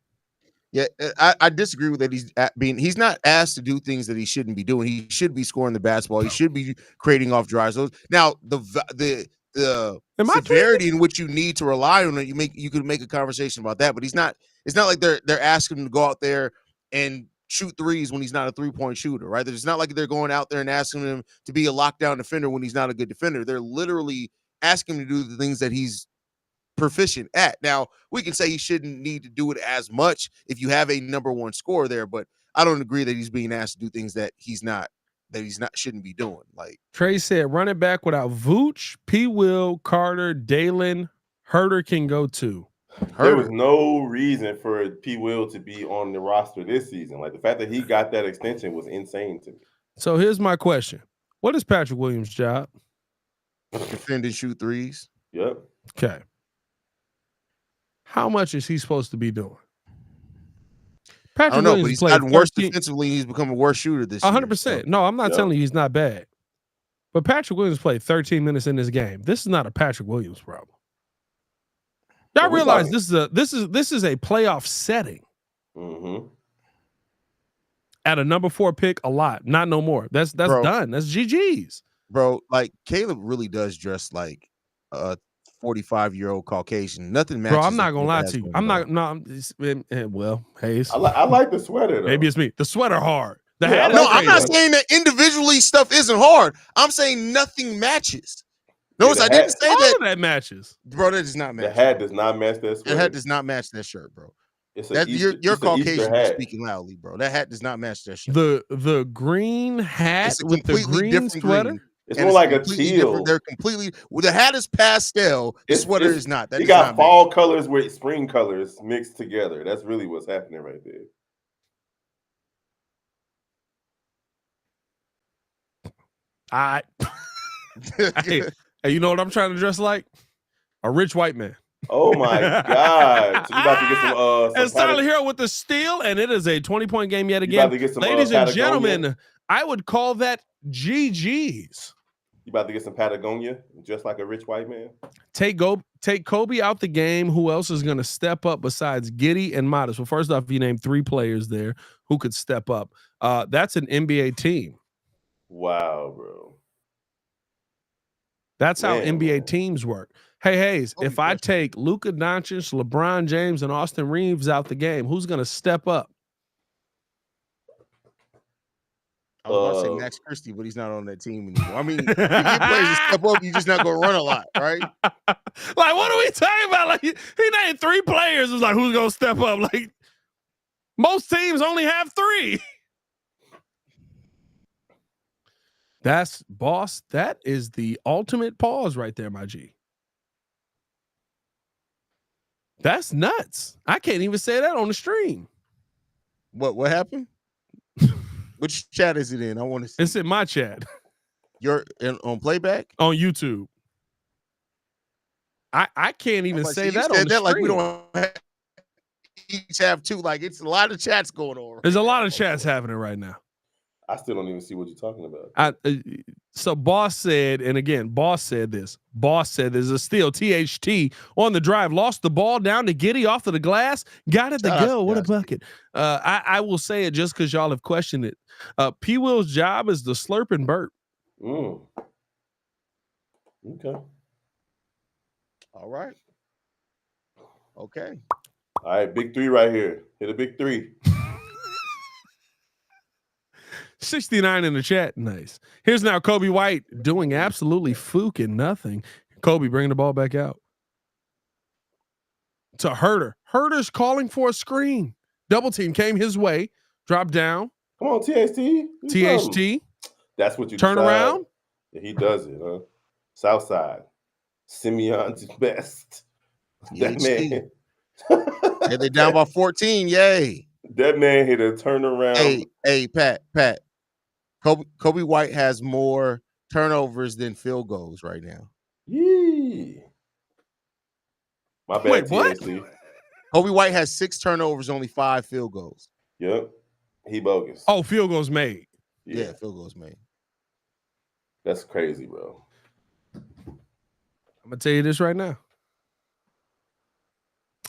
Yeah, I disagree with that. He's not asked to do things that he shouldn't be doing. He should be scoring the basketball. He should be creating off drives. Now the severity in which you need to rely on it, you could make a conversation about that. But he's not. It's not like they're asking him to go out there and shoot threes when he's not a 3-point shooter, right? It's not like they're going out there and asking him to be a lockdown defender when he's not a good defender. They're literally asking him to do the things that he's proficient at. Now, we can say he shouldn't need to do it as much if you have a number one scorer there, but I don't agree that he's being asked to do things that he's not shouldn't be doing. Like Trey said, run it back without Vooch, P. Will, Carter, Dalen, Herter can go too. There was no reason for P. Will to be on the roster this season. Like the fact that he got that extension was insane to me. So here's my question: what is Patrick Williams' job? Defend and shoot threes. Yep. Okay. How much is he supposed to be doing? Patrick I don't know, Williams but he's gotten worse defensively. He's become a worse shooter this 100%. Year. So. No, I'm not telling you he's not bad. But Patrick Williams played 13 minutes in this game. This is not a Patrick Williams problem. Y'all realize this is a playoff setting. Mm-hmm. At a number 4 pick, a lot. Not no more. That's done. That's GG's. Bro, like Caleb really does dress like a 45-year-old Caucasian. Nothing matches. Bro, I'm not gonna lie to you. I'm not. No. Well, HAize. I like the sweater. Though. Maybe it's me. The sweater hard. I'm not saying that individually stuff isn't hard. I'm saying nothing matches. Notice I didn't say all that matches. Bro, that does not match. The hat does not match that sweater. The hat does not match that shirt, bro. You're Caucasian speaking loudly, bro. That hat does not match that shirt. The green hat with the green sweater. Green. It's more like a teal. They're completely. Well, the hat is pastel. The sweater is not. You got fall colors with spring colors mixed together. That's really what's happening right there. Hey, you know what I'm trying to dress like? A rich white man. Oh my God! So you about to get some? And Tyler Hero with the steal, and it is a 20-point game yet again. Ladies and gentlemen, I would call that GG's. You about to get some Patagonia, just like a rich white man? Take Kobe out the game. Who else is going to step up besides Giddey and Modest? Well, first off, you named 3 players there who could step up. That's an NBA team. Wow, bro. That's how NBA teams work. Hey, HAize, if I take Luka Doncic, LeBron James, and Austin Reeves out the game, who's going to step up? I was about to say Max Christie, but he's not on that team anymore. I mean, you get players to step up, you're just not going to run a lot, right? Like, what are we talking about? Like, he named 3 players. It's like, who's going to step up? Like, most teams only have 3. That's boss. That is the ultimate pause right there, my G. That's nuts. I can't even say that on the stream. What happened? Which chat is it in? I want to see. It's in my chat. You're on playback? On YouTube. I can't even say that on the stream. Like we don't each have 2. Like it's a lot of chats going on. There's a lot of chats happening right now. I still don't even see what you're talking about. So Boss said, and again, Boss said this. Boss said there's a steal. THT on the drive, lost the ball down to Giddy off of the glass, got it to go. What a bucket. I will say it just because y'all have questioned it. P. Will's job is the slurp and burp. Okay. All right. Okay. All right, big three right here. Hit a big three. 69 in the chat. Nice. Here's now Kobe White doing absolutely fucking nothing. Kobe bringing the ball back out to Herder. Herder's calling for a screen. Double team came his way. Drop down. Come on, THT. THT. That's what you turn decide. Around. Yeah, he does it, huh? South side. Simeon's best. That man. Hey, they down by 14. Yay. That man hit a turnaround. Hey, Pat. Kobe White has more turnovers than field goals right now. Yee. My bad. Wait, what? THT. Kobe White has 6 turnovers, only 5 field goals. Yep. He bogus. Oh, field goals made. Yeah, field goals made. That's crazy, bro. I'm gonna tell you this right now.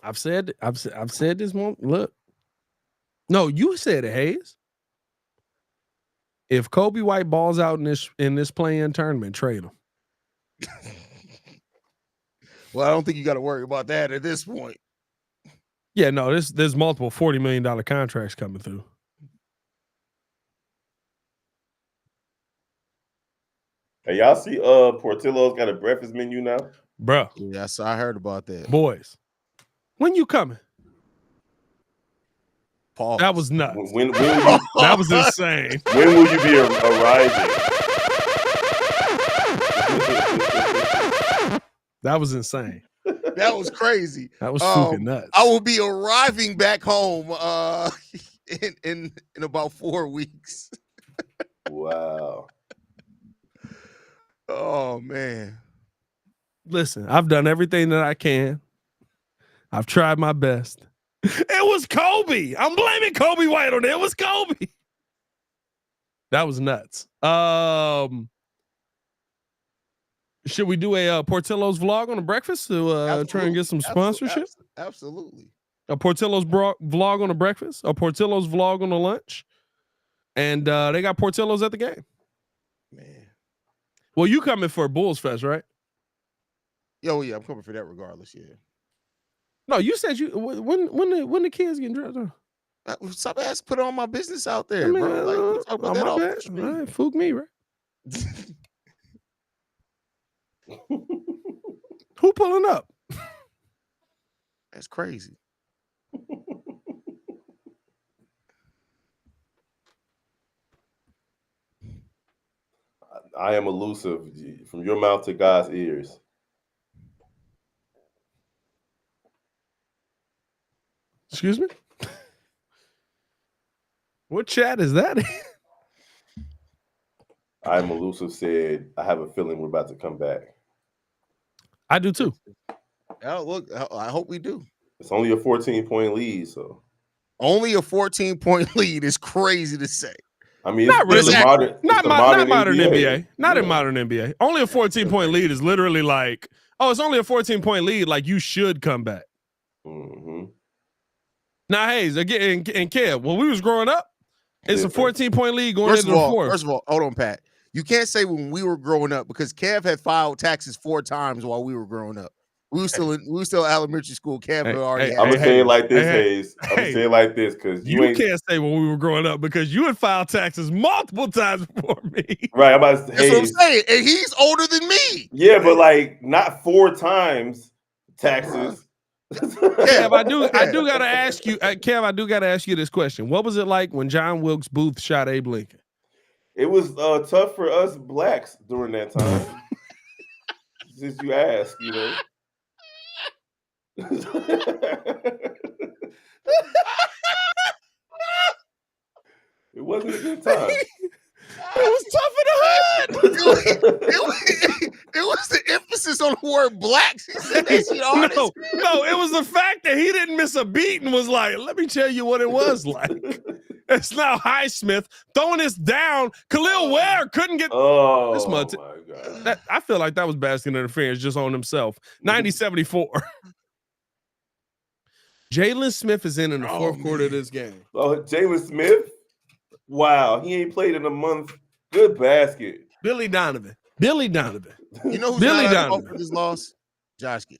I've said this one. Look. No, you said it, HAize. If Kobe White balls out in this play-in tournament, trade him. Well, I don't think you got to worry about that at this point. Yeah, no, there's multiple $40 million contracts coming through. Hey, y'all see Portillo's got a breakfast menu now? Bro. Yes, I heard about that. Boys, when you coming? Pause. That was nuts. When will you, that was insane. When will you be arriving? That was insane. That was crazy. That was fucking nuts. I will be arriving back home in about 4 weeks. Wow. Oh man. Listen, I've done everything that I can. I've tried my best. It was Kobe. I'm blaming Kobe White on it. It was Kobe. That was nuts. Should we do a Portillo's vlog on the breakfast to try and get some sponsorship? Absolutely. A Portillo's vlog on the breakfast, a Portillo's vlog on the lunch, and they got Portillo's at the game. Man. Well, you coming for Bulls Fest, right? Yo, yeah, I'm coming for that regardless. Yeah. No, you said you when the kids getting dressed. Stop asking, put all my business out there, bro. Like, talk about that off the street. All right, fook me, right? Who pulling up? That's crazy. I am elusive from your mouth to God's ears. Excuse me? What chat is that in? I am elusive said, I have a feeling we're about to come back. I do too. Oh, look, I hope we do. It's only a 14-point lead, so. Only a 14-point lead is crazy to say. I mean, not really. Not modern NBA. Not in modern NBA. Only a 14-point lead is literally like, oh, it's only a 14-point lead. Like you should come back. Mm-hmm. Now, HAize, again, and Kev, when we was growing up, it's a 14-point lead going into the fourth. First of all, hold on, Pat. You can't say when we were growing up because Kev had filed taxes 4 times while we were growing up. We were still elementary school. Kev had already. I'm gonna say it like this, HAize. I'm gonna say it like this because you can't say when we were growing up because you had filed taxes multiple times before me. Right, I'm about to say. That's what I'm saying, and he's older than me. Yeah, but like not 4 times taxes. Kev, I do gotta ask you, Kev. I do gotta ask you this question: what was it like when John Wilkes Booth shot Abe Lincoln? It was tough for us blacks during that time. Since you ask, you know. It wasn't a good time. It was tough in the hood. It was the emphasis on the word blacks. He said that no, it was the fact that he didn't miss a beat and was like, let me tell you what it was like. It's now Highsmith throwing this down. Khalil Ware couldn't get. Oh, This much. my God. That, I feel like that was basket interference just on himself. 90-74. Jalen Smith is in the fourth quarter of this game. Oh, Jalen Smith? Wow, he ain't played in a month. Good basket. Billy Donovan. Billy Donovan. You know who's Billy not at Donovan. fault for this loss? Josh Giddey.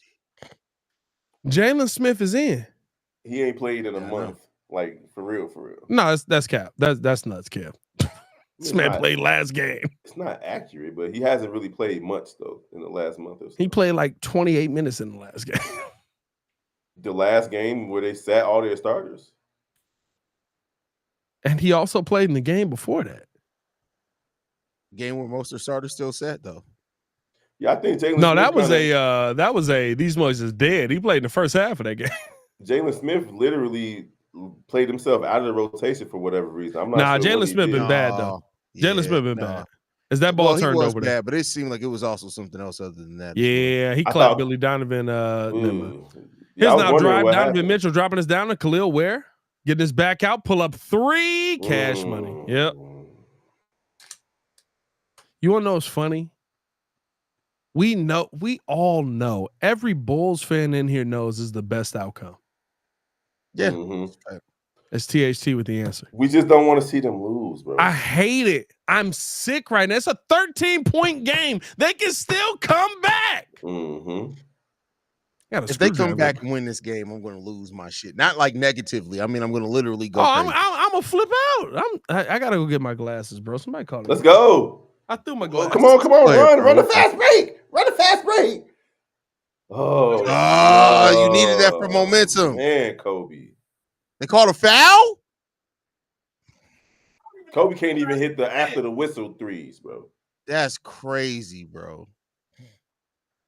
Jalen Smith is in. He ain't played in a month. Like, for real, for real. No, that's cap. That's nuts, cap. This man played last game. It's not accurate, but he hasn't really played much, though, in the last month or so. He played like 28 minutes in the last game. The last game where they sat all their starters. And he also played in the game before that. Game where most of the starters still sat, though. Yeah, I think Jalen No, Smith that was a these boys is dead. He played in the first half of that game. Jalen Smith literally played himself out of the rotation for whatever reason. I'm not sure. Jalen Smith been bad though. Jalen Smith been bad. Is that ball turned over bad, there? but it seemed like it was also something else other than that. Yeah, he clapped Billy Donovan. Here's now drive. Donovan Mitchell dropping us down to Khalil Ware. Getting his back out. Pull up 3. Cash money. Yep. You want to know what's funny? We all know. Every Bulls fan in here knows is the best outcome. Yeah. It's THT with the answer. We just don't want to see them lose, bro. I hate it. I'm sick right now. It's a 13-point game. They can still come back. If they come back and win this game, I'm going to lose my shit. Not like negatively. I mean, I'm going to literally go. I'm going to flip out. I got to go get my glasses, bro. Somebody call me. Let's go. I threw my glasses. Come on. Run the fast break. Run the fast break. Oh, you needed that for momentum. Man, Kobe. They called a foul? Kobe can't even hit the after the whistle threes, bro. That's crazy, bro.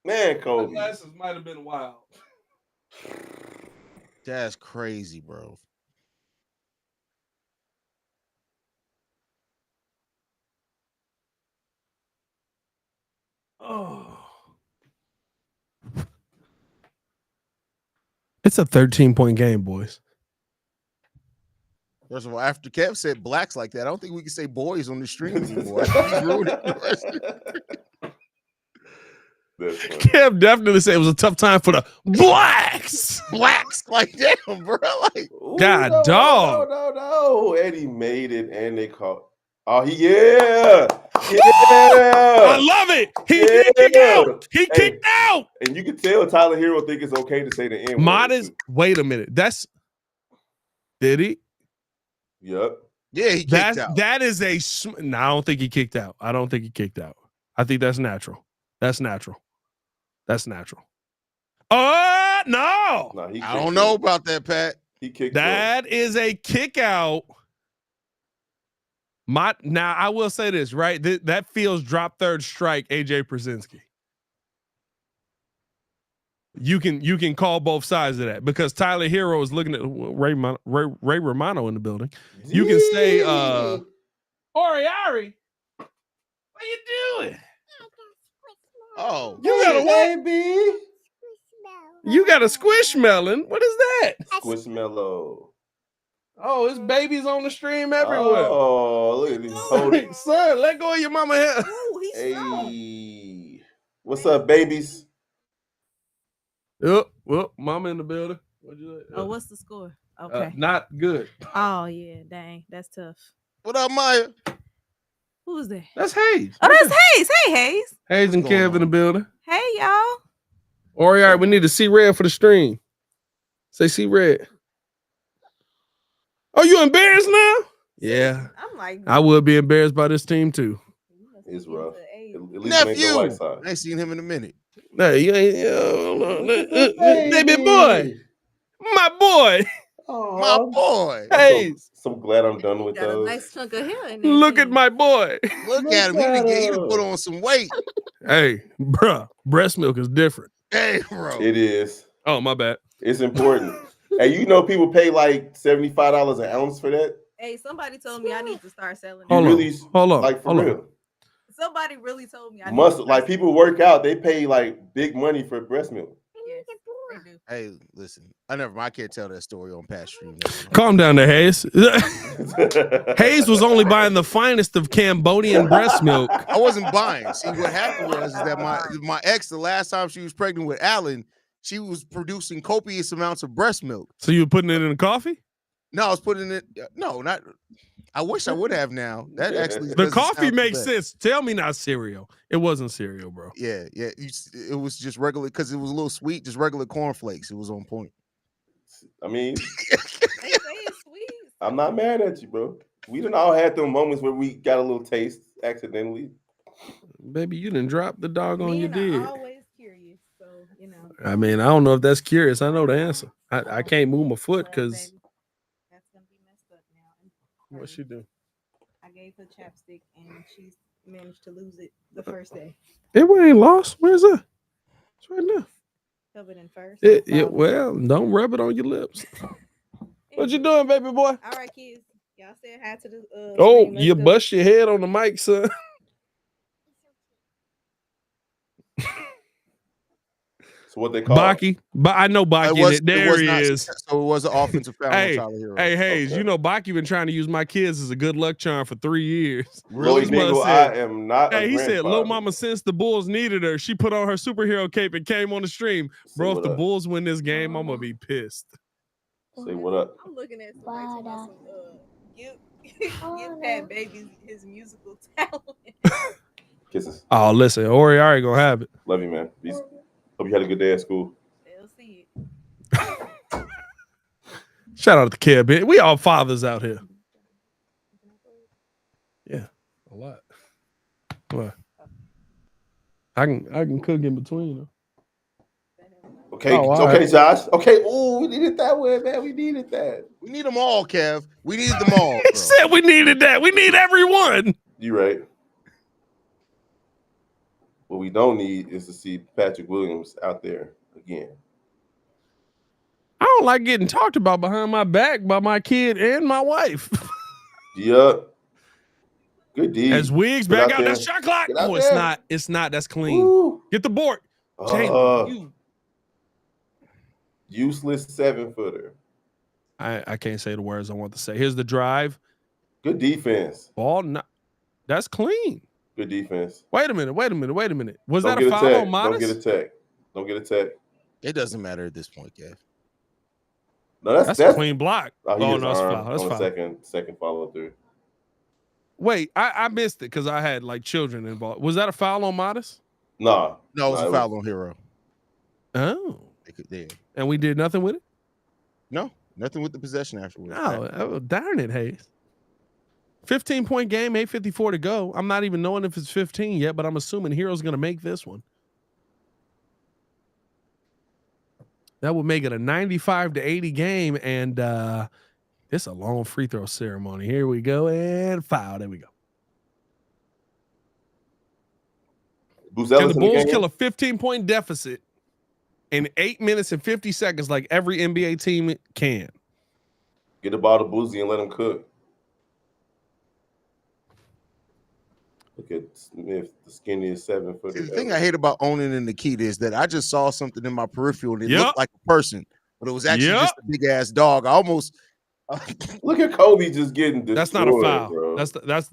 Man, Kobe. My glasses might have been wild. That's crazy, bro. Oh. It's a 13-point game, boys. First of all, after Kev said blacks like that, I don't think we can say boys on the stream anymore. Kev definitely said it was a tough time for the blacks. Blacks, like damn, bro. Like, God, dog. No. Eddie made it, and they caught. Oh, yeah. I love it. He did kick out. He kicked out. And you can tell Tyler Hero think it's okay to say the N-word. Modest. Wait a minute. Did he? Yep. Yeah, he kicked out. That is no, I don't think he kicked out. I don't think he kicked out. I think that's natural. That's natural. Oh, no. I don't know about that, Pat. He kicked That is a kick out. Now, I will say this, right? That feels drop third strike, AJ Przinsky. You can call both sides of that because Tyler Hero is looking at Ray Romano in the building. You can say, Oriari, what you doing? Oh, you got a what? baby. You got a squishmallow. What is that? Squishmallow. Oh, it's babies on the stream everywhere. Oh, look at these. Son, let go of your mama hair. Hey, what's up, babies? Well, mama in the building. What's the score? Okay. Not good. Oh, yeah. Dang. That's tough. What up, Maya? Who is that? That's HAize. Oh, that's HAize. Hey, HAize. HAize and Kev in the building. Hey, y'all. All right, we need to see red for the stream. Say see red. Oh, you embarrassed now? Yeah. I'm like, I would be embarrassed by this team too. It's rough. Nephew. I ain't seen him in a minute. Hey, you ain't, baby boy. My boy. My boy. Hey. So glad I'm done with got those. a nice chunk of hair in there. Look at my boy. Look at him. He done put on some weight. Hey, bruh, breast milk is different. Hey, bro. It is. Oh, my bad. It's important. Hey, you know people pay like $75 an ounce for that? Hey, somebody told me I need to start selling. Hold on. Like for real. Somebody really told me I like people work out, they pay like big money for breast milk. Yes, they do. Hey, listen. I can't tell that story on past stream. Calm down there, HAize. HAize was only buying the finest of Cambodian breast milk. I wasn't buying. See, what happened was that my ex, the last time she was pregnant with Alan, she was producing copious amounts of breast milk. So you were putting it in the coffee? No, I was putting it. No, not. I wish I would have now. That actually The doesn't coffee sound too makes bad. sense. Tell me not cereal. It wasn't cereal, bro. Yeah. It was just regular because it was a little sweet, just regular cornflakes. It was on point. I mean, They say it's sweet. I'm not mad at you, bro. We done all had them moments where we got a little taste accidentally. Baby, you didn't drop the dog on your Men are dick. always curious, so you know. I mean, I don't know if that's curious. I know the answer. I can't move my foot Well, because baby, that's gonna be messed up now. what she do? I gave her chapstick and she's managed to lose it the first day. It ain't lost. Where's that? It's right now. Covered in first. Well, don't rub it on your lips. What you doing, baby boy? All right, kids. Y'all said hi to the. Oh, stream. Let's you go. bust your head on the mic, son. So what they call Baki. I know Baki in it. There he is. So it was an offensive foul Hey, on Tyler Hero. Hey, HAize, Okay. you know Baki been trying to use my kids as a good luck charm for 3 years. Really, His mother nigga, said- I am not. Hey, a he said, grandfather. "Lil Mama, since the Bulls needed her, she put on her superhero cape and came on the stream." Say Bro, if what the up. Bulls win this game, I'm gonna be pissed. Say what up. I'm looking at somebody talking about give Pat Baby his musical talent. Kisses. Oh, listen, Ori already gonna have it. Love you, man. Peace. Hope you had a good day at school. They'll see it. Shout out to Keb. We all fathers out here. Yeah, a lot. What? I can cook in between them. Okay, Oh, all okay, right. Josh. Okay, ooh, we needed that one, man. We needed that. We need them all, Kev. We needed them all. He Bro. said we needed that. We need everyone. You right. What we don't need is to see Patrick Williams out there again. I don't like getting talked about behind my back by my kid and my wife. Yup. Good deed. As Wiggs Get back out out there. that shot clock. Get out Oh, it's there. not. It's not. That's clean. Ooh. Get the board. Jalen, Useless 7-footer. I can't say the words I want to say. Here's the drive. Good defense. Ball not. That's clean. Good defense. Wait a minute. Was Don't that a get foul tech. on Modest? Don't get a tech. Don't get a tech. It doesn't matter at this point, Kev. No, That's a clean block. Oh, he Oh, is no, it's armed foul. That's on foul. the second follow through. Wait, I missed it because I had like children involved. Was that a foul on Modest? Nah. No, it was a foul on Hero. Oh. Yeah. And we did nothing with it? No, nothing with the possession afterwards. Oh, darn it, HAize. 15-point game, 8:54 to go. I'm not even knowing if it's 15 yet, but I'm assuming Hero's going to make this one. That would make it a 95-80 game, and it's a long free throw ceremony. Here we go, and foul. There we go. Can the Bulls kill a 15-point deficit in 8 minutes and 50 seconds like every NBA team can? Get the ball to Boozy and let him cook. Look at Smith, the skinniest 7-footer. The thing I hate about owning in Nikita is that I just saw something in my peripheral and it Yep. looked like a person, but it was actually Yep. just a big ass dog. I almost Look at Kobe just getting destroyed. That's not a foul. Bro.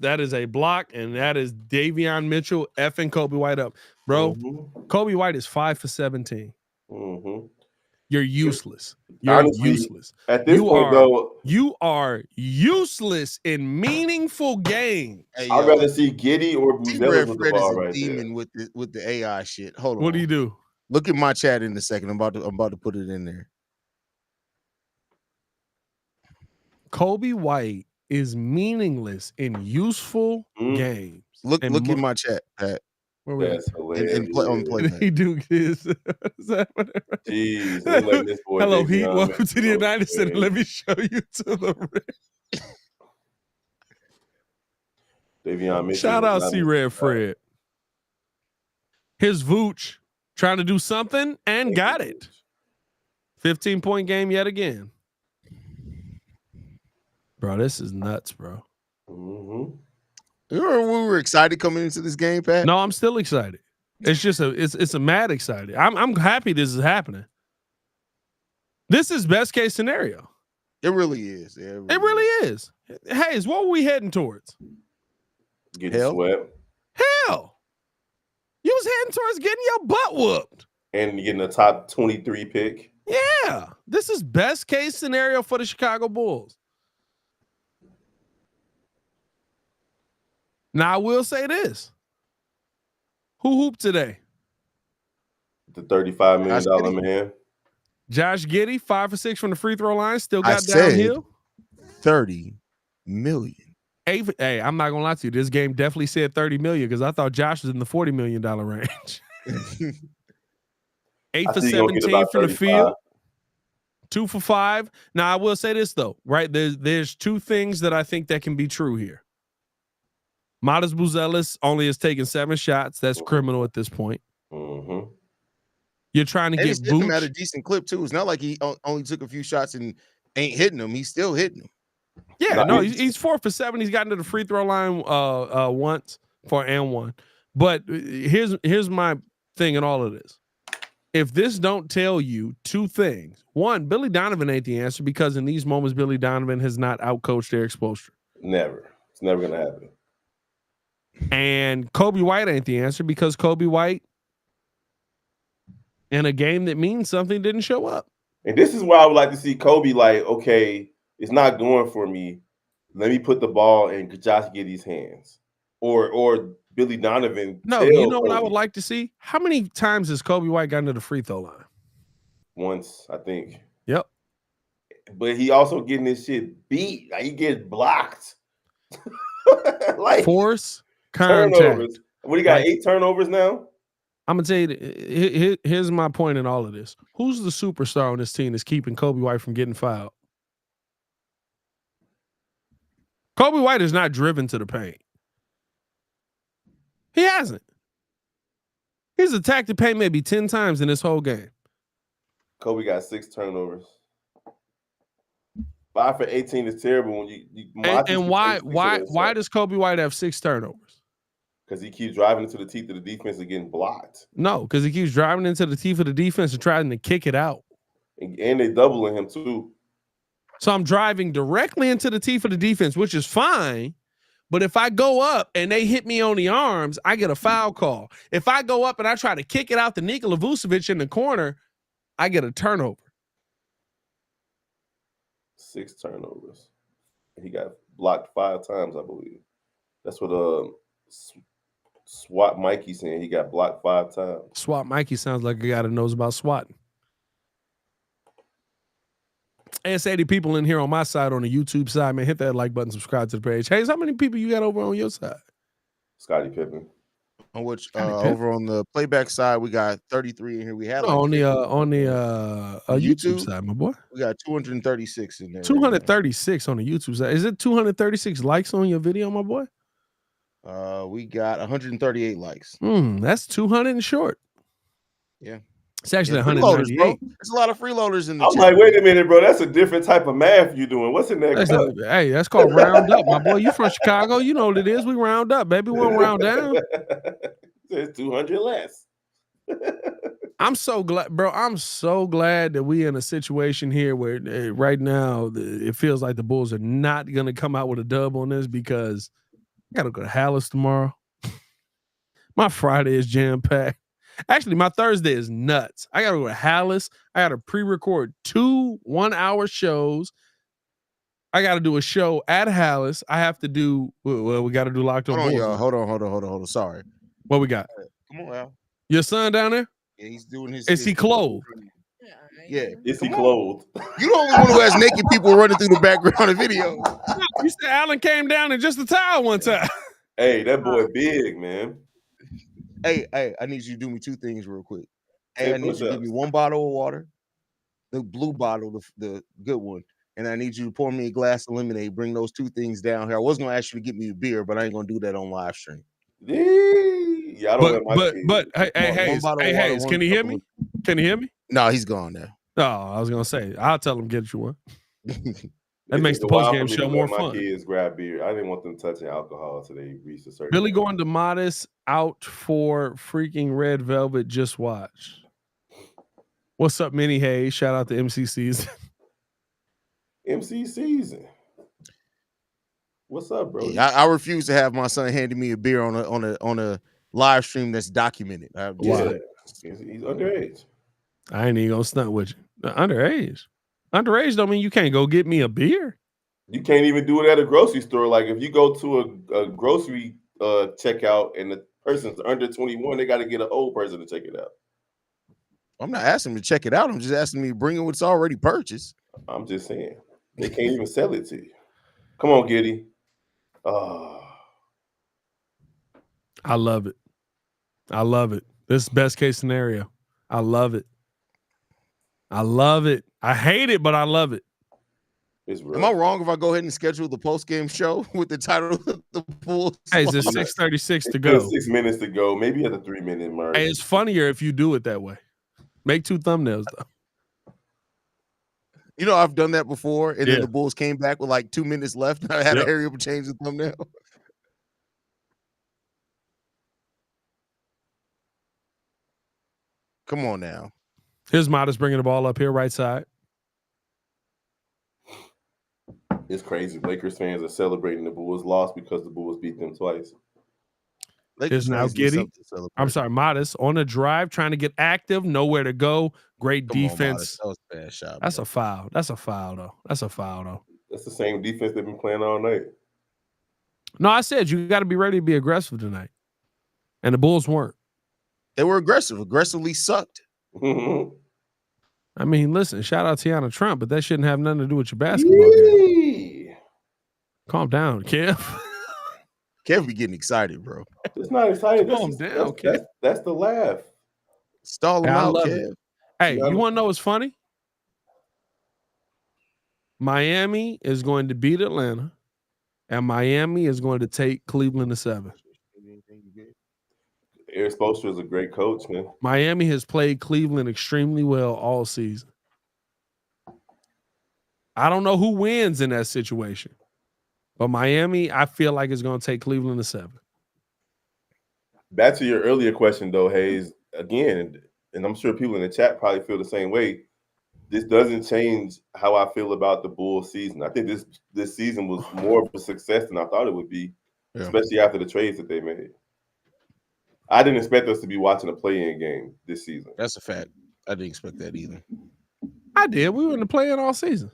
That is a block, and that is Davion Mitchell effing Kobe White up, bro. Mhm. Kobe White is 5 for 17. Mhm. You're useless. You're Honestly, useless. At this point, though, You are useless in meaningful games. Hey, I'd rather see Giddy or T Buzelis Red with the Fred is ball a right demon there. with the AI shit. Hold on. What do you do? Look at my chat in a second. I'm about to put it in there. Kobe White is meaningless in useful games. Look And in my chat, Pat. Where we at? That's hilarious. And play on play. He do his. Jeez, they letting this boy Hello, Davion Heat. Welcome Mitchell to the go United States. crazy. Let me show you to the rim. Davion Mitchell Shout is out not C a- Red Fred. Here's Vooch trying to do something and got it. 15-point game yet again. Bro, this is nuts, bro. Mhm. You remember when we were excited coming into this game, Pat? No, I'm still excited. It's just it's a mad excited. I'm happy this is happening. This is best case scenario. It really is. Yeah, It really is. HAize, what were we heading towards? Getting swept. Hell. You was heading towards getting your butt whooped. And getting a top 23 pick. Yeah. This is best case scenario for the Chicago Bulls. Now, I will say this. Who hooped today? The $35 million man. Josh Giddey, 5 for 6 from the free throw line. Still got downhill. 30 million. Hey, I'm not gonna lie to you. This game definitely said 30 million because I thought Josh was in the $40 million range. 8 for 17 from the field. 2 for 5. Now I will say this though, right? There's two things that I think that can be true here. Modest Buzelis only has taken 7 shots. That's criminal at this point. Mm-hmm. You're trying to and get he's hitting Vooch him at a decent clip too. It's not like he only took a few shots and ain't hitting them. He's still hitting them. Yeah, no, he's 4 for 7. He's gotten to the free throw line once for and one. But here's my thing in all of this. If this don't tell you two things, one, Billy Donovan ain't the answer because in these moments, Billy Donovan has not outcoached Eric Spoelstra. Never. It's never gonna happen. And Kobe White ain't the answer because Kobe White in a game that means something didn't show up. And this is why I would like to see Kobe like, okay, it's not going for me. Let me put the ball in Josh Giddey's hands. Or Billy Donovan. No, you know what I would like to see? How many times has Kobe White gotten to the free throw line? Once, I think. Yep. But he also getting this shit beat. Like he gets blocked. Like force contact. Turnovers. What, he got 8 turnovers now? I'm gonna tell you, here's my point in all of this. Who's the superstar on this team that's keeping Kobe White from getting fouled? Kobe White is not driven to the paint. He hasn't. He's attacked the paint maybe 10 times in this whole game. Kobe got 6 turnovers. 5 for 18 is terrible. When you why does Kobe White have 6 turnovers? Because he keeps driving into the teeth of the defense and getting blocked. No, because he keeps driving into the teeth of the defense and trying to kick it out. And they doubling him too. So I'm driving directly into the teeth of the defense, which is fine. But if I go up and they hit me on the arms, I get a foul call. If I go up and I try to kick it out to Nikola Vucevic in the corner, I get a turnover. 6 turnovers. He got blocked 5 times, I believe. That's what SWAT Mikey saying. He got blocked 5 times. SWAT Mikey sounds like a guy that knows about swatting. It's 80 people in here on my side on the YouTube side, man. Hit that like button, subscribe to the page. HAize, how many people you got over on your side? Scottie Pippen. On which over on the playback side, we got 33 in here. We had on the YouTube side, my boy. We got 236 in there. 236 on the YouTube side. Is it 236 likes on your video, my boy? We got 138 likes. That's 200 and short. Yeah. It's actually 198. Bro. There's a lot of freeloaders in the I'm like, wait a minute, bro. That's a different type of math you're doing. What's in that? Hey, that's called round up, my boy. You from Chicago. You know what it is. We round up, baby. We don't round down. It's 200 less. I'm so glad, bro. I'm so glad that we in a situation here where right now it feels like the Bulls are not going to come out with a dub on this because I got to go to HAize tomorrow. My Friday is jam-packed. Actually, my Thursday is nuts. I got to go to HAize. I got to pre-record 2 1-hour shows. I got to do a show at HAize. I have to do, well, we got to do Locked On Bulls. Hold on. Sorry. What we got? Come on, Al. Your son down there? Yeah, he's doing his. Is he clothed? Yeah. Is he clothed? You the only one who has naked people running through the background of video. You said Allen came down in just a towel one time. Hey, that boy big, man. Hey, I need you to do me 2 things real quick. Hey, I need you to give me 1 bottle of water, the blue bottle, the good one, and I need you to pour me a glass of lemonade. Bring those 2 things down here. I was gonna ask you to get me a beer, but I ain't gonna do that on live stream. Yeah, I don't but hey, HAize, can you hear me? Can you hear me? No, he's gone now. No, I was gonna say I'll tell him get you one. That makes the post game show more fun. My kids grab beer. I didn't want them touching alcohol until they reached a certain. Billy going to Modest out for freaking Red Velvet. Just watch. What's up, Mini Hayes? Shout out to MC Season. MC Season. What's up, bro? Yeah, I refuse to have my son handing me a beer on a live stream that's documented. Yeah, he's underage. I ain't even gonna stunt with you. Underage don't mean you can't go get me a beer. You can't even do it at a grocery store. Like if you go to a grocery checkout and the person's under 21, they got to get an old person to check it out. I'm not asking him to check it out. I'm just asking him to bring in what's already purchased. I'm just saying they can't even sell it to you. Come on, Giddy. I love it. I love it. This is best case scenario. I love it. I love it. I hate it, but I love it. Am I wrong if I go ahead and schedule the post-game show with the title of the Bulls? Hey, it's 6:36 to go. 6 minutes to go. Maybe at the 3-minute mark. Hey, it's funnier if you do it that way. Make 2 thumbnails, though. You know, I've done that before, and then the Bulls came back with like 2 minutes left, and I had to hurry up and change the thumbnail. Come on now. Here's Modest bringing the ball up here, right side. It's crazy. Lakers fans are celebrating the Bulls loss because the Bulls beat them twice. Here's now Giddy. I'm sorry, Modest on a drive, trying to get active, nowhere to go. Great defense. That was a bad shot. That's a foul. That's a foul, though. That's the same defense they've been playing all night. No, I said you got to be ready to be aggressive tonight. And the Bulls weren't. They were aggressively sucked. I mean, listen, shout out Tiana Trump, but that shouldn't have nothing to do with your basketball game. Calm down, Kev. Kev be getting excited, bro. It's not excited. Calm down, Kev. That's the laugh. Stall him out, Kev. Hey, you want to know what's funny? Miami is going to beat Atlanta, and Miami is going to take Cleveland to 7. Eric Spoelstra is a great coach, man. Miami has played Cleveland extremely well all season. I don't know who wins in that situation, but Miami, I feel like is going to take Cleveland to 7. Back to your earlier question, though, Hayes. Again, and I'm sure people in the chat probably feel the same way. This doesn't change how I feel about the Bulls season. I think this season was more of a success than I thought it would be, especially after the trades that they made. I didn't expect us to be watching a play-in game this season. That's a fact. I didn't expect that either. I did. We were in the play-in all season.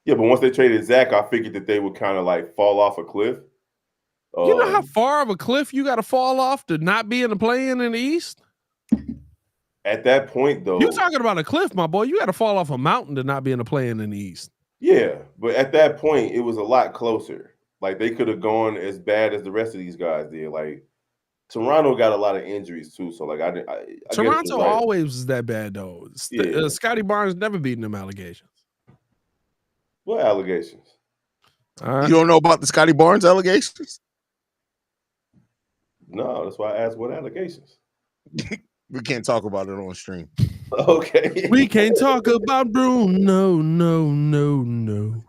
Yeah, but once they traded Zach, I figured that they would kind of like fall off a cliff. You know how far of a cliff you got to fall off to not be in the play-in in the East? At that point, though. You're talking about a cliff, my boy. You got to fall off a mountain to not be in the play-in in the East. Yeah, but at that point, it was a lot closer. Like, they could have gone as bad as the rest of these guys did. Like, Toronto got a lot of injuries too, so like I Toronto always was that bad though. Scotty Barnes never beaten them allegations. What allegations? You don't know about the Scotty Barnes allegations? No, that's why I asked what allegations. We can't talk about it on stream. Okay. We can't talk about Bruno. No.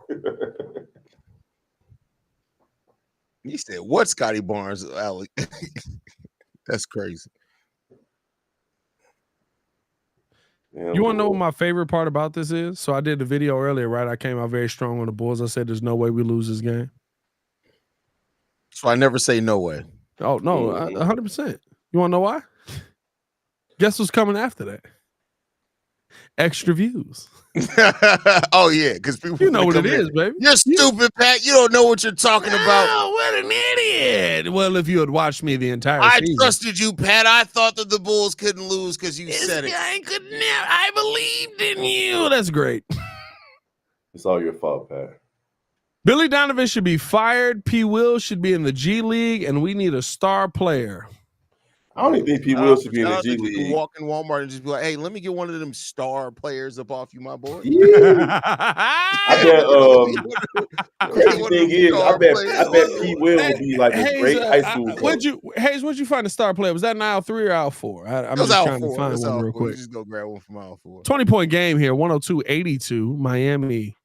He said, "What Scotty Barnes?" That's crazy. You want to know what my favorite part about this is? So I did the video earlier, right? I came out very strong on the Bulls. I said, "There's no way we lose this game." So I never say no way. Oh no, 100%. You want to know why? Guess what's coming after that? Extra views. Oh yeah, because people, you know what it is, baby. You're stupid, Pat. You don't know what you're talking about. Oh, what an idiot! Well, if you had watched me the entire season, I trusted you, Pat. I thought that the Bulls couldn't lose because you said it. I believed in you. That's great. It's all your fault, Pat. Billy Donovan should be fired. P. Will should be in the G League, and we need a star player. I don't even think P. Will should be in the G League. Walk in Walmart and just be like, "Hey, let me get one of them star players up off you, my boy." I bet. Crazy thing is, I bet P. Will would be like a great high school coach. What'd you find a star player? Was that an aisle 3 or aisle 4? I'm just trying to find one real quick. Just go grab one from aisle 4. 20-point game here, 102-82. Miami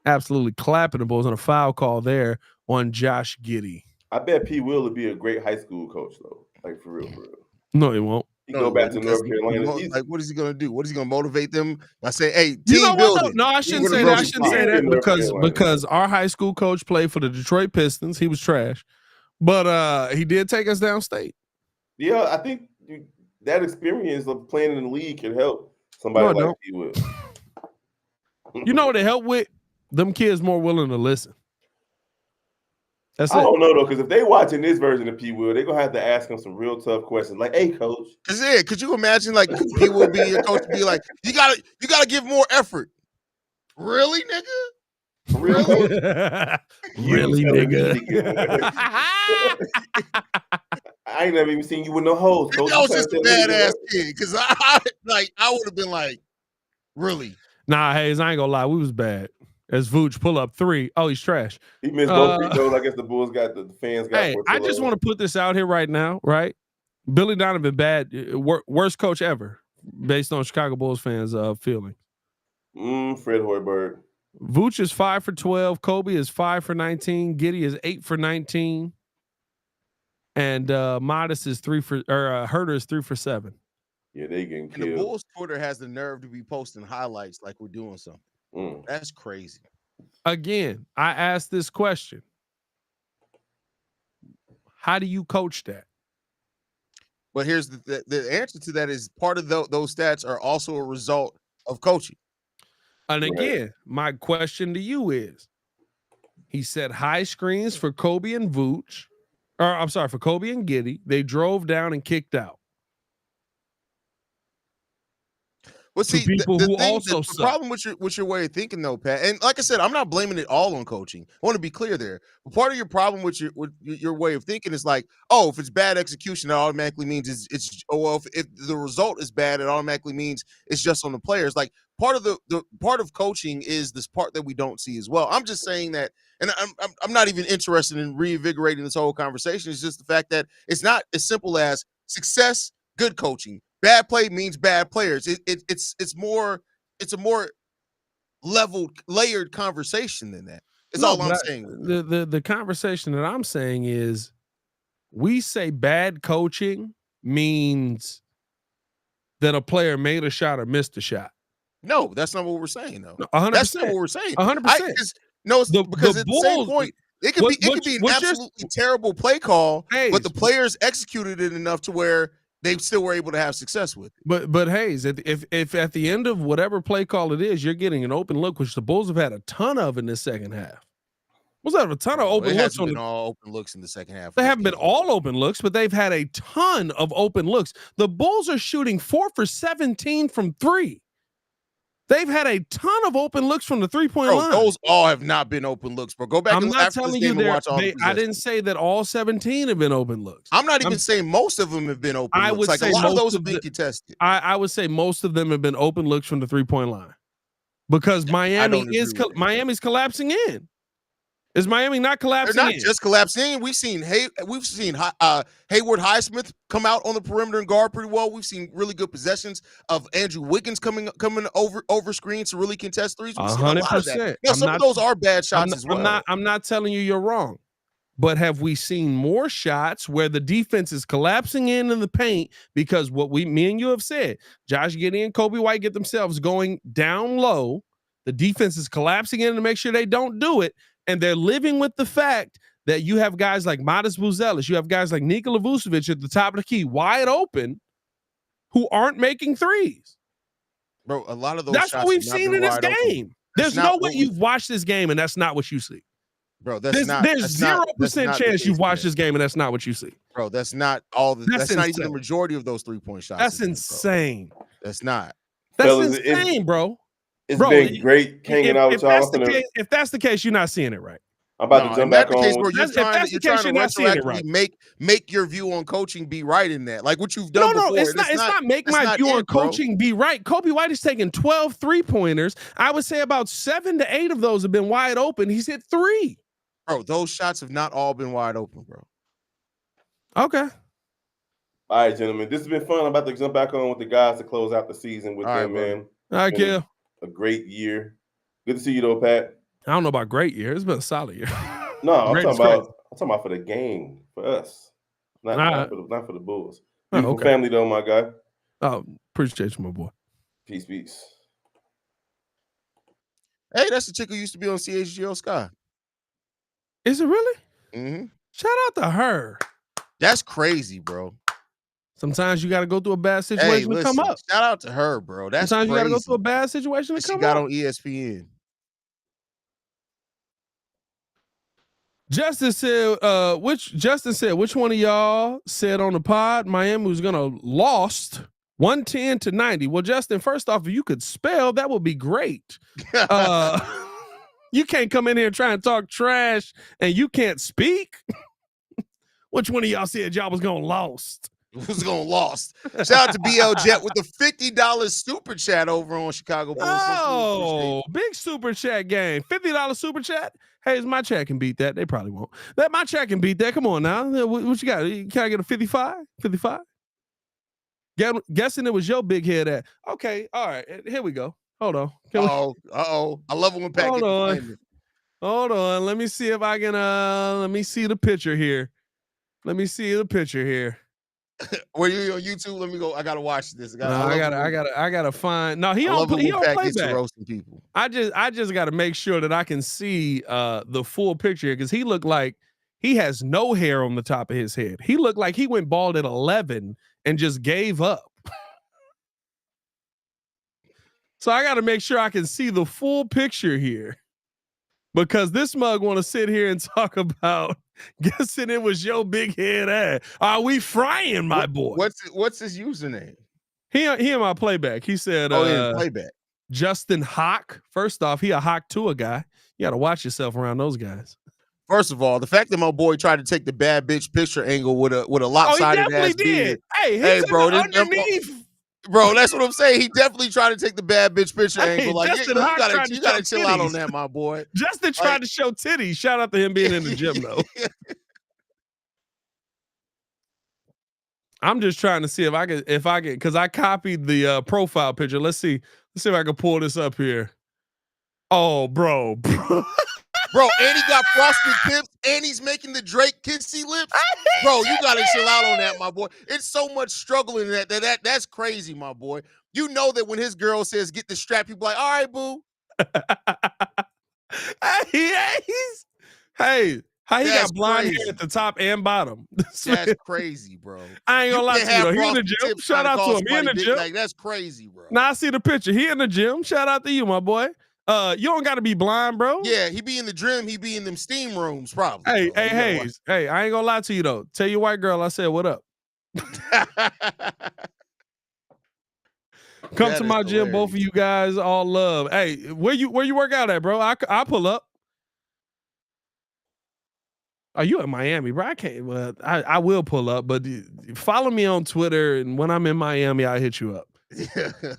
absolutely clapping the Bulls on a foul call there on Josh Giddey. I bet P. Will would be a great high school coach, though. Like, for real. No, he won't. He go back to North Carolina. Like, what is he going to do? What is he going to motivate them by saying, "Hey, team you know what? building"? No, I shouldn't say that. I shouldn't say that because our high school coach played for the Detroit Pistons. He was trash, but he did take us downstate. Yeah, I think that experience of playing in the league can help somebody like he would. You know what it helped with? Them kids more willing to listen. I don't know though, because if they watching this version of P. Will, they're gonna have to ask him some real tough questions, like, "Hey, coach." Could you imagine like P. Will be your coach and be like, "You gotta give more effort." Really, nigga? Really? Really, nigga? I ain't never even seen you with no hoes. That was just a badass kid, because I would have been like, really? Nah, HAize, I ain't gonna lie, we was bad. As Vooch pull up 3. Oh, he's trash. He missed both free throws. I guess the Bulls got the fans got. Hey, I just want to put this out here right now, right? Billy Donovan, bad, worst coach ever, based on Chicago Bulls fans' feeling. Fred Hoiberg. Vooch is 5 for 12. Kobe is 5 for 19. Giddey is 8 for 19. And Modest is 3 for, or Herter is 3 for 7. Yeah, they getting killed. And the Bulls Twitter has the nerve to be posting highlights like we're doing something. That's crazy. Again, I asked this question. How do you coach that? But here's the answer to that is part of those stats are also a result of coaching. And again, my question to you is, he set high screens for Kobe and Vooch, or I'm sorry, for Kobe and Giddey. They drove down and kicked out. Well, see, the problem with your way of thinking, though, Pat, and like I said, I'm not blaming it all on coaching. I want to be clear there. But part of your problem with your way of thinking is like, oh, if it's bad execution, it automatically means it's well, if the result is bad, it automatically means it's just on the players. Like part of the part of coaching is this part that we don't see as well. I'm just saying that, and I'm not even interested in reinvigorating this whole conversation. It's just the fact that it's not as simple as success, good coaching. Bad play means bad players. It's a more leveled, layered conversation than that. It's all I'm saying. The conversation that I'm saying is, we say bad coaching means that a player made a shot or missed a shot. No, that's not what we're saying, though. 100%. That's not what we're saying. 100%. No, because at the same point, it could be an absolutely terrible play call, but the players executed it enough to where they still were able to have success with it. But HAize, if at the end of whatever play call it is, you're getting an open look, which the Bulls have had a ton of in this second half. Bulls have a ton of open looks. It hasn't been all open looks in the second half. They haven't been all open looks, but they've had a ton of open looks. The Bulls are shooting 4 for 17 from 3. They've had a ton of open looks from the 3-point line. Those all have not been open looks, bro. Go back I'm and not telling you I didn't say that all 17 have been open looks. I'm not even saying most of them have been open looks. Like a lot of those have been contested. I would say most of them have been open looks from the 3-point line, because Miami's collapsing in. Is Miami not collapsing? They're not just collapsing. We've seen Haywood Highsmith come out on the perimeter and guard pretty well. We've seen really good possessions of Andrew Wiggins coming over screens to really contest threes. 100%. Some of those are bad shots as well. I'm not telling you you're wrong, but have we seen more shots where the defense is collapsing in the paint? Because me and you have said, Josh Giddey and Kobe White get themselves going down low. The defense is collapsing in to make sure they don't do it. And they're living with the fact that you have guys like Modest Buzelis, you have guys like Nikola Vucevic at the top of the key, wide open, who aren't making threes. Bro, a lot of those that's shots what we've seen in this game. There's no way you've watched this game and that's not what you see. Bro, there's 0% chance you've watched this game and that's not what you see. Bro, that's not all that's not even the majority of those 3-point shots. That's insane. That's not. That's insane, bro. It's been great hanging out with y'all. If that's the case, you're not seeing it right. I'm about to jump back on. You're trying to retroactively make your view on coaching be right in that. Like what you've done before. It's not make my view on coaching be right. Kobe White has taken 12 3-pointers. I would say about 7 to 8 of those have been wide open. He's hit 3. Bro, those shots have not all been wide open, bro. Okay. All right, gentlemen. This has been fun. I'm about to jump back on with the guys to close out the season with them, man. All right, Kill. A great year. Good to see you, though, Pat. I don't know about great year. It's been a solid year. No, I'm talking about for the game, for us, not for the Bulls. Beautiful family, though, my guy. Oh, appreciate you, my boy. Peace, peace. Hey, that's the chick who used to be on CHGO Sky. Is it really? Mm-hmm. Shout out to her. That's crazy, bro. Sometimes you got to go through a bad situation to come up. Shout out to her, bro. That's Sometimes crazy. you got to go through a bad situation to come up. She got on ESPN. Justin said, which one of y'all said on the pod Miami was gonna lost 110 to 90? Well, Justin, first off, if you could spell, that would be great. You can't come in here and try and talk trash and you can't speak. Which one of y'all said y'all was gonna lost? Who's gonna lost? Shout out to BL Jet with the $50 super chat over on Chicago Bulls. Oh, big super chat game. $50 super chat. Hey, my chat can beat that. They probably won't. My chat can beat that. Come on now. What you got? Can I get a 55? 55? Guessing it was your big head at. Okay, all right. Here we go. Hold on. Uh-oh. I love it when Pat Hold on. Let me see if I can let me see the picture here. Were you on YouTube? Let me go. I gotta watch this. I gotta find. No, he don't play back. Roasting people. I just gotta make sure that I can see the full picture because he looked like he has no hair on the top of his head. He looked like he went bald at 11 and just gave up. So I gotta make sure I can see the full picture here. Because this mug want to sit here and talk about guessing it was your big head ass. Are we frying, my boy? What's his username? He in my playback. He said, playback. Justin Hawk. First off, he a Hawk Tua guy. You got to watch yourself around those guys. First of all, the fact that my boy tried to take the bad bitch picture angle with a lopsided ass beard. Hey, bro, underneath. Bro, that's what I'm saying. He definitely tried to take the bad bitch picture angle. Like, you gotta chill out on that, my boy. Justin tried to show titties. Shout out to him being in the gym, though. I'm just trying to see if I can, because I copied the profile picture. Let's see if I can pull this up here. Oh, bro. Bro, and he got frosted tips, and he's making the Drake kissy lips. Bro, you gotta chill out on that, my boy. It's so much struggle in that's crazy, my boy. You know that when his girl says get the strap, people like, all right, boo. Hey, how he got blonde hair at the top and bottom? That's crazy, bro. I ain't gonna lie to you though. He in the gym. Shout out to him. He in the gym. Like, that's crazy, bro. Now I see the picture. He in the gym. Shout out to you, my boy. You don't got to be blind, bro. Yeah, he be in the gym. He be in them steam rooms, probably. Hey, HAize. Hey, I ain't gonna lie to you though. Tell your white girl I said what up. Come to my gym, both of you guys. All love. Hey, where you work out at, bro? I pull up. Are you in Miami, bro? I can't. Well, I will pull up, but follow me on Twitter, and when I'm in Miami, I'll hit you up.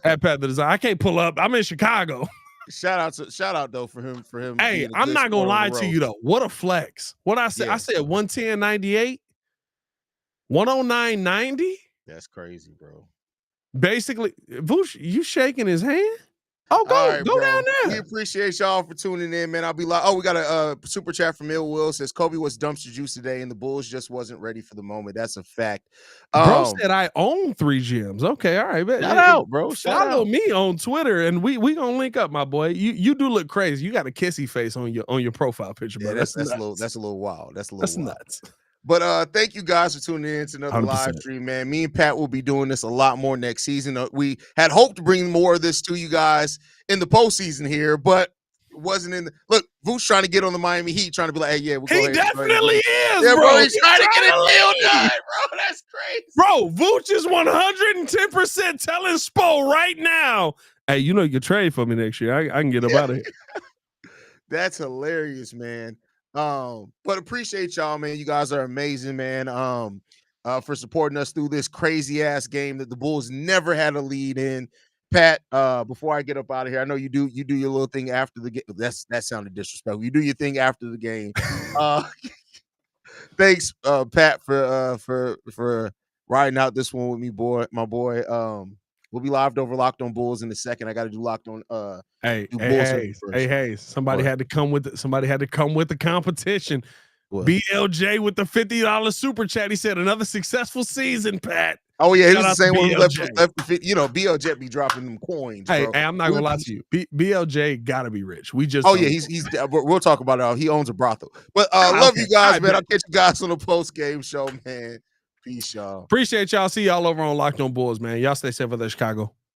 At Pat the Designer. I can't pull up. I'm in Chicago. Shout out though for him. Hey, I'm not gonna lie to you though. What a flex. What I said, I said 110.98, 109.90. That's crazy, bro. Basically, Vooch, you shaking his hand? Oh, go down there. We appreciate y'all for tuning in, man. I'll be like, we got a super chat from Ill Will. Says Kobe was dumpster juice today, and the Bulls just wasn't ready for the moment. That's a fact. Bro said I own 3 gyms. Okay, all right. Shout out, bro. Follow me on Twitter, and we gonna link up, my boy. You do look crazy. You got a kissy face on your profile picture, bro. Yeah, that's a little wild. That's nuts. But thank you guys for tuning in to another 100%. Live stream, man. Me and Pat will be doing this a lot more next season. We had hoped to bring more of this to you guys in the postseason here, but it wasn't in the look. Vuce trying to get on the Miami Heat, trying to be like, hey, yeah, we'll go he ahead. Definitely is, yeah, bro. He's trying to get a deal done, bro. That's crazy. Bro, Vuce is 110% telling Spo right now. Hey, you know you can trade for me next year. I can get up out of here. That's hilarious, man. But appreciate y'all, man. You guys are amazing, man. For supporting us through this crazy ass game that the Bulls never had a lead in. Pat, before I get up out of here, I know you do your little thing after the game. That sounded disrespectful. You do your thing after the game. Thanks, Pat, for riding out this one with me, my boy. We'll be live over Locked On Bulls in a second. I got to do Locked On. Hey, somebody had to come with the competition. What? BLJ with the $50 super chat. He said another successful season, Pat. Oh yeah, he Shout was the out to same one who left BLJ. the fit. You know, BLJ be dropping them coins, Hey, bro. I'm not gonna lie to you. BLJ gotta be rich. We just Oh don't yeah, know. we'll talk about it. He owns a brothel. But love Okay. you guys, I man. bet. I'll catch you guys on the post game show, man. Peace, y'all. Appreciate y'all. See y'all over on Locked On Bulls, man. Y'all stay safe with the Chicago.